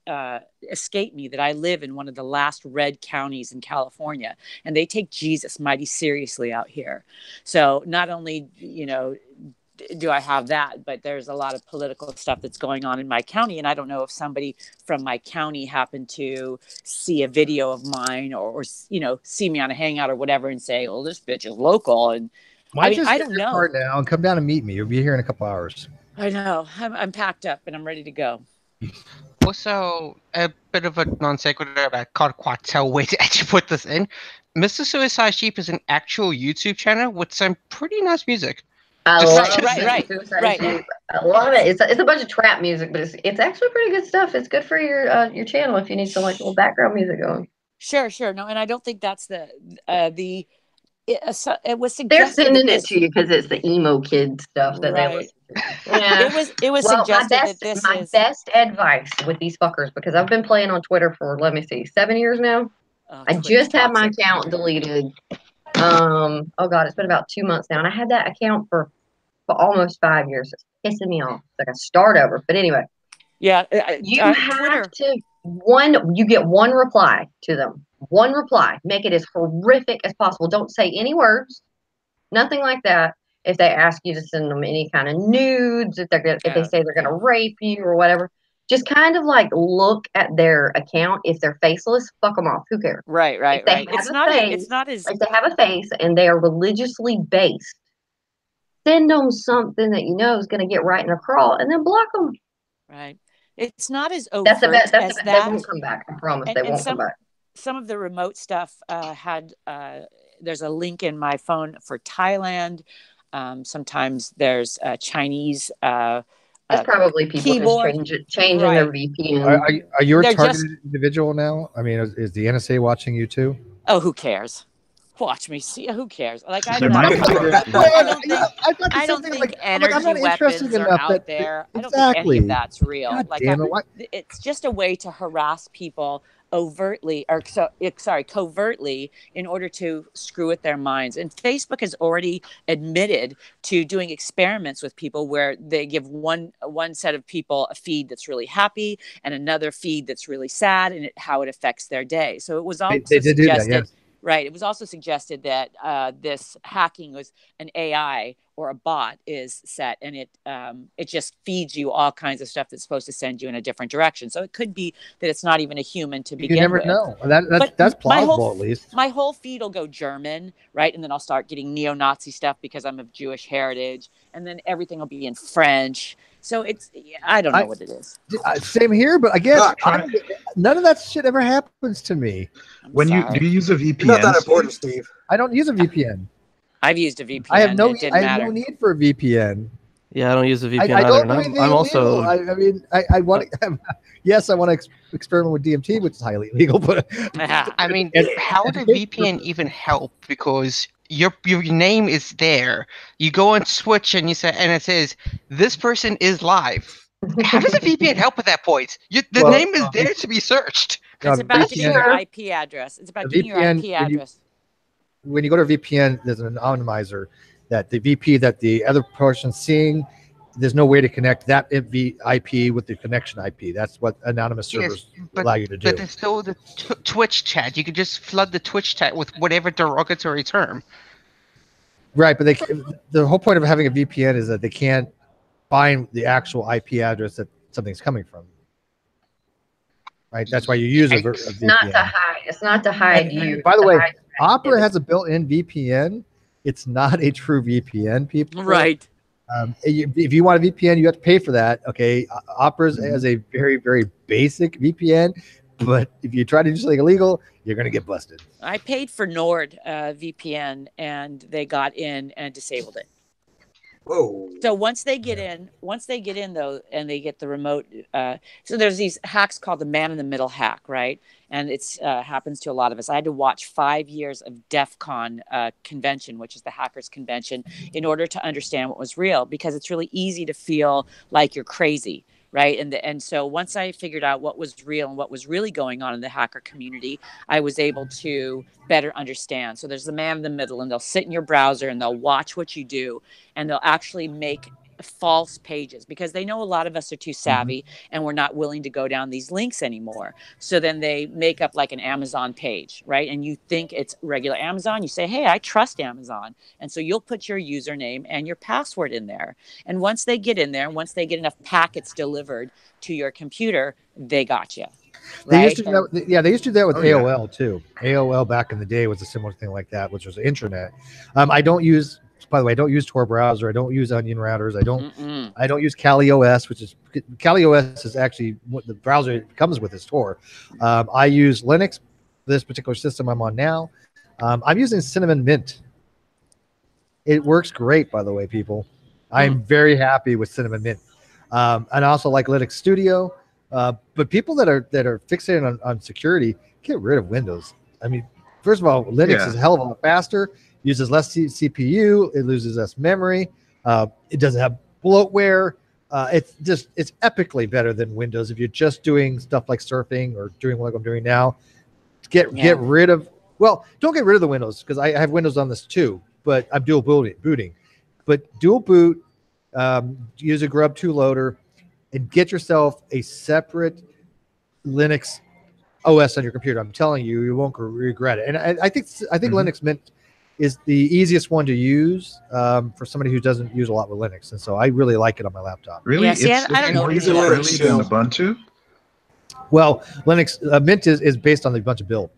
escape me that I live in one of the last red counties in California, and they take Jesus mighty seriously out here. So not only, do I have that, but there's a lot of political stuff that's going on in my county. And I don't know if somebody from my county happened to see a video of mine or see me on a Hangout or whatever and say, well, this bitch is local. And I don't know. Card now and come down and meet me. You'll be here in a couple hours. I know. I'm packed up and I'm ready to go. Also, a bit of a non sequitur, but I can't quite tell where to actually put this in. Mr. Suicide Sheep is an actual YouTube channel with some pretty nice music. I love it. Right. I love it. It's a bunch of trap music, but it's actually pretty good stuff. It's good for your channel if you need some little background music going. Sure. No, and I don't think that's it was suggested. They're sending it to you because it's the emo kid stuff that they listen to. Yeah. It was suggested my best advice with these fuckers, because I've been playing on Twitter for 7 years now. I just had my account deleted. Oh God, it's been about 2 months now, and I had that account for almost 5 years. It's pissing me off. It's like a start over. But anyway, you have to you get one reply to them, One reply. Make it as horrific as possible. Don't say any words. Nothing like that. If they ask you to send them any kind of nudes, if they say they're gonna rape you or whatever, just kind of like look at their account. If they're faceless, fuck them off. Who cares? Right. If they have It's a not. face, It's not as. like they have a face and they are religiously based, send them something that you know is going to get right in a crawl, and then block them. Right. It's not as overt That's the best. as They that. won't come back. I promise they won't come back. Some of the remote stuff had. There's a link in my phone for Thailand. Sometimes there's Chinese. That's probably people keyboard. just changing their VPN. Are you a targeted individual now? I mean, is the NSA watching you too? Oh, who cares? Watch me see. Who cares? Like I don't think energy weapons are out there. I don't think any of that's real. God like damn it's just a way to harass people overtly or covertly in order to screw with their minds. And Facebook has already admitted to doing experiments with people where they give one set of people a feed that's really happy and another feed that's really sad, and how it affects their day. So it was also suggested. Do that, yes. Right. It was also suggested that this hacking was an AI or a bot is set, and it just feeds you all kinds of stuff that's supposed to send you in a different direction. So it could be that it's not even a human to begin with. You never know. That's plausible, at least. My whole feed will go German, right? And then I'll start getting neo-Nazi stuff because I'm of Jewish heritage, and then everything will be in French. So I don't know what it is. Same here, but again, none of that shit ever happens to me. Do you use a VPN? Not that important, Steve. I don't use a VPN. I've used a VPN. I have no need for a VPN. Yeah, I don't use a VPN either. I'm also. I mean, I want to. Yes, I want to experiment with DMT, which is highly illegal. But I mean, how would a VPN even help? Because your name is there. You go on Switch and it says this person is live. How does a VPN help at that point? The name is there to be searched. It's about getting your IP address. It's about getting your IP address. When you go to VPN, there's an anonymizer that the VP that the other person's seeing. There's no way to connect that IP with the connection IP. That's what anonymous servers allow you to do. But there's still the Twitch chat. You could just flood the Twitch chat with whatever derogatory term. Right, but the whole point of having a VPN is that they can't find the actual IP address that something's coming from. Right, that's why you use a VPN. It's not to hide you. By the way, Opera has a built-in VPN. It's not a true VPN, people. Right. If you want a VPN, you have to pay for that. Okay, Opera has a very, very basic VPN, but if you try to do something illegal, you're going to get busted. I paid for Nord VPN, and they got in and disabled it. Whoa. So once they get in though, and they get the remote, so there's these hacks called the man in the middle hack, right? And it's happens to a lot of us. I had to watch 5 years of DEF CON convention, which is the hackers convention, in order to understand what was real, because it's really easy to feel like you're crazy. Right. And so once I figured out what was real and what was really going on in the hacker community, I was able to better understand. So there's the man in the middle, and they'll sit in your browser and they'll watch what you do, and they'll actually make false pages because they know a lot of us are too savvy and we're not willing to go down these links anymore. So then they make up like an Amazon page, right? And you think it's regular Amazon. You say, hey, I trust Amazon. And so you'll put your username and your password in there. And once they get in there, once they get enough packets delivered to your computer, they got you. They used to do that, they used to do that with AOL too. AOL back in the day was a similar thing like that, which was the intranet. By the way, I don't use Tor browser. I don't use Onion routers. I don't use Kali OS, Kali OS is actually what the browser it comes with is Tor. I use Linux, this particular system I'm on now. I'm using Cinnamon Mint. It works great, by the way, people. I'm very happy with Cinnamon Mint. And I also like Linux Studio. But people that are fixated on security, get rid of Windows. I mean, first of all, Linux is a hell of a lot faster. Uses less CPU, it loses less memory, it doesn't have bloatware. It's epically better than Windows if you're just doing stuff like surfing or doing what I'm doing now. Get rid of, don't get rid of the Windows, because I have Windows on this too, but I'm dual booting. But dual boot, use a Grub 2 loader, and get yourself a separate Linux OS on your computer. I'm telling you, you won't regret it. And I think Linux Mint is the easiest one to use for somebody who doesn't use a lot with Linux, and so I really like it on my laptop. Really, Yeah, see, it's I don't know. more user-friendly than Ubuntu. Well, Linux Mint is based on a bunch of build.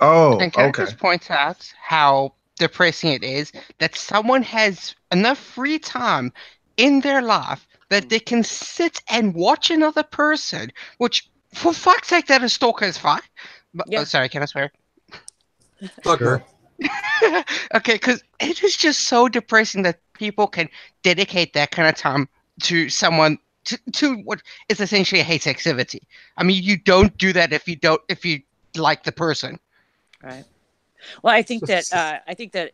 Oh, and can I okay. just point out how depressing it is that someone has enough free time in their life that they can sit and watch another person, which, for fuck's sake, that a stalker is fine. But, Yeah. oh, sorry, can I swear? Fuck Sure. no. Okay, because it is just so depressing that people can dedicate that kind of time to someone to what is essentially a hate activity. I mean, you don't do that if you like the person. Right. Well, I think that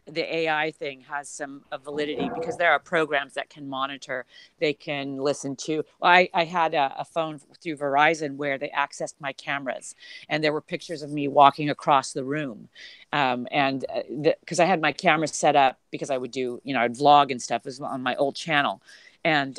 the AI thing has some validity because there are programs that can monitor. They can listen to. Well, I had a phone through Verizon where they accessed my cameras, and there were pictures of me walking across the room, and because I had my camera set up because I would do, I'd vlog and stuff as well on my old channel, and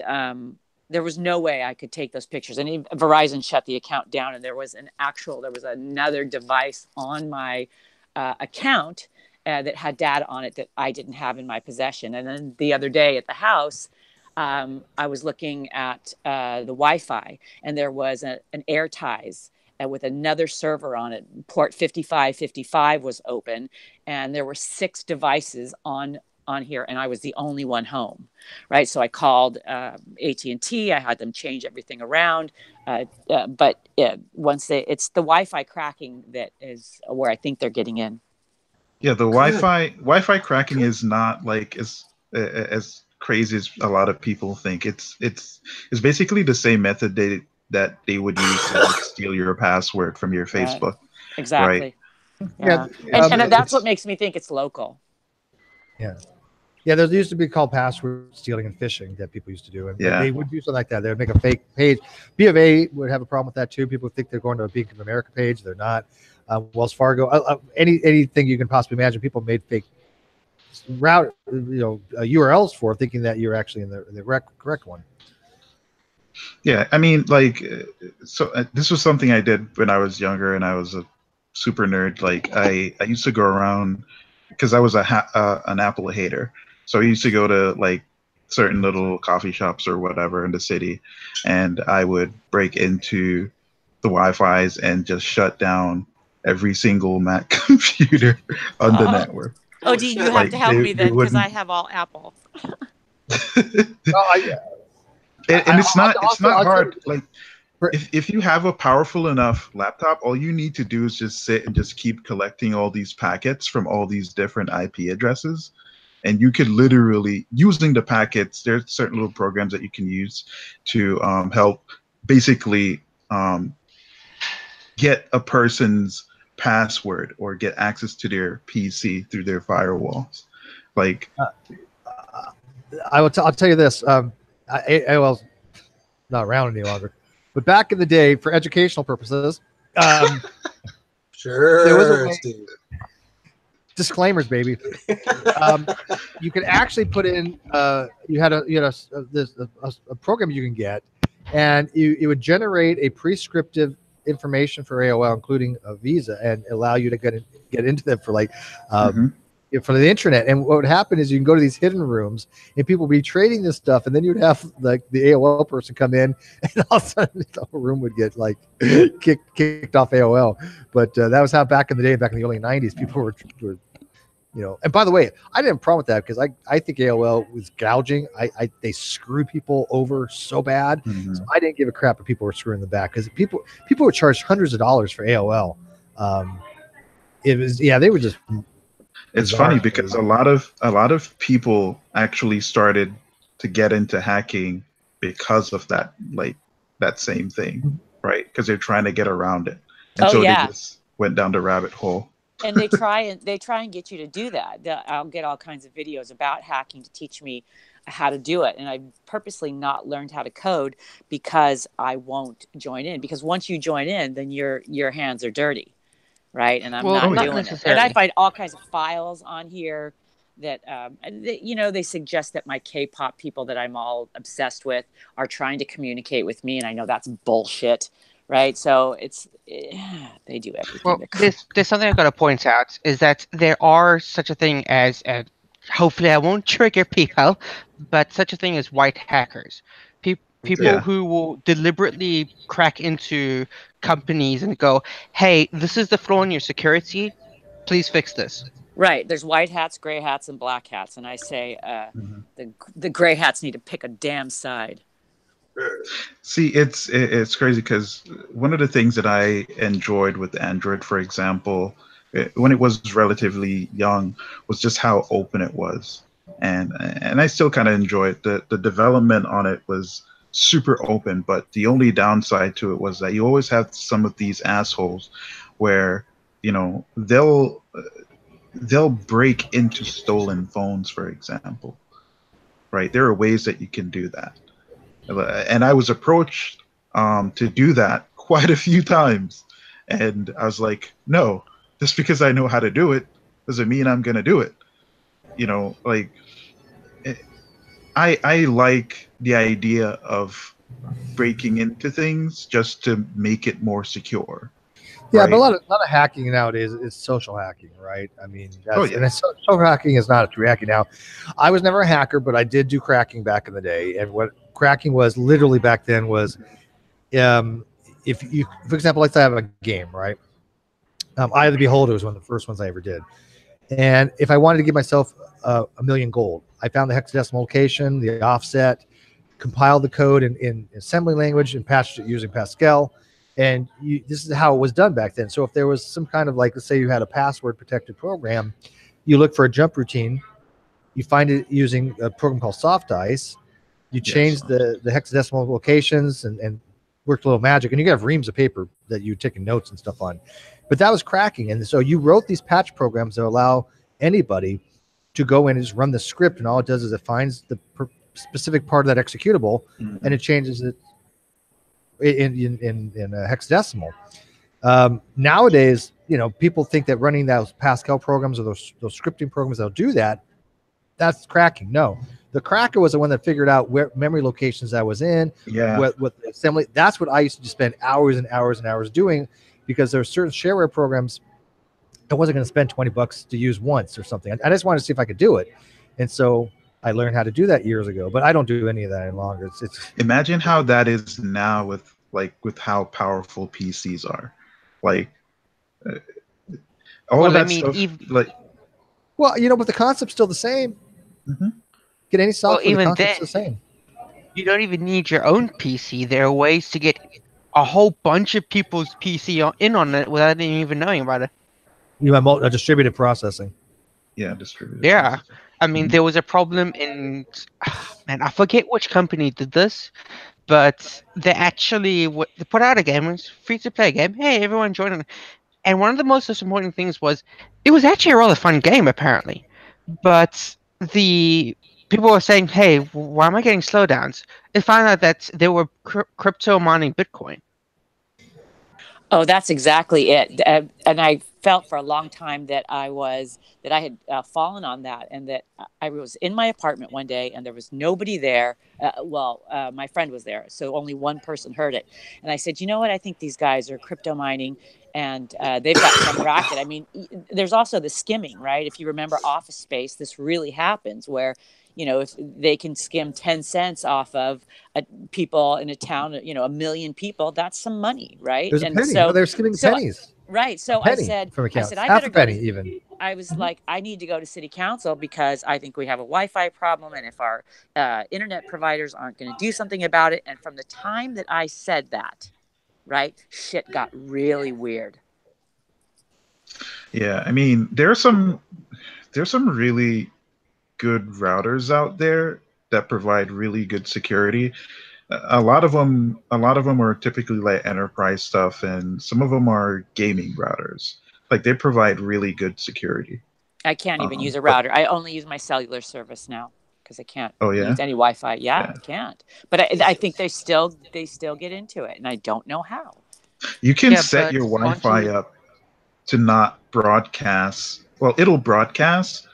there was no way I could take those pictures. And even Verizon shut the account down, and there was another device on my account that had data on it that I didn't have in my possession. And then the other day at the house, I was looking at the Wi-Fi, and there was an AirTies with another server on it. Port 5555 was open, and there were 6 devices on here, and I was the only one home, right? So I called AT&T. I had them change everything around, but once it's the Wi-Fi cracking that is where I think they're getting in. Yeah, the Wi-Fi cracking is not like as crazy as a lot of people think. It's basically the same method that they would use to like steal your password from your Facebook. Right. Exactly. Right? Yeah. And that's what makes me think it's local. Yeah. Yeah, there used to be called password stealing and phishing that people used to do. And they would do something like that. They would make a fake page. B of A would have a problem with that too. People think they're going to a Bank of America page. They're not. Wells Fargo, anything you can possibly imagine. People made fake route, URLs for, thinking that you're actually in the correct one. Yeah, I mean, like, this was something I did when I was younger and I was a super nerd. Like, I used to go around because I was an Apple hater. So I used to go to like certain little coffee shops or whatever in the city, and I would break into the Wi-Fi's and just shut down every single Mac computer on the network. Oh, do you have to help me then, because I have all Apple. And it's not hard. Like, if you have a powerful enough laptop, all you need to do is just sit and just keep collecting all these packets from all these different IP addresses. And you could literally, using the packets, there's certain little programs that you can use to help basically get a person's password or get access to their PC through their firewalls. Like, I'll tell you this. AOL's not around any longer. But back in the day, for educational purposes, sure, there was a way, disclaimers, baby. You could actually put in. You had a program you can get, and it would generate a prescriptive information for AOL, including a Visa, and allow you to get into them for like. For the internet. And what would happen is you can go to these hidden rooms and people would be trading this stuff, and then you'd have like the AOL person come in, and all of a sudden the whole room would get like kicked off AOL. But that was how back in the day, back in the early 90s, people were and by the way, I didn't have a problem with that because I think AOL was gouging. They screw people over so bad. So I didn't give a crap if people were screwing them back, because people would charge hundreds of dollars for AOL. It was, they were just. It's funny because a lot of people actually started to get into hacking because of that, like that same thing, right? Because they're trying to get around it, and they just went down the rabbit hole. And they try and get you to do that. I'll get all kinds of videos about hacking to teach me how to do it, and I've purposely not learned how to code because I won't join in. Because once you join in, then your hands are dirty. Right. And I'm not doing it. And I find all kinds of files on here that, they suggest that my K-pop people that I'm all obsessed with are trying to communicate with me. And I know that's bullshit. right? So it's they do everything. Well, there's something I've got to point out is that there are such a thing as, hopefully I won't trigger people, but such a thing as white hackers. People who will deliberately crack into companies and go, hey, this is the flaw in your security, please fix this. Right. There's white hats, gray hats, and black hats. And I say the gray hats need to pick a damn side. See, it's crazy because one of the things that I enjoyed with Android, for example, when it was relatively young, was just how open it was, and I still kind of enjoy it. The development on it was super open, but the only downside to it was that you always have some of these assholes where, you know, they'll break into stolen phones, for example, right? There are ways that you can do that. And I was approached to do that quite a few times. And I was like, no, just because I know how to do it doesn't mean I'm going to do it. You know, like, I like the idea of breaking into things just to make it more secure. Yeah, right? but a lot of hacking nowadays is social hacking, right? I mean, and social hacking is not a true hacking. Now, I was never a hacker, but I did do cracking back in the day. And what cracking was literally back then was, if you, for example, let's say I have a game, right? Eye of the Beholder was one of the first ones I ever did. And if I wanted to give myself a million gold, I found the hexadecimal location, the offset, compiled the code in assembly language, and patched it using Pascal. And this is how it was done back then. So if there was some kind of, like, let's say you had a password protected program, you look for a jump routine, you find it using a program called Soft Ice, you change the hexadecimal locations and worked a little magic, and you could have reams of paper that you taking notes and stuff on. But that was cracking. And so you wrote these patch programs that allow anybody to go in and just run the script, and all it does is it finds the specific part of that executable, and it changes it in hexadecimal. Nowadays, you know, people think that running those Pascal programs or those scripting programs that'll do that, that's cracking. No, the cracker was the one that figured out where memory locations I was in, what the assembly. That's what I used to just spend hours and hours and hours doing, because there are certain shareware programs I wasn't going to spend $20 to use once or something. I just wanted to see if I could do it, and so I learned how to do that years ago, but I don't do any of that any longer. It's imagine how that is now with how powerful PCs are, like all of that stuff. Well, you know, but the concept's still the same. Get any software, even the concept's the same. You don't even need your own PC. There are ways to get a whole bunch of people's PC in on it without them even knowing about it. You have distributed processing. Yeah, distributed. Yeah. Processing. I mean, there was a problem in, man, I forget which company did this, but they actually they put out a game, it was a free-to-play game. Hey, everyone join in. And one of the most disappointing things was, it was actually a rather fun game, apparently. But the people were saying, hey, why am I getting slowdowns? They found out that they were crypto mining Bitcoin. Oh, that's exactly it. And I felt for a long time that I had fallen on that, and that I was in my apartment one day and there was nobody there. My friend was there, so only one person heard it. And I said, you know what? I think these guys are crypto mining, and they've got some racket. I mean, there's also the skimming, right? If you remember Office Space, this really happens where, you know, if they can skim 10 cents off of people in a town, you know, 1 million people, that's some money, right? There's a penny. So they're skimming pennies. Right. So I said, I better go. Even. I was like, I need to go to city council because I think we have a Wi-Fi problem. And if our internet providers aren't going to do something about it. And from the time that I said that, right, shit got really weird. Yeah. I mean, there's some really good routers out there that provide really good security. A lot of them are typically like enterprise stuff, and some of them are gaming routers. Like, they provide really good security. I can't even use a router. I only use my cellular service now because I can't use any Wi-Fi. Yeah, I can't. But I think they still get into it, and I don't know how. You can set your Wi-Fi up to not broadcast. Well, it'll broadcast,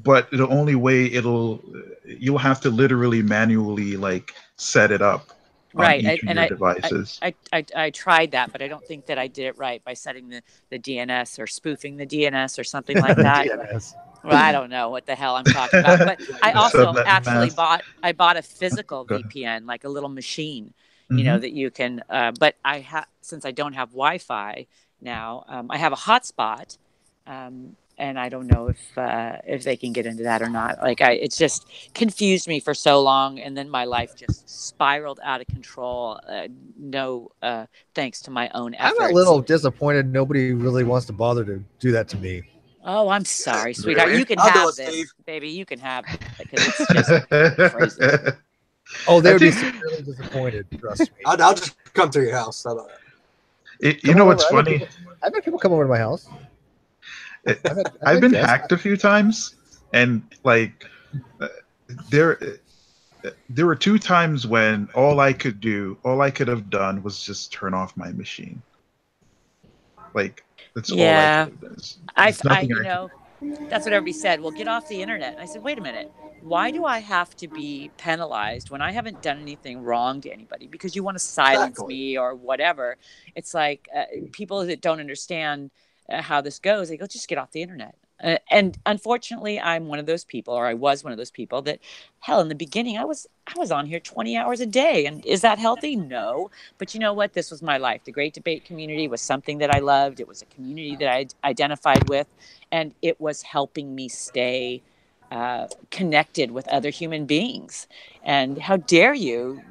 but the only way you'll have to literally manually like set it up. Right. each of your devices. I tried that, but I don't think that I did it right by setting the DNS or spoofing the DNS or something like that. DNS. Well, I don't know what the hell I'm talking about, but I also Subnet actually mask. bought a physical Go ahead. VPN, like a little machine, that you can. But since I don't have Wi-Fi now, I have a hotspot, and I don't know if they can get into that or not. Like it's just confused me for so long, and then my life just spiraled out of control. No, thanks to my own efforts. I'm a little disappointed. Nobody really wants to bother to do that to me. Oh, I'm sorry, sweetheart. Really? You can I'll do have it, this, Steve. baby. You can have it because it's just crazy. Oh, they would be think- severely disappointed. Trust me. I'll just come to your house. How about that? You know what's funny? I've had people come over to my house. I've been hacked a few times, and like there were 2 times when all I could have done was just turn off my machine. Like that's all I could have done. That's what everybody said. Well, get off the internet. And I said, wait a minute. Why do I have to be penalized when I haven't done anything wrong to anybody? Because you want to silence me or whatever. It's like people that don't understand how this goes, they go, just get off the internet. And unfortunately, I'm one of those people, or I was one of those people that, hell, in the beginning, I was on here 20 hours a day. And is that healthy? No. But you know what? This was my life. The Great Debate community was something that I loved. It was a community that I identified with, and it was helping me stay connected with other human beings. And how dare you,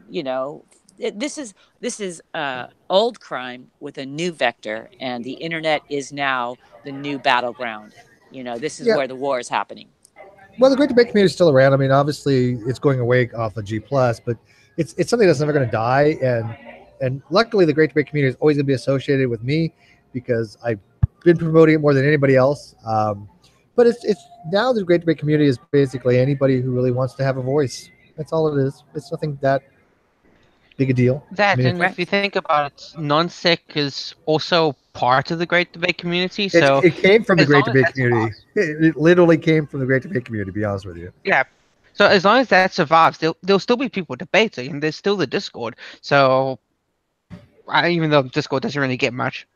this is old crime with a new vector, and the internet is now the new battleground. This is where the war is happening. Well, the Great Debate community is still around. I mean, obviously, it's going away off of G+, but it's something that's never going to die. And luckily, the Great Debate community is always going to be associated with me because I've been promoting it more than anybody else. But it's now the Great Debate community is basically anybody who really wants to have a voice. That's all it is. It's nothing that big a deal. And if you think about it, non-sec is also part of the Great Debate community. So it came from the Great Debate community. It literally came from the Great Debate community, to be honest with you. Yeah. So as long as that survives, there'll still be people debating, and there's still the Discord. So even though Discord doesn't really get much.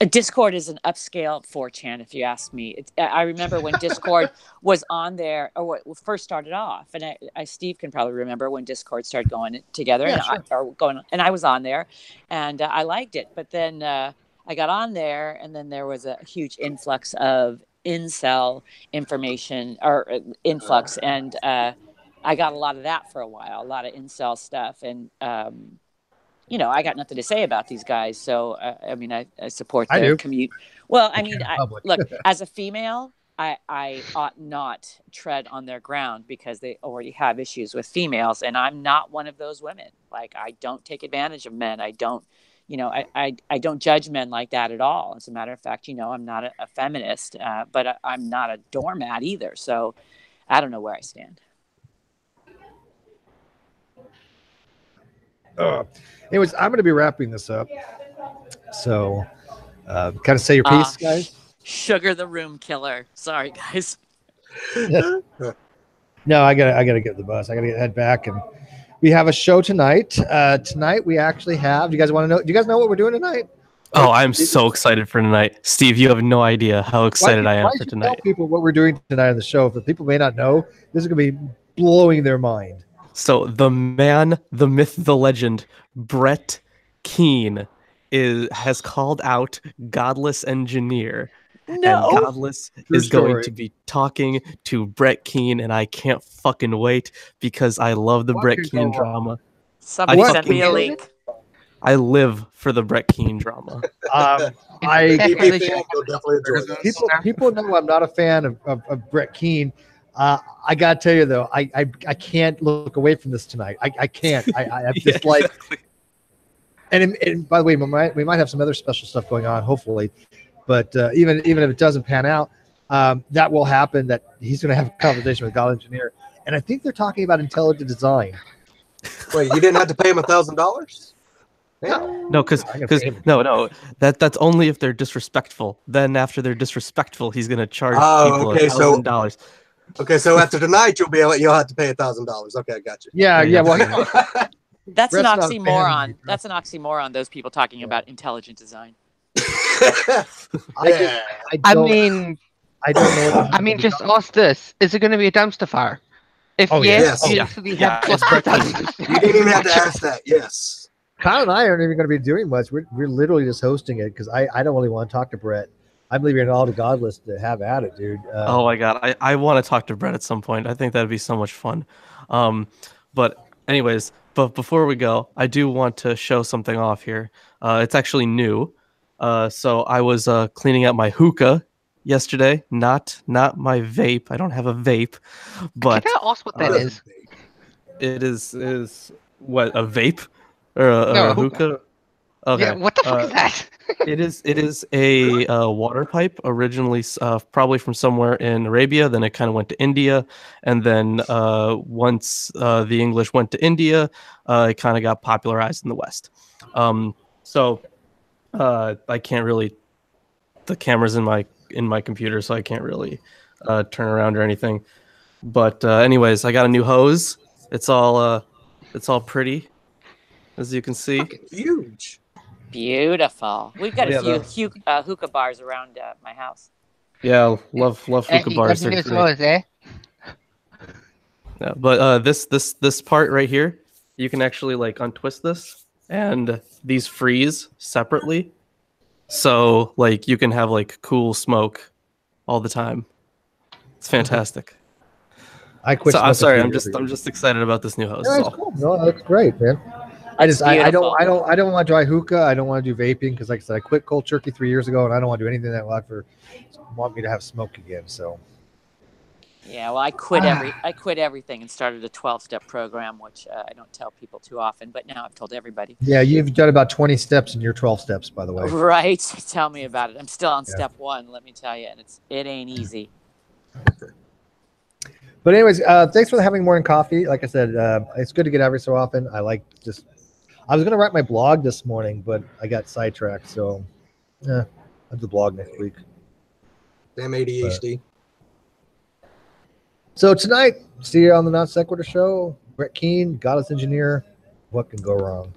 Discord is an upscale 4chan, if you ask me. I remember when Discord was on there, or what first started off, and Steve can probably remember when Discord started going together, and I was on there, and I liked it. But then I got on there, and then there was a huge influx of incel information or influx, and I got a lot of that for a while, a lot of incel stuff, and I got nothing to say about these guys. So, I mean, I support their commute. Well, I mean, look, as a female, I ought not tread on their ground because they already have issues with females. And I'm not one of those women. Like, I don't take advantage of men. I don't, I don't judge men like that at all. As a matter of fact, I'm not a feminist, but I'm not a doormat either. So I don't know where I stand. Anyways, I'm going to be wrapping this up. So, kind of say your piece, guys. Sugar the room killer. Sorry, guys. No, I gotta get the bus. I gotta head back, and we have a show tonight. Tonight we actually have. Do you guys want to know? Do you guys know what we're doing tonight? Oh, I'm so excited for tonight, Steve. You have no idea how excited I am for tonight. Tell people what we're doing tonight on the show. If people may not know, this is going to be blowing their mind. So the man, the myth, the legend, Brett Keane has called out Godless Engineer. No. And Godless is going to be talking to Brett Keane, and I can't fucking wait because I love the Brett Keane drama. Somebody sent me a link. I live for the Brett Keane drama. People know I'm not a fan of Brett Keane. I gotta tell you though, I can't look away from this tonight. I can't. I'm just like, and by the way, we might have some other special stuff going on, hopefully. But even if it doesn't pan out, that will happen. That he's going to have a conversation with God Engineer, and I think they're talking about intelligent design. Wait, you didn't have to pay him $1,000? No, because that's only if they're disrespectful. Then after they're disrespectful, he's going to charge people $1,000. Okay, so after tonight, you'll have to pay $1,000. Okay, I got you. Yeah. Well, That's an Brett's not a fan of oxymoron. me. That's an oxymoron. Those people talking about intelligent design. Yeah. I mean, I don't know. What I mean, just ask this: is it going to be a dumpster fire? If Oh, yeah. yes, Yes. you Yeah. instantly Yeah, have it's cluster Brett dumpster You fire. didn't even have to ask that. Yes. Kyle and I aren't even going to be doing much. We're literally just hosting it because I don't really want to talk to Brett. I'm leaving it all to Godless to have at it, dude. Oh my god, I want to talk to Brett at some point. I think that'd be so much fun. But anyways, but before we go, I do want to show something off here. It's actually new. So I was cleaning out my hookah yesterday. Not my vape. I don't have a vape, but Can I ask what that is? it is what, a vape or No, a a hookah. hookah? Okay. Yeah, what the fuck is that? It is a water pipe, originally probably from somewhere in Arabia. Then it kind of went to India, and then once the English went to India, it kind of got popularized in the West. So I can't really. The camera's in my computer, so I can't really turn around or anything. But anyways, I got a new hose. It's all pretty, as you can see. Fucking huge. Beautiful. We've got Yeah, a few hookah bars around my house. Yeah, love hookah bars. They're great. Yeah, but this part right here, you can actually like untwist this, and these freeze separately. So like you can have like cool smoke all the time. It's fantastic. I quit. So I'm sorry, smoking I'm just excited about this new hose. Yeah, is that's all. cool. No, that's great, man. I That's just I don't beautiful. want to dry hookah. I don't want to do vaping because, like I said, I quit cold turkey 3 years ago, and I don't want to do anything that will want me to have smoke again. So Yeah, well, I quit everything and started a 12-step program, which I don't tell people too often, but now I've told everybody. yeah, you've done about 20 steps in your 12 steps, by the way. Right? Tell me about it. I'm still on Yeah. step 1, let me tell you, and it ain't easy. But anyways, thanks for having morning coffee. Like I said, it's good to get every so often. I was going to write my blog this morning, but I got sidetracked. So, I'll do the blog next week. Damn ADHD. So tonight, see you on the Non Sequitur Show. Brett Keane, Godless Engineer. What can go wrong?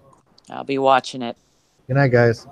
I'll be watching it. Good night, guys.